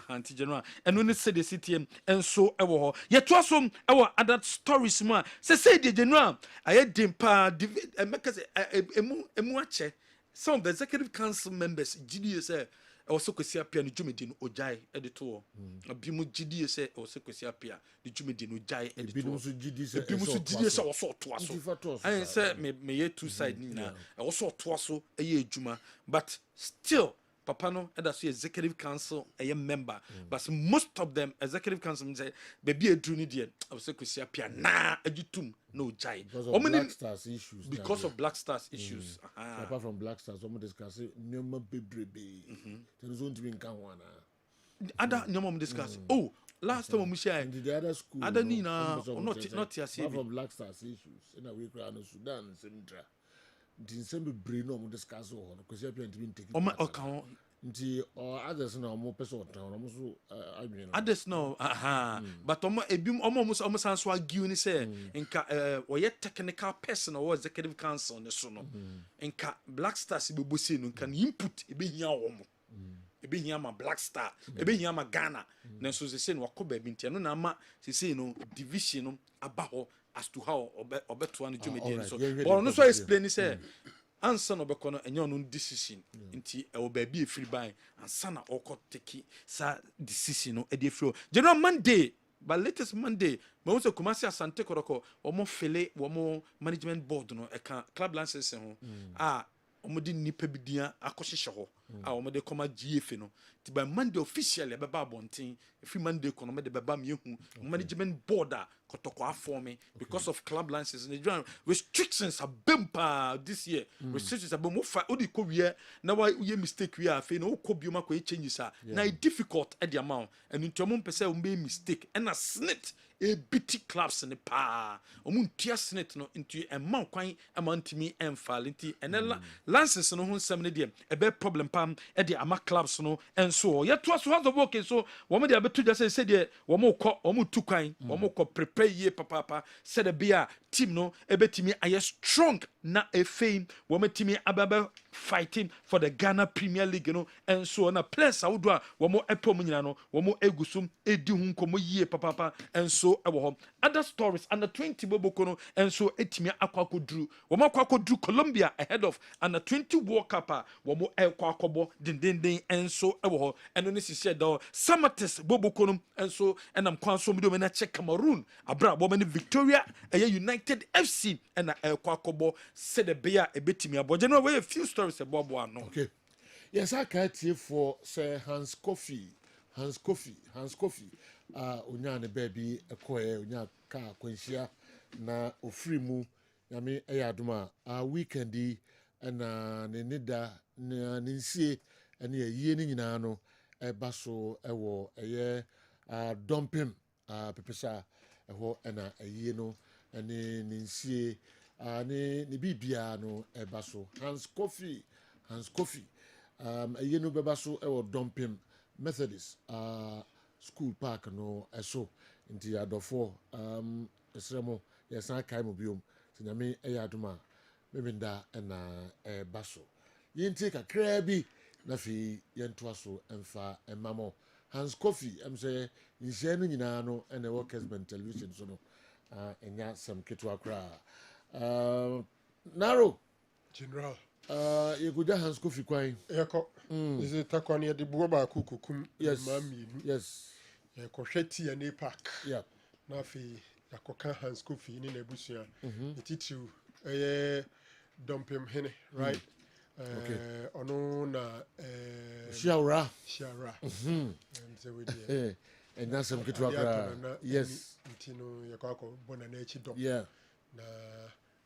Anti general. And when say the city and so ewo ho. Ye to so ewo other stories ma. Say the general aye dimpa make say emu ache. Some of the executive council members GDA say also kwesi apia no dwumedi no ojai edito abimu gidi se also kwesi apia no dwumedi no ojai edito bimu so gidi se also to aso I say me ye two side ni na also to aso eye adwuma but still papa no that so executive council a member but most of them executive council say baby edru ni de also kwesi apia na agitum no jai Black Stars issues because of Black Stars issues apart from Black Stars some discuss nyoma bebrebe there is only been kan one other nyoma discuss last time we share the other school other nina not here from Black Stars issues in a week around Sudan Central the same brain no discuss on because you have been taking nti others no mo person no so others no but omo sanso argue ni say nka we technical person or executive council ne so no nka Black Stars bebosi no nka input ebe hia omo ebe hia ma Black Star ebe hia ma Ghana na so se no wakoba bi ntia no na ma se no division no aba ho as to how obeto an jumedi so but no so explain say ansa no bekono enyo no decision nti e wo ba bi e free buy ansa na okọ take sa decision no e dey free general Monday but latest Monday ma wo se Kumasi Asante Koroko omo fele wo mo management board no e kan club license ho ɔmo de nipa bi dia akɔhyehyɛ hɔ a ɔmo de kɔma GFA no ti by Monday officially ɛbɛba abɔnten every Monday kɔ no ɔmo de bɛba miehu management board a kɔtɔkɔ afɔme because of club license and restrictions abem pa this year restrictions abem ofa odi kɔ wie na wa ye mistake wie afei na okɔ bioma kɔ changes a na it difficult at the amount and into ɔmo mpɛsɛ ɔmo be mistake and a snit a bitty clubs ne pa ɔmo ntua snit no into ɛma kwan ama ntimi ɛmfa nti ɛnɛ license no ho nsɛm ne deɛ ɛbɛ problem pam ɛde ama clubs no ɛnso yɛtoa so house of work so wɔn de abɛto gya sɛ deɛ wɔn tu kwan wɔn prepare yie papaapa sɛ de bia team no ɛbɛtumi ayɛ strong na efeim wɔn timi abɛbɛ fighting for the Ghana Premier League no ɛnso na players ahodoɔ a wɔn ɛpɛ wɔn nyinaa no wɔn egu so edi ho nkɔmɔ yie papaapa ɛnso ɛwɔ hɔ other stories under 20 boboko no ɛnso etimi akɔ akɔduru wɔn akɔ akɔduru Colombia ahead of under 20 World Cup a wɔn ɛkɔ akɔbɔ dendenden ɛnso ɛwɔ hɔ ɛno ne sisi ɛda hɔ Samates boboko no ɛnso ɛnam kwan so mu de wɔn akyɛ Cameroon abira wɔn ne Victoria ɛyɛ United FC ɛna ɛkɔ akɔbɔ sɛde bea ɛbɛtumi abɔ general wɔyɛ few stories ɛbɔbɔ ano. Okay, yes, I can't tie for say Hans Kofi onya ne baby ekoye onya ka kwanhyia na ofiri mu nyame ɛyɛ adoma a weekendi na ne nida na ne nsie ene yie ne nyinaa no ɛba so ɛwɔ ɛyɛ dumping pepesa ɛhɔ ɛna ɛyie no ene ne nsie ne bibia no ɛba so Hans Kofi ɛyie no bɛba so ɛwɔ dumping Methodist school park no ɛso nti adɔfo esremo yɛsan kae mu biom nyame ɛyɛ adoma memenda ɛna ɛba so yɛntie kakraa bi na afei yɛntoa so ɛmfa ɛmamɔ Hans Kofi sɛ nhyɛ no nyinaa no ɛna ɛwɔ Kessben television so no ɛnya sɛm ketewa koraa naro general yɛkɔgya Hans Kofi kwan yɛkɔ ɛsɛ takwa no yɛde boɔ baako kokum ma mmienu yes yɛkɔhwɛ TNA park na afei yɛakɔka Hans Kofi ne n'abusua ɛtitiriw ɛyɛ dɔmpem hene right ɔno na Shiawra sɛ wedeɛ ɛnya sɛm ketewa koraa yes nti no yɛkɔ akɔbɔ na n'akyi dɔm na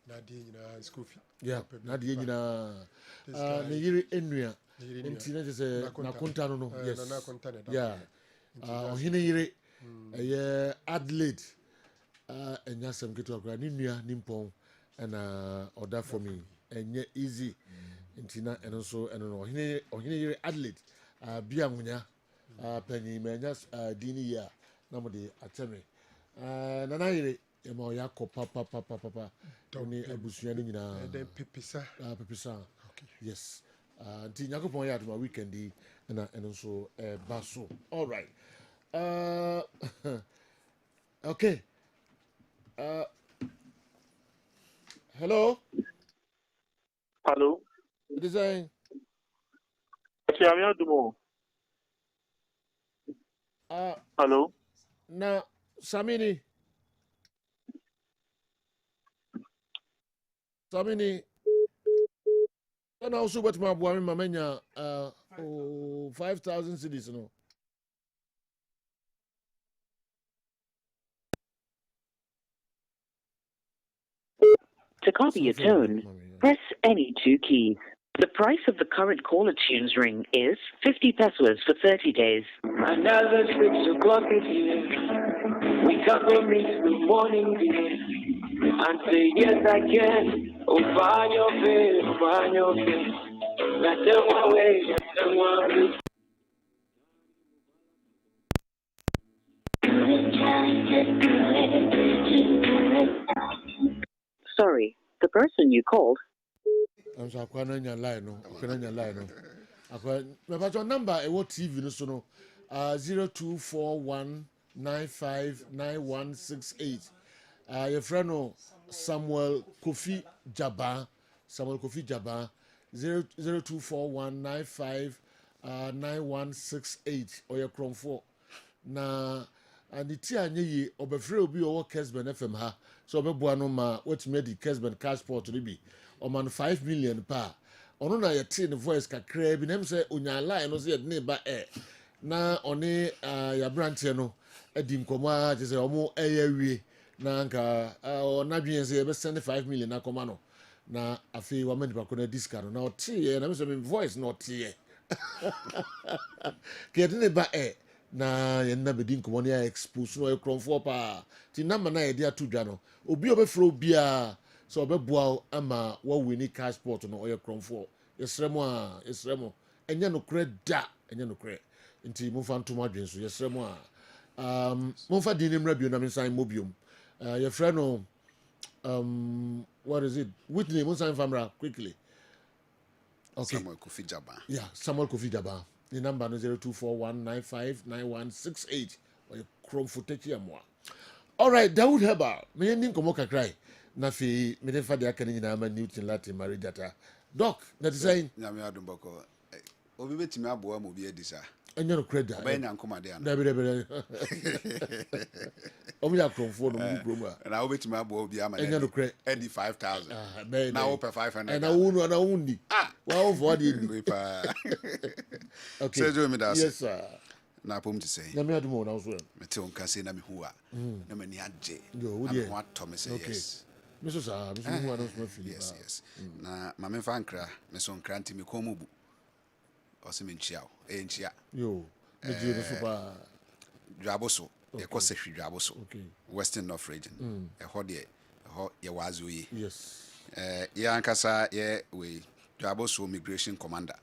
n'adeɛ nyinaa Hans Kofi n'adeɛ nyinaa ne yere nnua nti na kyerɛ sɛ nakonta no yes ɔhene yere ɛyɛ Adelaide ɛnya sɛm ketewa koraa ne nnua ne mpɔn ɛna ɔda fam yi ɛnyɛ easy nti na ɛno nso ɛno no ɔhene yere Adelaide bia nwonya panyin ma ɛnya din ne yie a na mode atɛme nana yere ɛma ɔyɛ akɔ papapapapa ne abusua no nyinaa pepesa yes nti nyankopɔn yɛ adoma weekend yi ɛna ɛno nso ɛba so alright okay hello it is saying hello na Samini and also what my boy mamenya 5,000 cedis no to copy a tone press any two keys. The price of the current caller tunes ring is 50 pesos for 30 days. Another 6 o'clock is here. We cover me the morning dear. And say yes I can. Oh, find your face. That's the one way, that's the one way. Sorry, the person you called. I'm sorry, I can't line no. My number what TV no so no 0241959168. Your friend no Samuel Kofi Jaba 0241959168 or your Chrome 4 na and the tia nye obefre obi owo Kessben FM ha so obeboa no ma what made the Kessben cash port to be o man 5 million pa ɔno na yɛte ne voice kakra bi nam sɛ onya line no sɛ yɛde ne ba na ɔne yɛaberanteɛ no adi nkɔmmɔ a kyɛ sɛ ɔmo ɛyɛ awie na nka ɔnadwene sɛ yɛbɛsɛne 5 million akɔma no na afei wama nipa ko no adi sika no na ɔteeɛ nam sɛ me voice na ɔteeɛ ka yɛde ne ba na yɛnna bɛdi nkɔmmɔ no yɛ expose no ɔyɛ kurɔmfoɔ paa nti nama no a yɛde ato dwa no obi a ɔbɛfrɛ obiaa sɛ ɔbɛboa wo ama woawini cash sport no ɔyɛ kurɔmfoɔ yɛsrɛ mu ɛnyɛ nokorɛ da ɛnyɛ nokorɛ nti momfa ntom adwen so yɛsrɛ mu momfa din no mmra bio na mensan mmɔ biom yɛfrɛ no what is it Whitney monsan fa mmra quickly okay Samuel Kofi Jaba Samuel Kofi Jaba the number no 0241959168 ɔyɛ kurɔmfo tachi amoa alright Dawood Heba me yɛni nkɔmmɔ kakrai na afei mede fa de aka no nyinaa ma Newton Latin Marijata doc na te sɛn nyame adom bɔkɔ obi bɛtumi aboa ma obi adi saa ɛnyɛ no korɛ da ɔbɛyɛ nyankɔmade ano dabi ɔmo yɛ akorɔmfoɔ no mu kurom a na wobɛtumi aboa obi ama ɛnyɛ no korɛ ɛdi 5,000 na wopɛ 500 na wo no na wo ni wawomfoɔ adeɛ ni okay sɛ jo mi da yes sir na apom te sɛ nyame adom wo na wo so mete wo nka sɛ na mehu a na m'ani agye yo wo na deɛ meho atɔ me sɛ yes me so saa me so mehu ano so mafili yes na ma memfa nkra me so nkra nti mekɔn mu bu ɔsɛ menkyia wo ɛyɛ nkyia yo megye no so paa dwabo so yɛkɔ sɛ hwi dwabo so western north region ɛhɔ deɛ ɛhɔ yɛwɔ aze oye yes yɛ ankasa yɛ wei dwabo so migration commander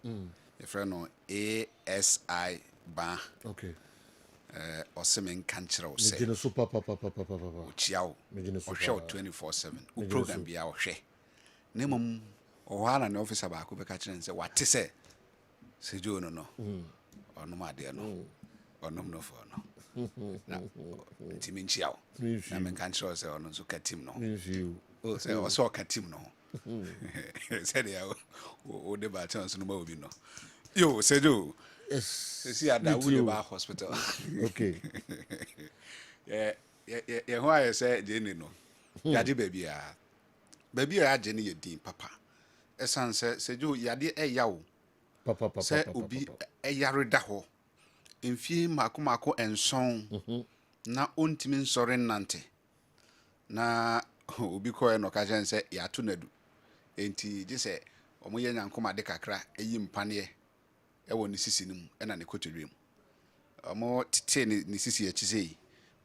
yɛfrɛ no ASI ba okay ɔsɛ me nka nkyerɛ wo sɛ megye no so ɔkyia wo ɔhwɛ wo 24/7 wo program bia ɔhwɛ na mmom ɔhɔ ara ne officer baako bɛka kyerɛ sɛ wate sɛ sɛ jo no no ɔnom adeɛ no ɔnom no fɔ no na nti menkyia wo na menka nkyerɛ wo sɛ ɔno nso ka tim no sɛ ɔsɛ ɔka tim no sɛdeɛ wode baate nso no ma obi no yo sɛ jo sɛsi ada wode ba hospital okay yɛ ho ayɛ sɛ gyeni no yɛagye baabi a yɛagye no yɛ din papa ɛsiane sɛ jo yɛade ɛya wo sɛ obi ɛyare da hɔ mfie maako nson na ɔntumi nsɔre nnante na obi kɔɛ no ɔka kyerɛ sɛ yɛato no adu enti gye sɛ ɔmoyɛ nyankomade kakra ɛyi mpaneɛ ɛwɔ ne sisi no mu ɛna ne kotodwe mu ɔmo tete ne sisi akyi sɛ yi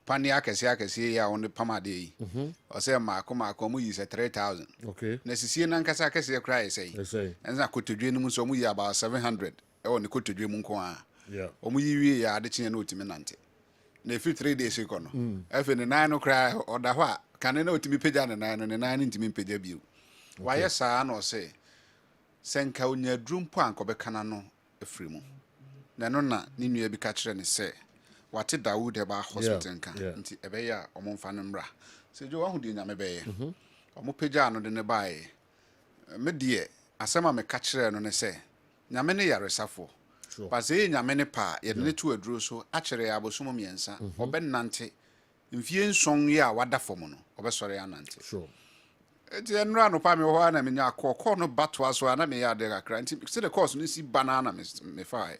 paneɛ akɛseɛ yi a ɔne pamadeɛ yi ɔsɛ maako ɔmo yi sɛ 3,000 okay na sisie no ankasa akɛseɛ koraa yɛ sɛ yi ɛnsa kotodwe no mu nso ɔmo yi about 700 ɛwɔ ne kotodwe mu nko a ɔmo yi wie yɛ ade kyeɛ na ɔtumi nante na ɛfiri 3 days kɔ no afei ne nan no koraa ɔda hɔ a kane na ɔtumi pagya ne nan no ntumi mpagya bio wayɛ saa na ɔsɛ sɛ nka onya aduro mpo a nkɔbɛkana no afiri mu na ɛno na ne nua bi ka kyerɛ ne sɛ wate Dawood Heba hospital nka nti ɛbɛyɛ a ɔmo mfa no mmra sɛ gye wahu deɛ nyame bɛyɛ ɔmo pagya no de ne baeɛ me deɛ asɛm a meka kyerɛ no ne sɛ nyame ne yaresafoɔ ba sɛ yɛ nyame ne paa yɛde ne to aduro so akyerɛ yɛ abosom mmiɛnsa ɔbɛnante mfie nson yi a wada fam no ɔbɛsɔre anante eti enra no pa me ho na me nya akɔ no batoa so na me ya de kakra nti se the course no si banana me fai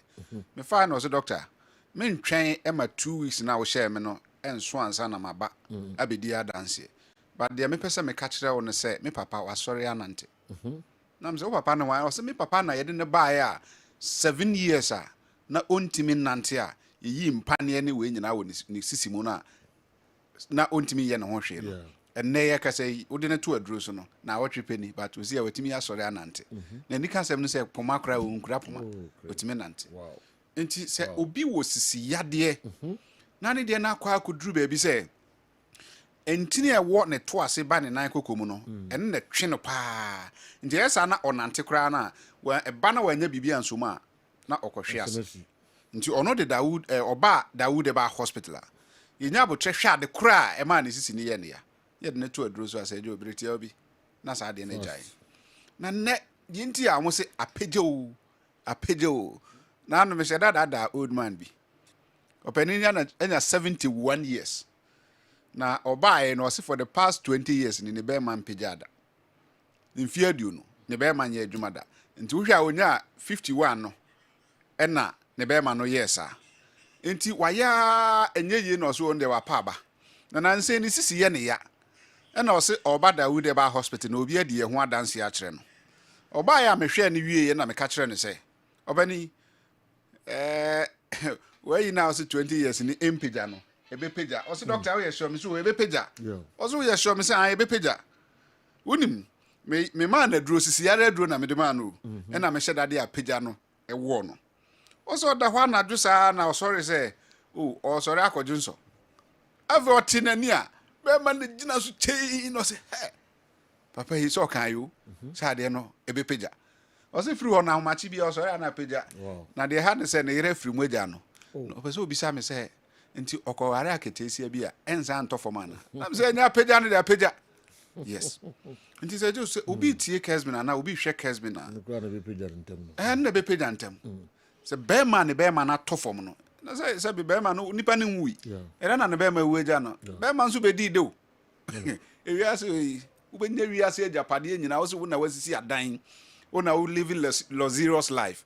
no so doctor me ntwɛn ema 2 weeks na wo share me no enso ansa na maba abedi adanse but de me pese me ka kyerɛ wo no se me papa wasɔre anante na me se wo papa no wa se me papa na yede ne bae a 7 years a na ontimi nante a yi mpane ne we nyina wo ne sisi mu na ontimi ye ne ho hwe no enne ye ka say wode ne to aduro so no na wotwe peni but we see a watimi asore anante na ni ka sem no say poma kra wo nkura poma watimi nante enti say obi wo sisi yade na ne de na akwa akuduru ba bi say entini e wo ne to ase ba ne nan kokomu no enne ne twe no pa nti esa na onante kra na wa eba na wanya bibia nsomu a na okohwe ase nti ono de Dawood oba Dawood Heba hospital a yenya bo twehwe ade kra e ma ne sisi ne ye ne ya yɛde ne to aduro so asɛ gye obiriti obi na saa de ne gyae na ne yinti a mo se apegyo na no me hyɛ dada old man bi opani anya 71 years na ɔbaae no ɔse for the past 20 years ni ne bɛma mpegyada ne mfie aduo no ne bɛma nyɛ adwuma da nti wo hwɛ a onya 51 no ɛna ne bɛrima no yɛ saa nti waya enye yie no so on de wapa aba na nanse ni sisi ye ne ya ɛna ɔse ɔba Dawood eba hospital na obi adi ye ho adanse a kyerɛ no ɔba ya mehwɛ ne wie ye na meka kyerɛ ne sɛ ɔbani why now say 20 years ni empeja no ebe peja ɔse doctor wo ye sure me so ebe peja ɔse wo ye sure me say ebe peja wonim me ma na duro sisi ya duro na me de ma no ɛna me hyɛ dade a peja no ɛwɔ no also da hwa na dwusa na sorry say sorry akɔdwo nso ave otinani a be man de gina so chei no say papa he so kan yo sade no ebe peja o say free ho na homachi bia sorry na peja na de ha ne say ne yere free moja no no pese obi sa me say nti okoware aketesi bia ensa antofo mana na me say nya peja ne de peja yes nti say jo say obi tie Kessben na obi hwe Kessben na na be peja ntem se bema ne bema na tofom no na se be bema no nipa ne nwui era na ne bema weja no bema nso be di de o ewiase wo benya wiase ajapade nyina wo se wo na wasisi adan wo na wo living luxurious life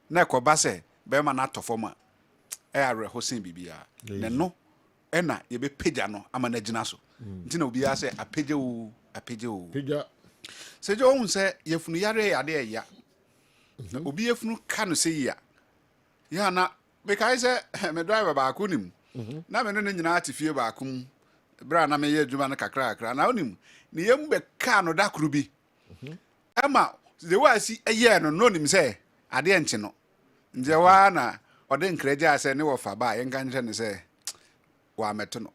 na ko se bema na tofom a are hosin bibia ne no ena ye be peja no ama na gina so nti na obi ya se apeje o peja se jo hun se yefunu yare ade ya na obi yefunu ka no se ya na because me driver ba ko nim na me no nyina atifie ba ko bra na me ye adwuma no kakra na onim ne yem be ka no da kru bi ema the way si eye no nim se ade enche no nje wa na ode nkreja ase ne wo fa ba ye nka nche ne se wa meto no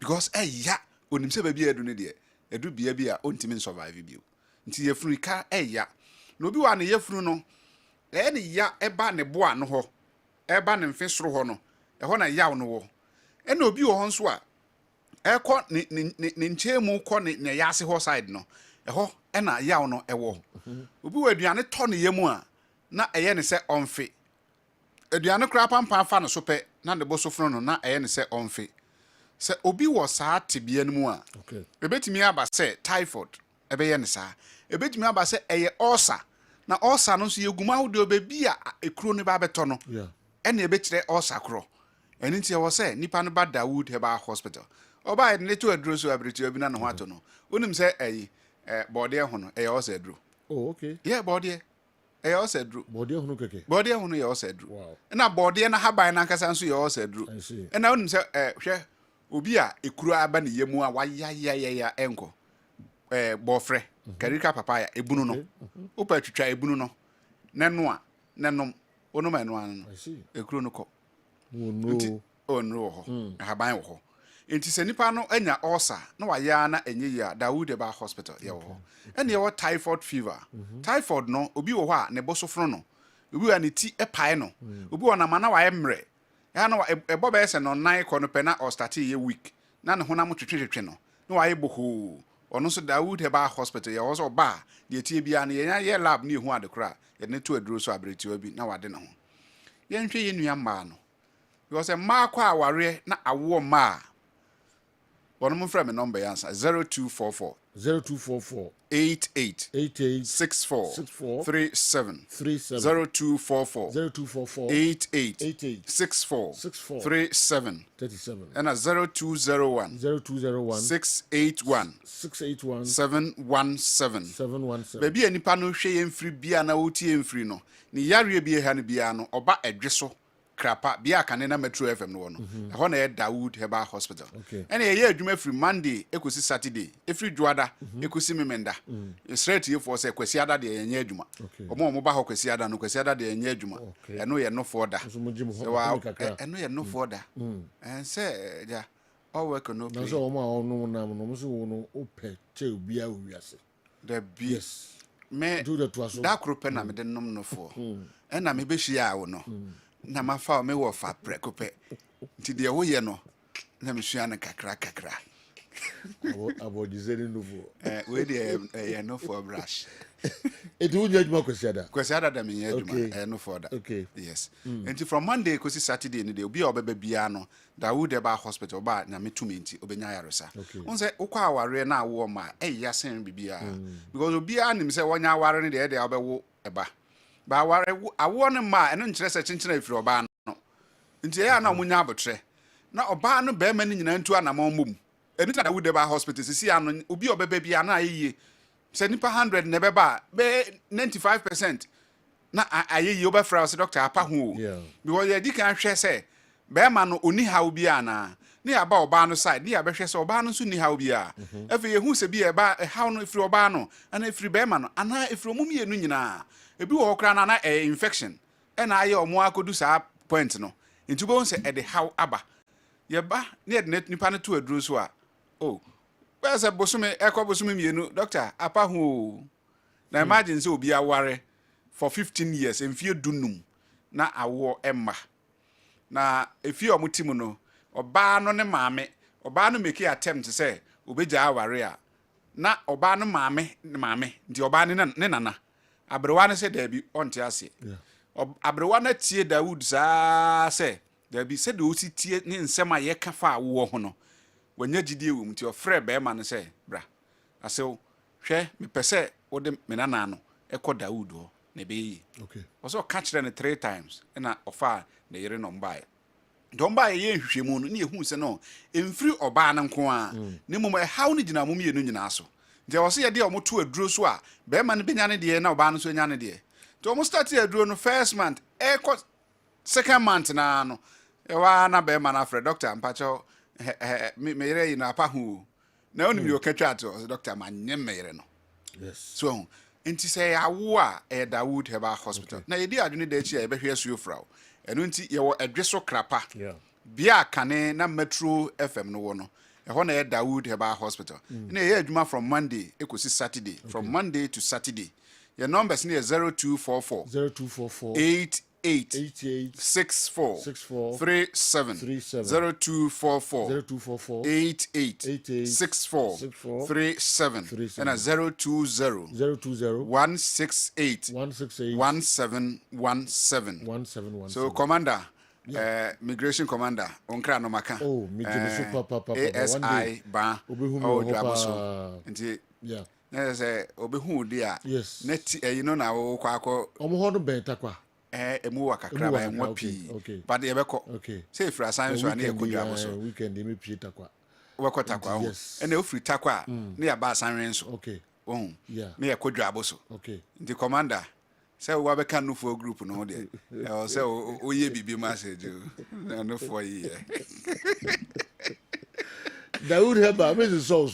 because ya onim se ba bi edu ne de edu bia bi a ontimi survive bi nti yefunu ka ya no bi wa ne yefunu no ene ya eba ne boa no ho eba ne mfe soro ho no ho na yaw no wo ene obi wo ho nso a ekọ ne nchemu kọ ne yase ho side no ho ena yaw no ewo obi wa aduane to ne yemu a na eye ne se onfe aduane kra pampa fa no so pe na ne bo so fro no na eye ne se onfe se obi wo saa tebia no mu a ebetimi aba se typhoid ebe ye ne saa ebetimi aba se eye ulcer na ulcer no so yeguma wo de obebi a ekuro ne ba beto no ene ebe kire ulcer kro eni ntia wo se nipa no ba Dawood Heba Hospital oba ede ne to aduro so abreti obi na no ho ato no onim se body ho no ulcer aduro body ulcer aduro body ho no keke body ho no ulcer aduro na body na haban na nkasa nso ulcer aduro na onim se hwe obi a ekuro aba ne yemu a waya enko bofre karika papaya ebunu no opa twitwa ebunu no neno a nenom onoma eno an ekuro no ko no ho haban ho enti se nipa no anya ulcer na waya na enye ya Dawood Heba Hospital ye ho ene ye typhoid fever typhoid no obi wo ho a ne bosofro no obi wa ne ti epae no obi wo na mana wa emre ya na ebo be se no nan ko no pe na o start ye week na ne honam twetwetwe no na wa ye boho ono so Dawood Heba Hospital ye wo so ba de tie bia na ye lab na ehu adekora ye ne to aduro so abreti obi na wade ne ho ye nhwe ye nua ma no because ma kwa aware na awo ma one mo frame number answer 0244 88 64 37 0244 88 64 37 and 0201 681 717 baby anipa no hwe ye mfiri bia na wotie mfiri no ni yare bia ha ne bia no oba edweso krapa bia kane na Metro FM no no ho na Dawood Heba Hospital ene ye adwuma free Monday ekosi Saturday efiri Juada ekosi Memenda straight ye for say kwasi ada de yenye adwuma omo ba ho kwasi ada no kwasi ada de yenye adwuma eno ye no for da eno ye no for da en say ja all work no play na so omo onu na no so no ope che obia owiase the yes me da krope na me de nom no for ena me be hia wo no na mafa me wo fa prekope nti de wo ye no na me sua na kakra About designing nouveau. Where the no for brush. It would judge more Kwesiada. Kwesiada da me Okay. no for that. Okay. Yes. And from Monday kosi Saturday ni de obi obebe bia no Dawood Eba Hospital ba na metumi nti obenya yaresa. On say ukwa aware na awo ma yasen bibia. Because obi anim say wonya aware ne de obewo eba. Ba aware awo ne ma eno nkyere se kyenkyere afiri oba no. Nti ya na munya abotre. Na oba no be ma ni nyina ntu anamon mum. Eni ta Dawood Eba Hospital sisi ano obi obebe bia na ayiye. Se nipa 100 ne beba be 95% na ayiye obefra se doctor apa ho. Because ye di kan hwe se be ma no oni hawo bia na ne aba oba no side ne ya behwe se oba no so ni hawo bia. Efe ye hu se bia eba hawo no ifri oba no ana ifri be ma no ana ifri omum ye nu nyina. Ebi wo kra na infection e na aye omo akodu sa point no. Nti bo se e de hawo aba. Ye ba ne de nipa no to aduro so a oh Where's a bosume echo bosume mienu doctor apa ho na imagine say obi aware for 15 years emfie dunum na awo emma na efi omutimu no oba no ne maame oba no make attempt say obeja aware a na oba no maame ndi oba ne nana abrewa ne say da bi onte ase abrewa na tie Dawood sa say da bi say de osi tie ne nsem a ye kafa awo ho no wanya gidie wo mti ofre be ma no say bra asew hwe me pese wo de menana no ekọ Dawood ho na be yi okay also catch them 3 times na ofa na yere no mbae dombae ye nhwehwemu no ne ehu se no emfiri oba na nko a ne mum e haw ne gina mum ye no nyina so nti wo se ye de o moto aduro so a be ma ne benya ne de na oba no so nya ne de to o mo start aduro no first month ekọ second month na no e wa na be ma na afre doctor mpacho me yere yi na apa hu na onim yo katwa to doctor ma nye mere no yes so nti say awo a Dawood Eba Hospital na yedi adwene da chi e behwe so yofrawo eno nti ye wo edweso krapa bia kane na Metro FM no wo no e ho na Dawood Eba Hospital na ye adwuma from Monday ekosi Saturday from Monday to Saturday your numbers ni 0244 88 64 37 0244 88 64 37 and 020 168 1717 so commander migration commander onkra no maka ASI ba odraboso nti yeah na say obehu di a net you know na wo kwakọ omo ho no benta kwa emu wakakra ba enwa pi but ye beko say fra science so na ekodwa bo so weekend me pi takwa wako takwa ho ene ofri takwa na ya ba sanwen so okay na ya kodwa bo so the commander say we be kan no for group no de say oye bibi message no for ye Dawood Eba me so me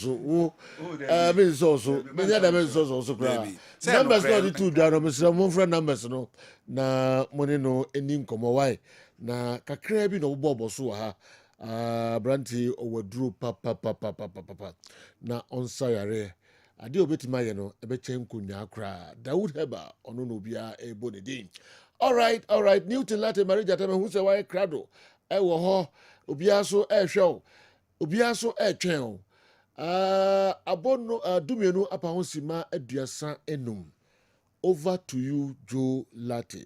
so me da me so kra numbers no the two da no me say mo friend numbers no na money no eni nkomo why na kakra bi no bobo so ha branti owaduro pa na onsa yare ade obetima ye no ebe chen kunya akra Dawood Eba ono no bia ebo ne din all right Newton Latte marriage atame hu se why krado e wo ho obia so e hwe obia so etwen o abono dumienu apa ho sima aduasa enum over to you Joe Latte.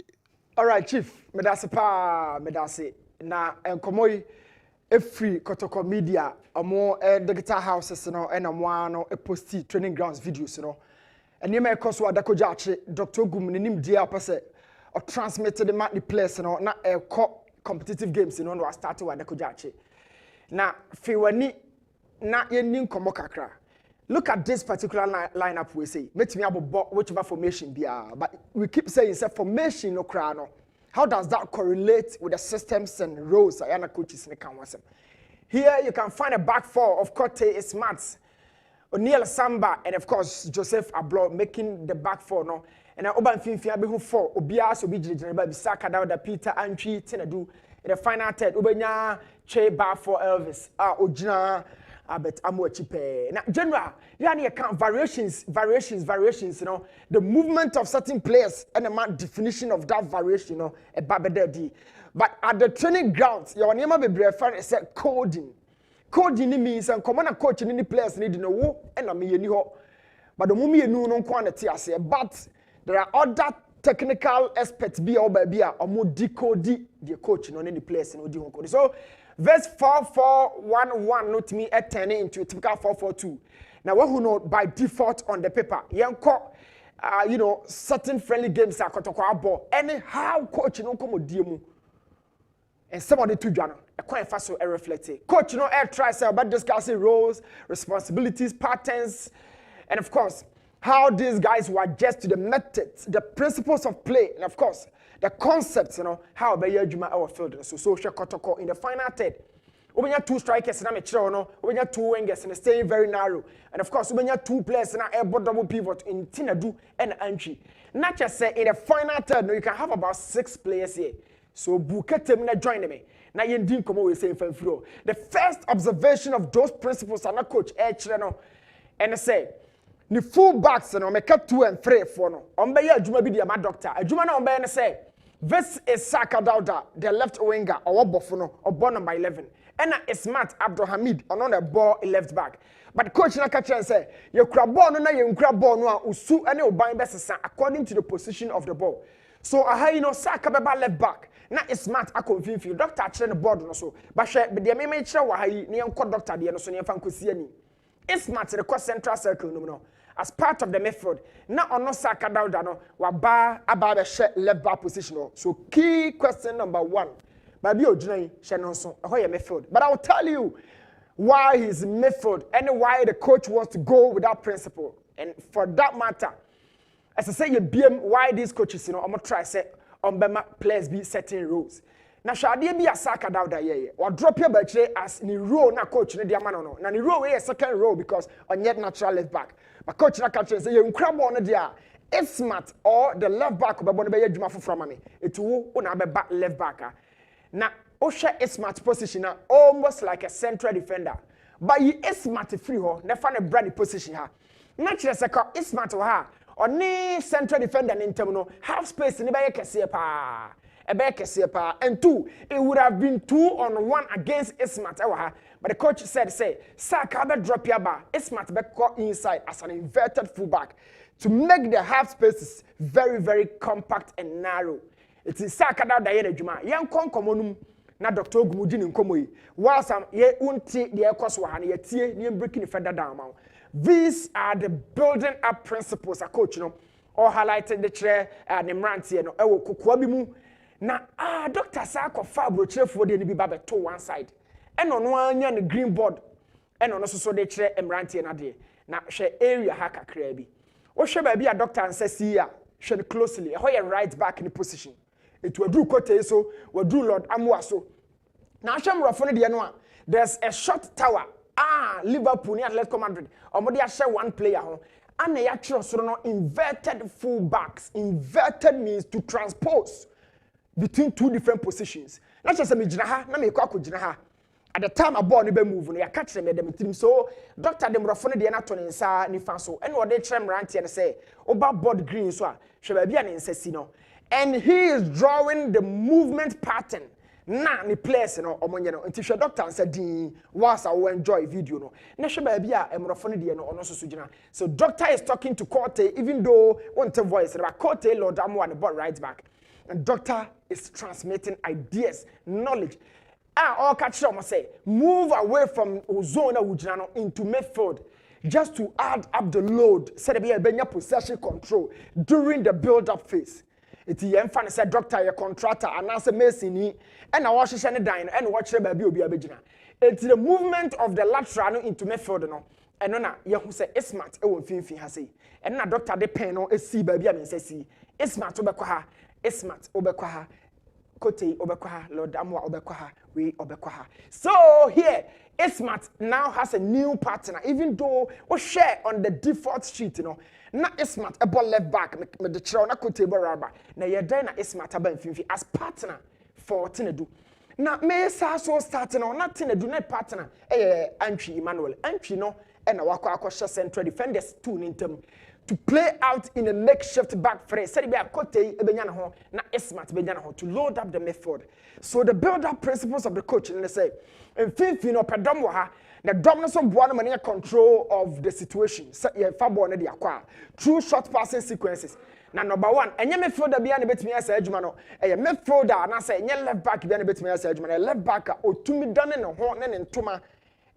All right chief medase na enkomoy efri kotoko media amo digital houses no na mo ano posti training grounds videos no eni me ekoso adakoja ache Dr. Gum nim dia apase o transmitted the players no na competitive games no no start with adakoja ache na fiwani na yeni nkomo kakra. Look at this particular lineup we say. Metimi abobo whichever formation bia, but we keep saying say formation no kra no. How does that correlate with the systems and roles ayana coaches ne kan wasem? Here you can find a back four of Kote Smarts, O'Neal Samba, and of course Joseph Ablo making the back four no. And Oban Finfia be who four Obia so be General Bisaka da Peter Antwi Tinadu in the final third Ubenya Che bar for Elvis Ojina Abet Amochipe. Now general you account variations you know the movement of certain players and the definition of that variation you know a babededi but at the training grounds your name be referred as coding coding means and common a coach in the players need no wo and a me but the mummy no quantity I say but there are other technical experts be or by or more decode the coach in any place in Odi. So verse 4-4-1-1 not me at 10 into a typical 4-4-2. Now what who know by default on the paper, you know, certain friendly games are kotokwa ball. Anyhow coach no come diemu. And somebody to Jano, a quite fast so reflected. Coach, you know, air tries about discussing roles, responsibilities, patterns, and of course, how these guys will adjust to the methods, the principles of play, and of course, the concepts, you know, how by Juma our field. So social protocol in the final third. We have 2 strikers and I'm a we have 2 wingers and staying very narrow. And of course, we have 2 players and a double pivot in Tinadu and Anchi. Not just say in the final third, no, you can have about 6 players here. So Bukete na join me. Now you didn't come away saying flow. The first observation of those principles are not coach no. And I say, the full backs no make 2 and 3 for no. Ombe ya Juma be the my doctor. Juma na ombe na say, this is Saka Dauda, the left winger or Bofuno or ball number 11. And it's Smart Abdulhamid on the ball left back. But coach na catch and say, you grab ball no you grab ball no usu any oban best according to the position of the ball. So you know Saka beba left back. Na is Smart akonfinfi doctor actually the board no so. But she be the me kire wa hayi ne yanko doctor de no so ne fan kosi ani. Is Smart the cross central circle no as part of the midfield. Na ono Saka Dauda no wa ba aba be she left back position no. So key question number 1. Baby Ojunai Shanonson, ahoy midfield. But I will tell you why he's midfield and why the coach wants to go with that principle. And for that matter, as I say, you BM why these coaches, you know, I'm gonna try say Bema players be certain rules. Now shall there be a Saka Dauda here? Or drop your budget as in row na coach in the no. Now the row is second row because on yet natural left back. But coach na catch say you crab on there. If Smart or the left back of Bonabaya Juma from me, it will on back left back. Now, Osha is Smart position almost like a central defender. But he is Smart free ho, never a brand position ha. Naturally, second is Smart ha. Only central defender in terminal half space in the back pa. A back pa. And 2, it would have been 2-on-1 against Ismat. But the coach said, Saka drop your bar. Ismat back inside as an inverted fullback to make the half spaces very, very compact and narrow. It is Saka da yene juma. Yan kon komonum na Dr. Ogumudi ni nkomo yi. Whilst ye unti the ekos wa na ye tie ni breaking further down. These are the building up principles a coach no or highlighted the chair and the mrantie no ewo kokwa bi mu na Dr. Saka fa brochefo de ni bi ba to one side. E no no anya ne green board e no so de chair mrantie na de na hwe area ha kakra bi. Wo hwe ba bi a doctor ansesi a hwe closely e ho ye right back in the position. It will do Kote so, will do Lord Amwaso. Now, there's a short tower. Liverpool near Atletico Madrid. Or share one player. And they actually inverted full backs. Inverted means to transpose between 2 different positions. Not just a mijinaha, na me kwako jinaha. At the time a ball ni be move, no catch them. So, Doctor dem rafone de na to ne nsa ni fa so. And what they trem rant and say, oba board green so. Shebe bia ne nsasi no. And he is drawing the movement pattern. Na ni players no omonye no. Nti hwe doctor said whilst I will enjoy video no. Na hwe ba bia emrofo de no ono so gina. So doctor is talking to Corte even though won't voice but Corte Lord Amwa the ball right back. And doctor is transmitting ideas, knowledge. All catch them say move away from zone no into midfield just to add up the load. Said be a possession control during the build up phase. It's the infant said doctor, a contractor, and answer Mason, and I watch the dine and watch the baby be a begina. It's the movement of the lateral into midfield, no, and no, you who say it's smart, it won't fin has say, and now doctor de pen is see baby, I mean, says see, it's smart Obequaha, it's smart Obequaha, Kote Obequaha, Lord Amwa Obequaha, we Obequaha. So here, Ismat now has a new partner, even though we share on the default sheet, you know. Na Ismat a ball left back, me the chair na Kote Baraba. Na ye na Ismat aba mfimfi as partner for Tinedu. Na me sa so starting on na Tinedu na partner Antwi Emmanuel. Antwi no ɛna wakɔ akɔhyɛ central defenders two ne ntam to play out in a makeshift back three. Said be a kote ebenya ne ho na Ismat benya ne ho to load up the midfield. So the build-up principles of the coach and they say, in no pedom wa ha, the dominance of one man control of the situation. So ye fa ball na dey akwa through short passing sequences. Na number one, enye midfielder bia na betimi asa adwuma no. Eye midfielder na say enye left back bia na betimi asa adwuma na left back otumi dane ne ho ne ntoma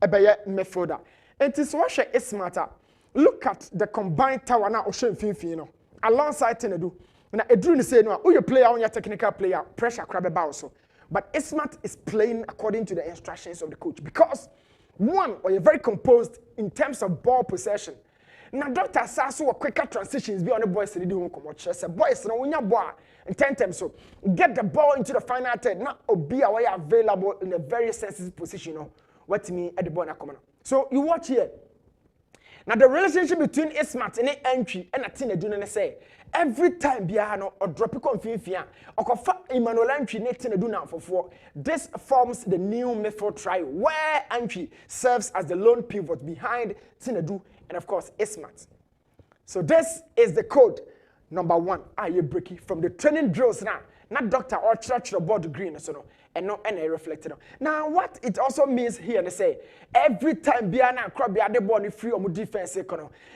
ebeye midfielder. Enti so hwe Ismat. Look at the combined tower now Ocean Finfino alongside Tenedu. Now Edru say no, who you player on your technical player, pressure crab also. But Ismat is playing according to the instructions of the coach because one, or you're very composed in terms of ball possession. Now Dr. Sasso quicker transitions be on the boys in the home come watch. Say boys no when you ball in 10 times so get the ball into the final third. Now be away available in a very sensitive position. You know, what me at the ball na come on. So you watch here. Now the relationship between Ismat and entry and a Tenedu say every time Biano or drop it confifia or confa Emmanuel entry ne Tenedu now for this forms the new midfield try where entry serves as the lone pivot behind Tenedu and of course Ismat. So this is the code number 1. You break it from the training drills now. Not doctor or church or board green so no. And no any reflected on. Now what it also means here they say every time Biana crop the ball free on defense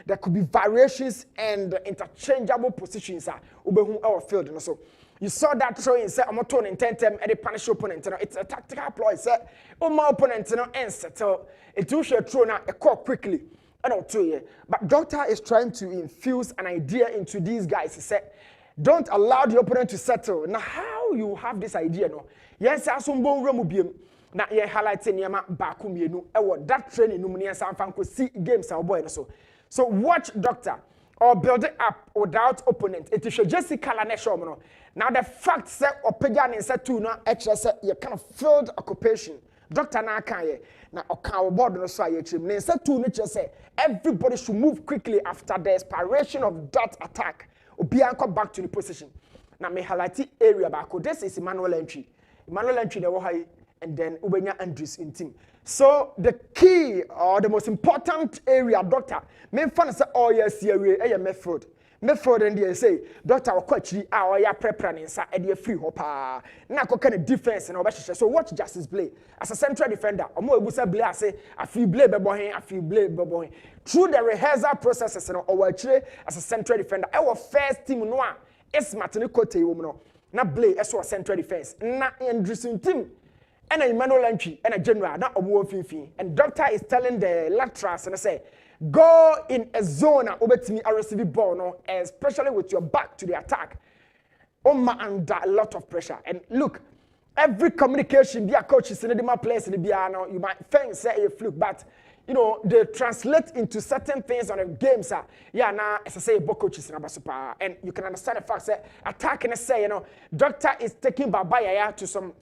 there could be variations and interchangeable positions our field and so you saw that throwing say I'm turn in 10 time and punish opponent it's a tactical ploy say my opponent and settle it will show throw now a call quickly and I'll tell you but doctor is trying to infuse an idea into these guys he said don't allow the opponent to settle. Now how you have this idea no yes asombo wura mu biem na ye highlight niema baako mienu ewo that training no mu ne sanfa ko see games our boy no so watch doctor or build it up without opponent it is just color na show no now the fact say opega ne nsa two no extra say you kind of field occupation doctor na kan ye na okan board no so aye trim ne nsa two no just say everybody should move quickly after the expiration of that attack obi anko back to the position na me highlight area baako this is Emmanuel entry and then Ubenya Andrews in team. So the key or the most important area, doctor, main fun say oh yes here midfield. Midfield and they say doctor will coach the hour ya preparing inside and free hopper. Now kind of defense and all. So watch Justice play as a central defender. Omo ebusa play I say I feel play bebohin, I feel play bebohin. Through the rehearsal processes and or actually as a central defender. Our first team no is Martin Kote woman. Na play as a central defense. Na Andrewson team. And Emmanuel entry and a general, not a war fin. And doctor is telling the laterals and I say, go in a zone over to me, I receive ball, no, especially with your back to the attack. Under a lot of pressure. And look, every communication, their coaches in the place in the piano, you might think say a fluke, but you know, they translate into certain things on the games. Yeah, now as I say, both coaches in super, and you can understand the fact that attacking say, you know, doctor is taking Babaya to some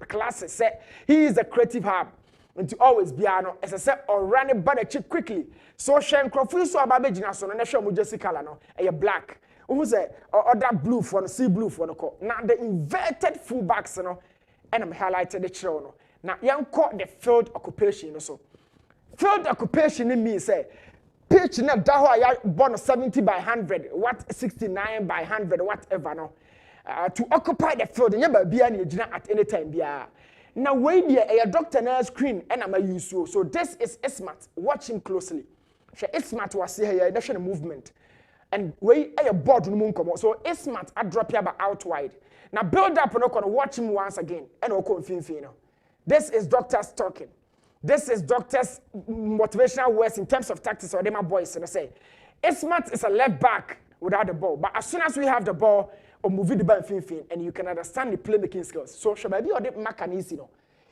classes. Say he is a creative hub. And to always be as I said, or run it by the chip quickly. So Shen Crawford so about Bejina so and show Jessica no a black. Who say or that blue for the sea blue for the call. Now the inverted fullbacks, you know, and I'm highlighted the show. No. Now young caught the field occupation also. Field occupation in me say pitch na daho ya born 70 by 100, what 69 by 100, whatever no. To occupy the field, and never be any at any time. Now wait there a doctor na screen and I'm a use so this is Ismat. Watch him closely. Ismat was here national movement. And wait a board no come so Ismat I drop here out wide. Now build up and watch him once again and this is doctors talking. This is doctors motivational words in terms of tactics or them boys and I say Ismat is a left back without the ball, but as soon as we have the ball or moving the ball and you can understand the playmaking skills. So Shababi or the mechanism,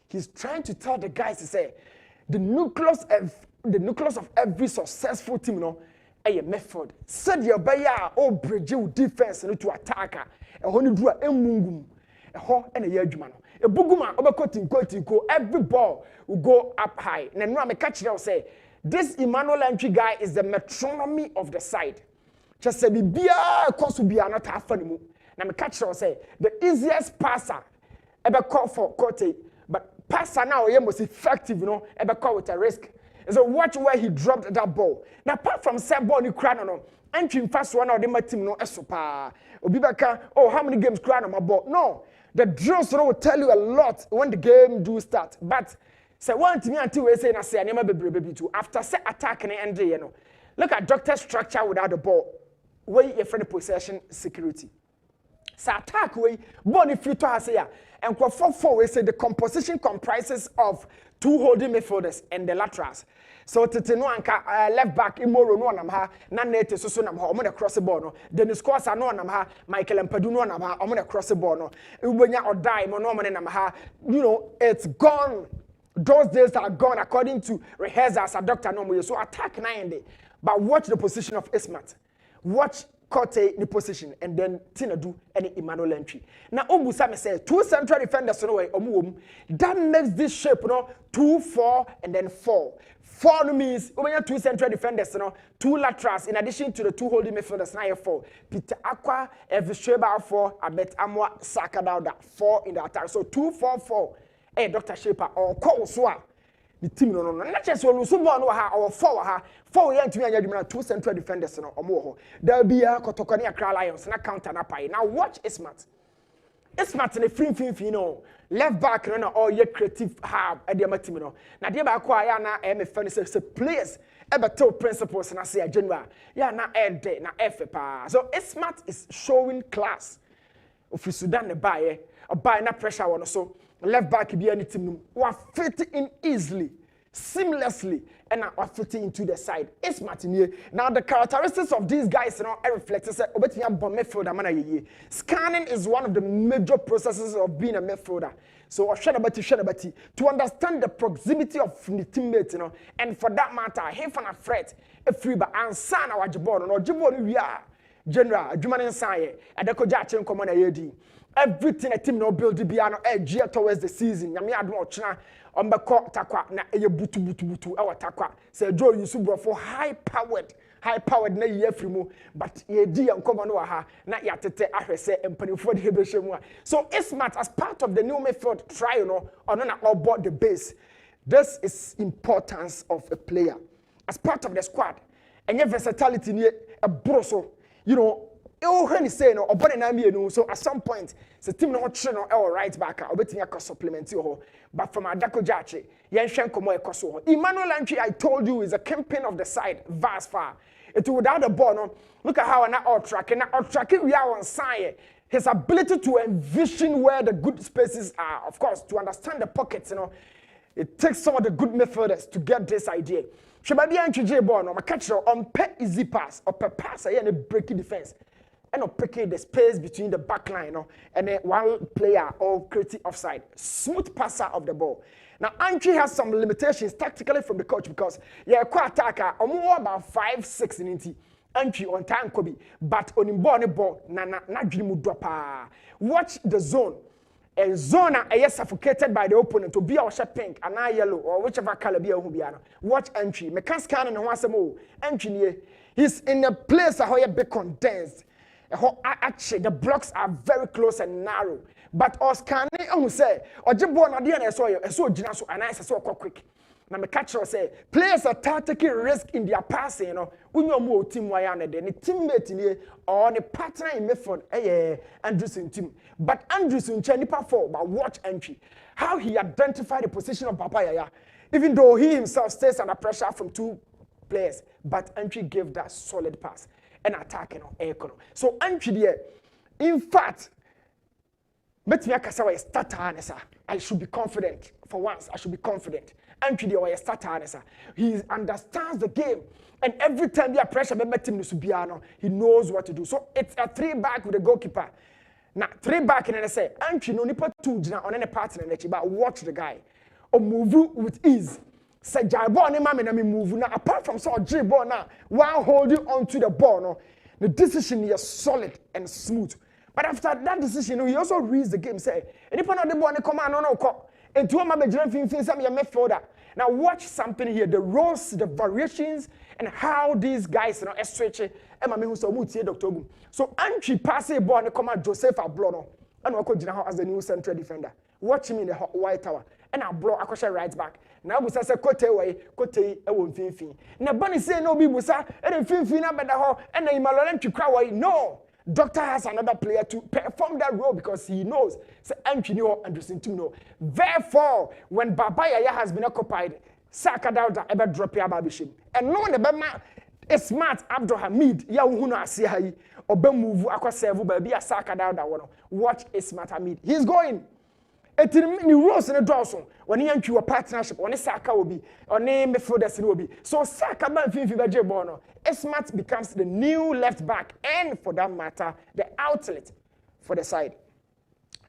he's trying to tell the guys to say the nucleus of every successful team, a method. Said your baya or bridge defense to attacker. A honey drew a mungum, a ho and a yedman. A buguma over cutting, every ball will go up high. And then I'm catch now say this Emmanuel entry guy is the metronomy of the side. Just say be cause to be not half anymore. Now me catch you say the easiest passer ever call for Kote, but passer now you most effective, ever call with a risk. So watch where he dropped that ball. Now apart from set ball ni kura no, entry fast one or the team no esopa. Obi baka, oh how many games kura no my ball? No, the drills will tell you a lot when the game do start. But say one to me until we say na say anema baby too. After set attack and end you know. Look at doctor structure without the ball. Where you friend possession security. So attack way ball if you to has here. And for we say the composition comprises of 2 holding midfielders and the laterals. So Titino anka left back Imoro no nam ha na net so nam ha omo na cross ball no. Dennis Kosa no nam ha Michael Mpadu no nam ha omo na cross ball no. Ubenya Odai mo no omo nam ha. You know, it's gone. Those days are gone according to rehearsals a doctor no. So attack 9 but watch the position of Ismat. Watch Kote the position and then Tinadu and Emmanuel entry. Now Ombusa me say 2 central defenders no way that makes this shape 2 4 and then 4. 4 means when you 2 central defenders 2 laterals in addition to the 2 holding midfielders now 4. Peter Aqua, Evisheba 4, Abet Amwa Saka Dauda 4 in the attack. So 2 4 4. Hey Dr. Shaper or Koswa. The team no not just when so no ha or 4 ha 4 yen to me anya 2 central defenders no omo there be a Kotoko ne Accra Lions na counter na pai. Now watch Ismat in the free no left back no all ye creative hub e dey team no na dey ba kwa ya na me fan say players e beto principles na say general ya na ede na efe pa. So Ismat is showing class of Sudan ne buy na pressure one so left back be any team who are fitting in easily, seamlessly, and are fitting into the side. It's Martinier. Now the characteristics of these guys reflect midfielder. Scanning is one of the major processes of being a midfielder. So to understand the proximity of the teammates, and for that matter, him for a threat, a free but answer our Jibon or Jibon we are general, Juman Saye, and the Kojachin common AD. Everything a team no build the piano edge towards the season. Yami admo china on the court takwa na eye butu our takwa. Say Joe Yusubro for high powered na ye frimu, but ye di and come on ha na yatete ahwese empany for the hebeshemu. So Ismat as part of the new midfield trial on board the base. This is importance of a player as part of the squad. And your versatility near a broso, you know. When say no, so at some point, the team not channel or right back, or betting a supplement you. But from Adako Jachi, Yanshanko Moekoso. Emmanuel Antwi, I told you, is a campaign of the side, vast far. It without the ball, look at how an out track and out tracking we are on side. His ability to envision where the good spaces are, of course, to understand the pockets, it takes some of the good midfielders to get this idea. Shababi Antwi J ball, no, my catcher on pet easy pass or per pass, and a breaking defense. And picking the space between the back line and then one player or creating offside. Smooth passer of the ball. Now, Antwi has some limitations tactically from the coach because quite attacker or more about 5'6" in inti. Antwi on time Kobe, but on him ball na dream drop. Watch the zone. A zone is suffocated by the opponent to be our pink and yellow or whichever color be a watch Antwi. Me can't scan and once more. Antwi he's in a place where he be condensed. Actually, the blocks are very close and narrow. But Oscar, who say, or Jibon, I saw you, so Jinaso, and I saw quick. Now, the catcher say, players are taking risk in their passing, when you're more team Wayana, then a teammate in here, or a partner in midfield, Anderson team. But Anderson, Chenipa 4, but watch Antwi. How he identified the position of Papaya, even though he himself stays under pressure from 2 players. But Antwi gave that solid pass. And attacking on Econo. So Antwi, in fact, I should be confident. For once, I should be confident. Antwi or a starter, he understands the game. And every time there pressure he knows what to do. So it's a 3-back with a goalkeeper. Now 3-back and I say Antwi no nipa 2 on any partner, but watch the guy. Or move with ease. Say Jaibo ne mama na me move now. Apart from so J-ball now, while holding on to the ball, the decision is solid and smooth. But after that decision, he also reads the game. Say, anyone on the ball, come on, no. And 2 of my things I'm your midfielder. Now watch something here: the roles, the variations, and how these guys stretch. So Antwi pass a ball and come out Joseph Ablono, and Wako Jina as the new central defender. Watch him in the white tower. And I blow Akosha right back. na abusa sɛ kote yi ɛwɔ mfimfini na bani say no bi busa ɛna mfimfini na bɛda hɔ ɛna imalole ntwikra wɔ yi no doctor has another player to perform that role because he knows say antwini hɔ Anderson Tim no therefore when Baba Yaya has been occupied Saka Dauda ebe drop ya babishim and no ne bema smart Abdul Hamid ya hu no ase ha yi obe move akwa serve ba bia Saka Dauda wono watch Smart Hamid he's going etin ni rules ne dawson woni yantwi partnership woni Saka obi oni midfielders ne obi so Saka man finfi be je ball no Smart becomes the new left back and for that matter the outlet for the side.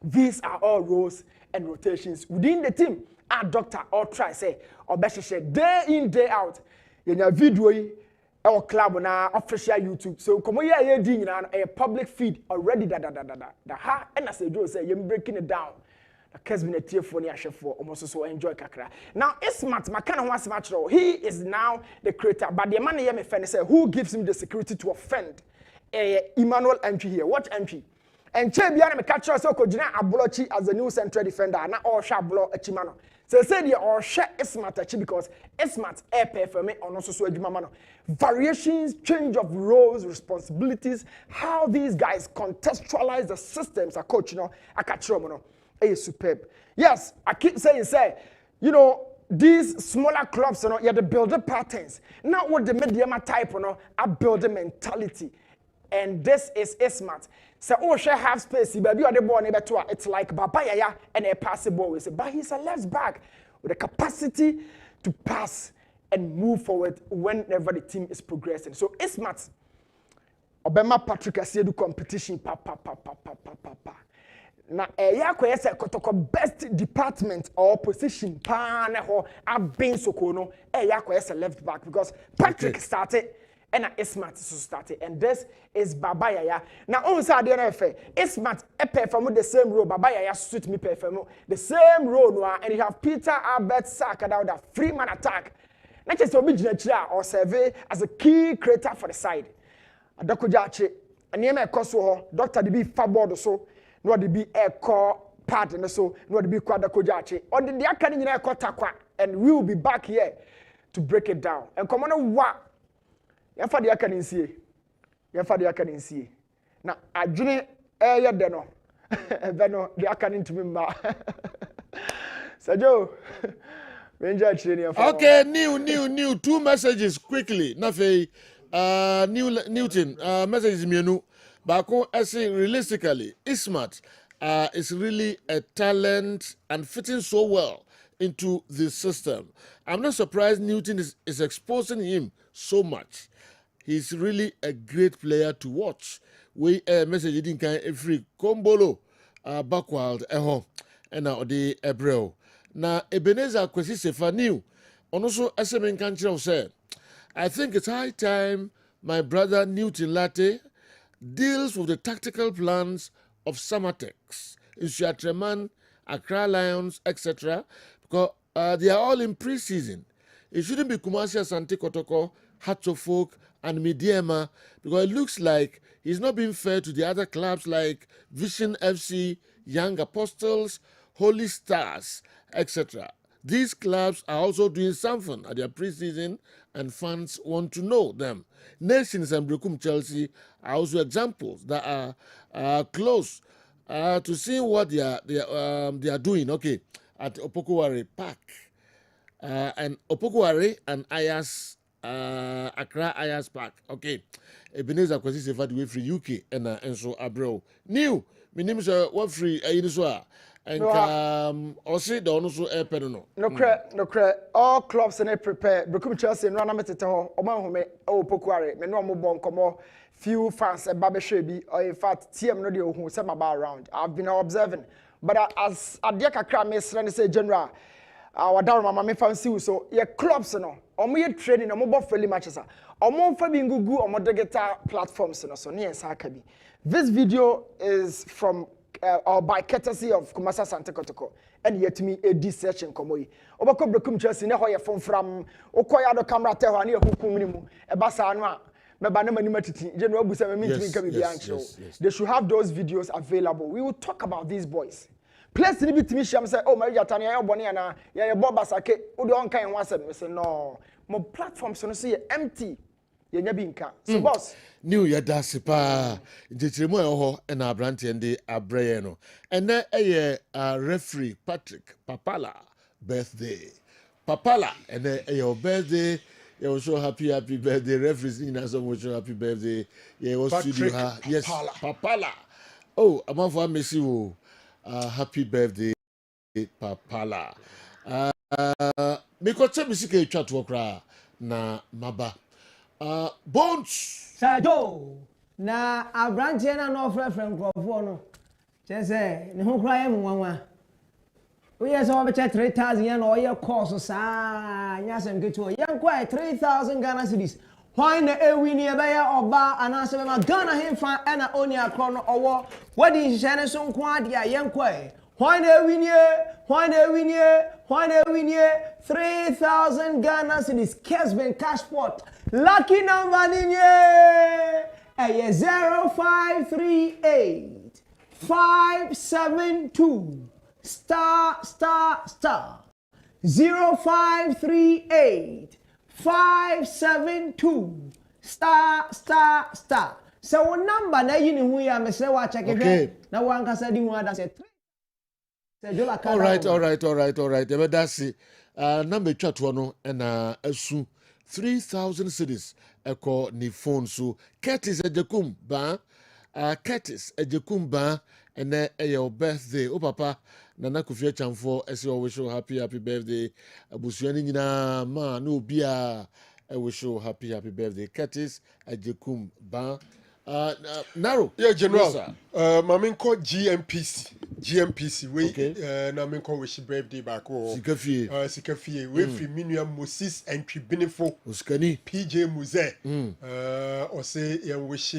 These are all roles and rotations within the team. Our doctor all try say obesheshe day in day out. Yenya video yi our club na official YouTube. So komo ye di nyina a public feed already da ha and as do say you breaking it down. The Kessben tiefo ni ahwefo almost so enjoy kakra. Now Smart makana ho asmatro. He is now the creator but the man here me fan say who gives him the security to offend Emmanuel entry here. What entry? And Chebia me catch us so kojina Abolochi as the new central defender na all sha blo achima no. So say the all sha Smart achi because Smart air for me on also so adwuma no. Variations, change of roles, responsibilities, how these guys contextualize the systems a coach you know akachiro no. Is superb. Yes, I keep saying say you know these smaller clubs you know yeah the builder patterns. Now what the medium type you know a builder mentality. And this is Smart. So oh share half space, baby or the ball it's like Baba Yaya and a pass the ball. But he's a left back with the capacity to pass and move forward whenever the team is progressing. So Smart. Obama Patrick Asiedu competition pa. Na yako yese kotoko best department or position pa ne ho abin sokono yako yese left back because Patrick started and Smart started and this is Baba Yaya. Now on Saturday night Smart perform the same role Baba Yaya suit me perform the same role no and you have Peter Albert Saka down that free man attack. Not just obi gina or serve as a key creator for the side. Adokojache anema ekoso ho Dr. DB Fabord so no de be call part and so no de be kwada kojache or the aka ni nyina takwa and we will be back here to break it down and come on wa yɛmfa de aka ne nsie na adwene ɛyɛ de no ɛbɛ no de aka ne ntumi mma Sajo menja chire ne okay new two messages quickly Nafe Newton messages mienu Bako say realistically Smart is really a talent and fitting so well into the system. I'm not surprised Newton is exposing him so much. He's really a great player to watch. We message didn't kind free Kombolo backward and now the Ebreo. Now Ebenezer Kwesi Sefaniu also SMN country said, I think it's high time my brother Newton Latte deals with the tactical plans of Samatex, Insuatreman, Accra Lions, etc. because they are all in pre-season. It shouldn't be Kumasi Asante Kotoko, Hatsofolk, and Midiema because it looks like he's not being fair to the other clubs like Vision FC, Young Apostles, Holy Stars, etc. These clubs are also doing something at their pre-season and fans want to know them. Nations and Brekum Chelsea are also examples that are close to seeing what they are doing. Okay, at Opokuwari Park and Opokuwari and Ayas Accra Ayas Park. Okay, Ebenezer Kwesi Sefa the way free UK and so Abreu. New, my name is what free and also the also no. No, all clubs and prepare. Brekum Chelsea and Rana Metete Oman Home Opokuwari. Me no mo bon komo few fans and Babeshebi or in fact TM no dey who some about around. I've been observing. But as Adia Kakra me say general our down mama me fancy so your clubs no omo ye training omo bo friendly matches omo fa bi ngugu omo digital platforms no so ne nsaka bi. This video is from or by courtesy of Kumasa Sante Kotoko and yet me a D session komoyi obako Brekum Chelsea ne ho ye from okoya do camera te ho na hukum ni mu e basa no a meba na mani matiti je no abusa me ntimi nka bibia ancho. They should have those videos available. We will talk about these boys place ni bitimi hyiam say oh marriage atane ya bone na ya bo basake wo de on kan ho asem say no mo platforms no say empty ye nya bi nka so boss new ya dasipa ntitiremu ho na abrante ndi abreye no ene eye referee Patrick Papala birthday Papala ene your birthday you're so happy birthday referees in so much happy birthday yeah was studio ha yes Papala oh amafo amesi wo happy birthday Papala because chemisika etwa to okra na maba Bones Sajo na abrante na no friend crofo no chese ne ho kra ye mwanwa we yes over 3,000 yen or your course sa nya sem keto yen kwa 3,000 Ghana cedis why na ewi ni ebe ya oba anase be ma Ghana hemfa na oni akro no owo wadi nhye so nko ade a yen kwa why na ewi ni 3,000 Ghana cedis Kessben Cashport lucky number ni 0538 572 star 0538 572 star. So number na yini hu ya me say wa check it na wan kasa di hu ada say all right ebe dasi number twa no na asu 3,000 cedis eko ni phone so Curtis Ejekum ba ene your birthday o papa nana kufie chamfo ese o wish you happy birthday abusuani nyina ma na obi a wish you happy birthday Curtis Ejekum ba Naro yeah general mamin ko GMPC we na min ko wish birthday back o sikafie we fi minua Moses entry benefo uskani PJ Muze o say yan wish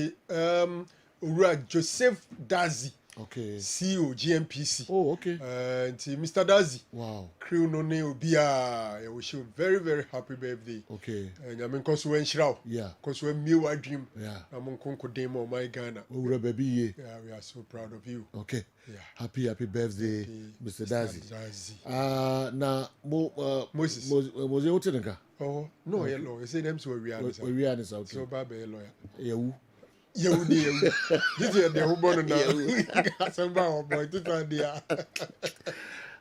Ura Joseph Dazi. Okay. CEO GMPC. Oh, okay. Mr. Dazi. Wow. Crew no ne obia. I wish you very, very happy birthday. Okay. And I mean, cause when shroud. Yeah. Cause when me wa dream. Yeah. I'm on Conco Demo, my Ghana. Ura baby. Yeah, we are so proud of you. Okay. Yeah. Happy birthday, Mr. Dazi. Na Moses Otenga. Oh, no, hello. You say them so we are. We are okay. So baba lawyer. Yeah. This is the whole born now. Somebody boy to dia.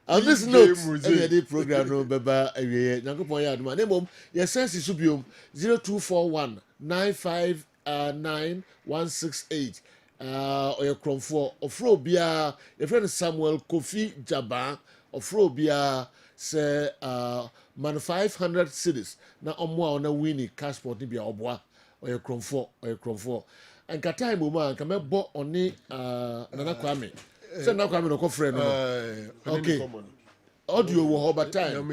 On this note, any program no baba awie Nyankopon ya aduma na mom your sense subium 0241 959 oyo kromfo ofro bia your friend Samuel Kofi Jaba ofro bia say man 500 cedis na omwa na winning Cashport ni bia oboa oyo kromfo and time woman can bo oni Nana Kwame. So Nana Kwame no friend no. Okay. Audio wo ho but time.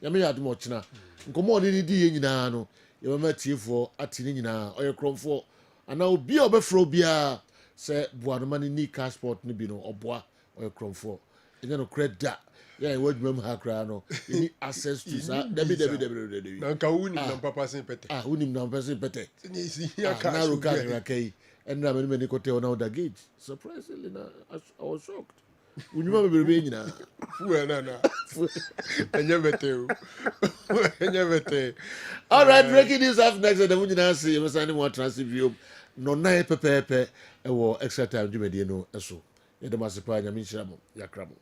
Yami had much na. Nkomo ni di nyina no. Ye ma tiefo atini nyina oye kromfo. Ana obi obefro bia se buanoma ni Cashport ni bi no oboa oye kromfo. Enye no credit. Yeah, what you have no. You need access to that. Debbie. Nanka uni na papa sin pete. Uni na papa sin pete. Ni si ya ka. Na ruka rakei. And na many kote on the gate. Surprisingly, I was shocked. Unyuma bebe nyina. Fu na. Enyebete. All right, breaking news up next. The munyina say we send more transcript. No na pepe e wo extra time dwumedie no eso. Yedemasipa nyame nhyira mo yakramo.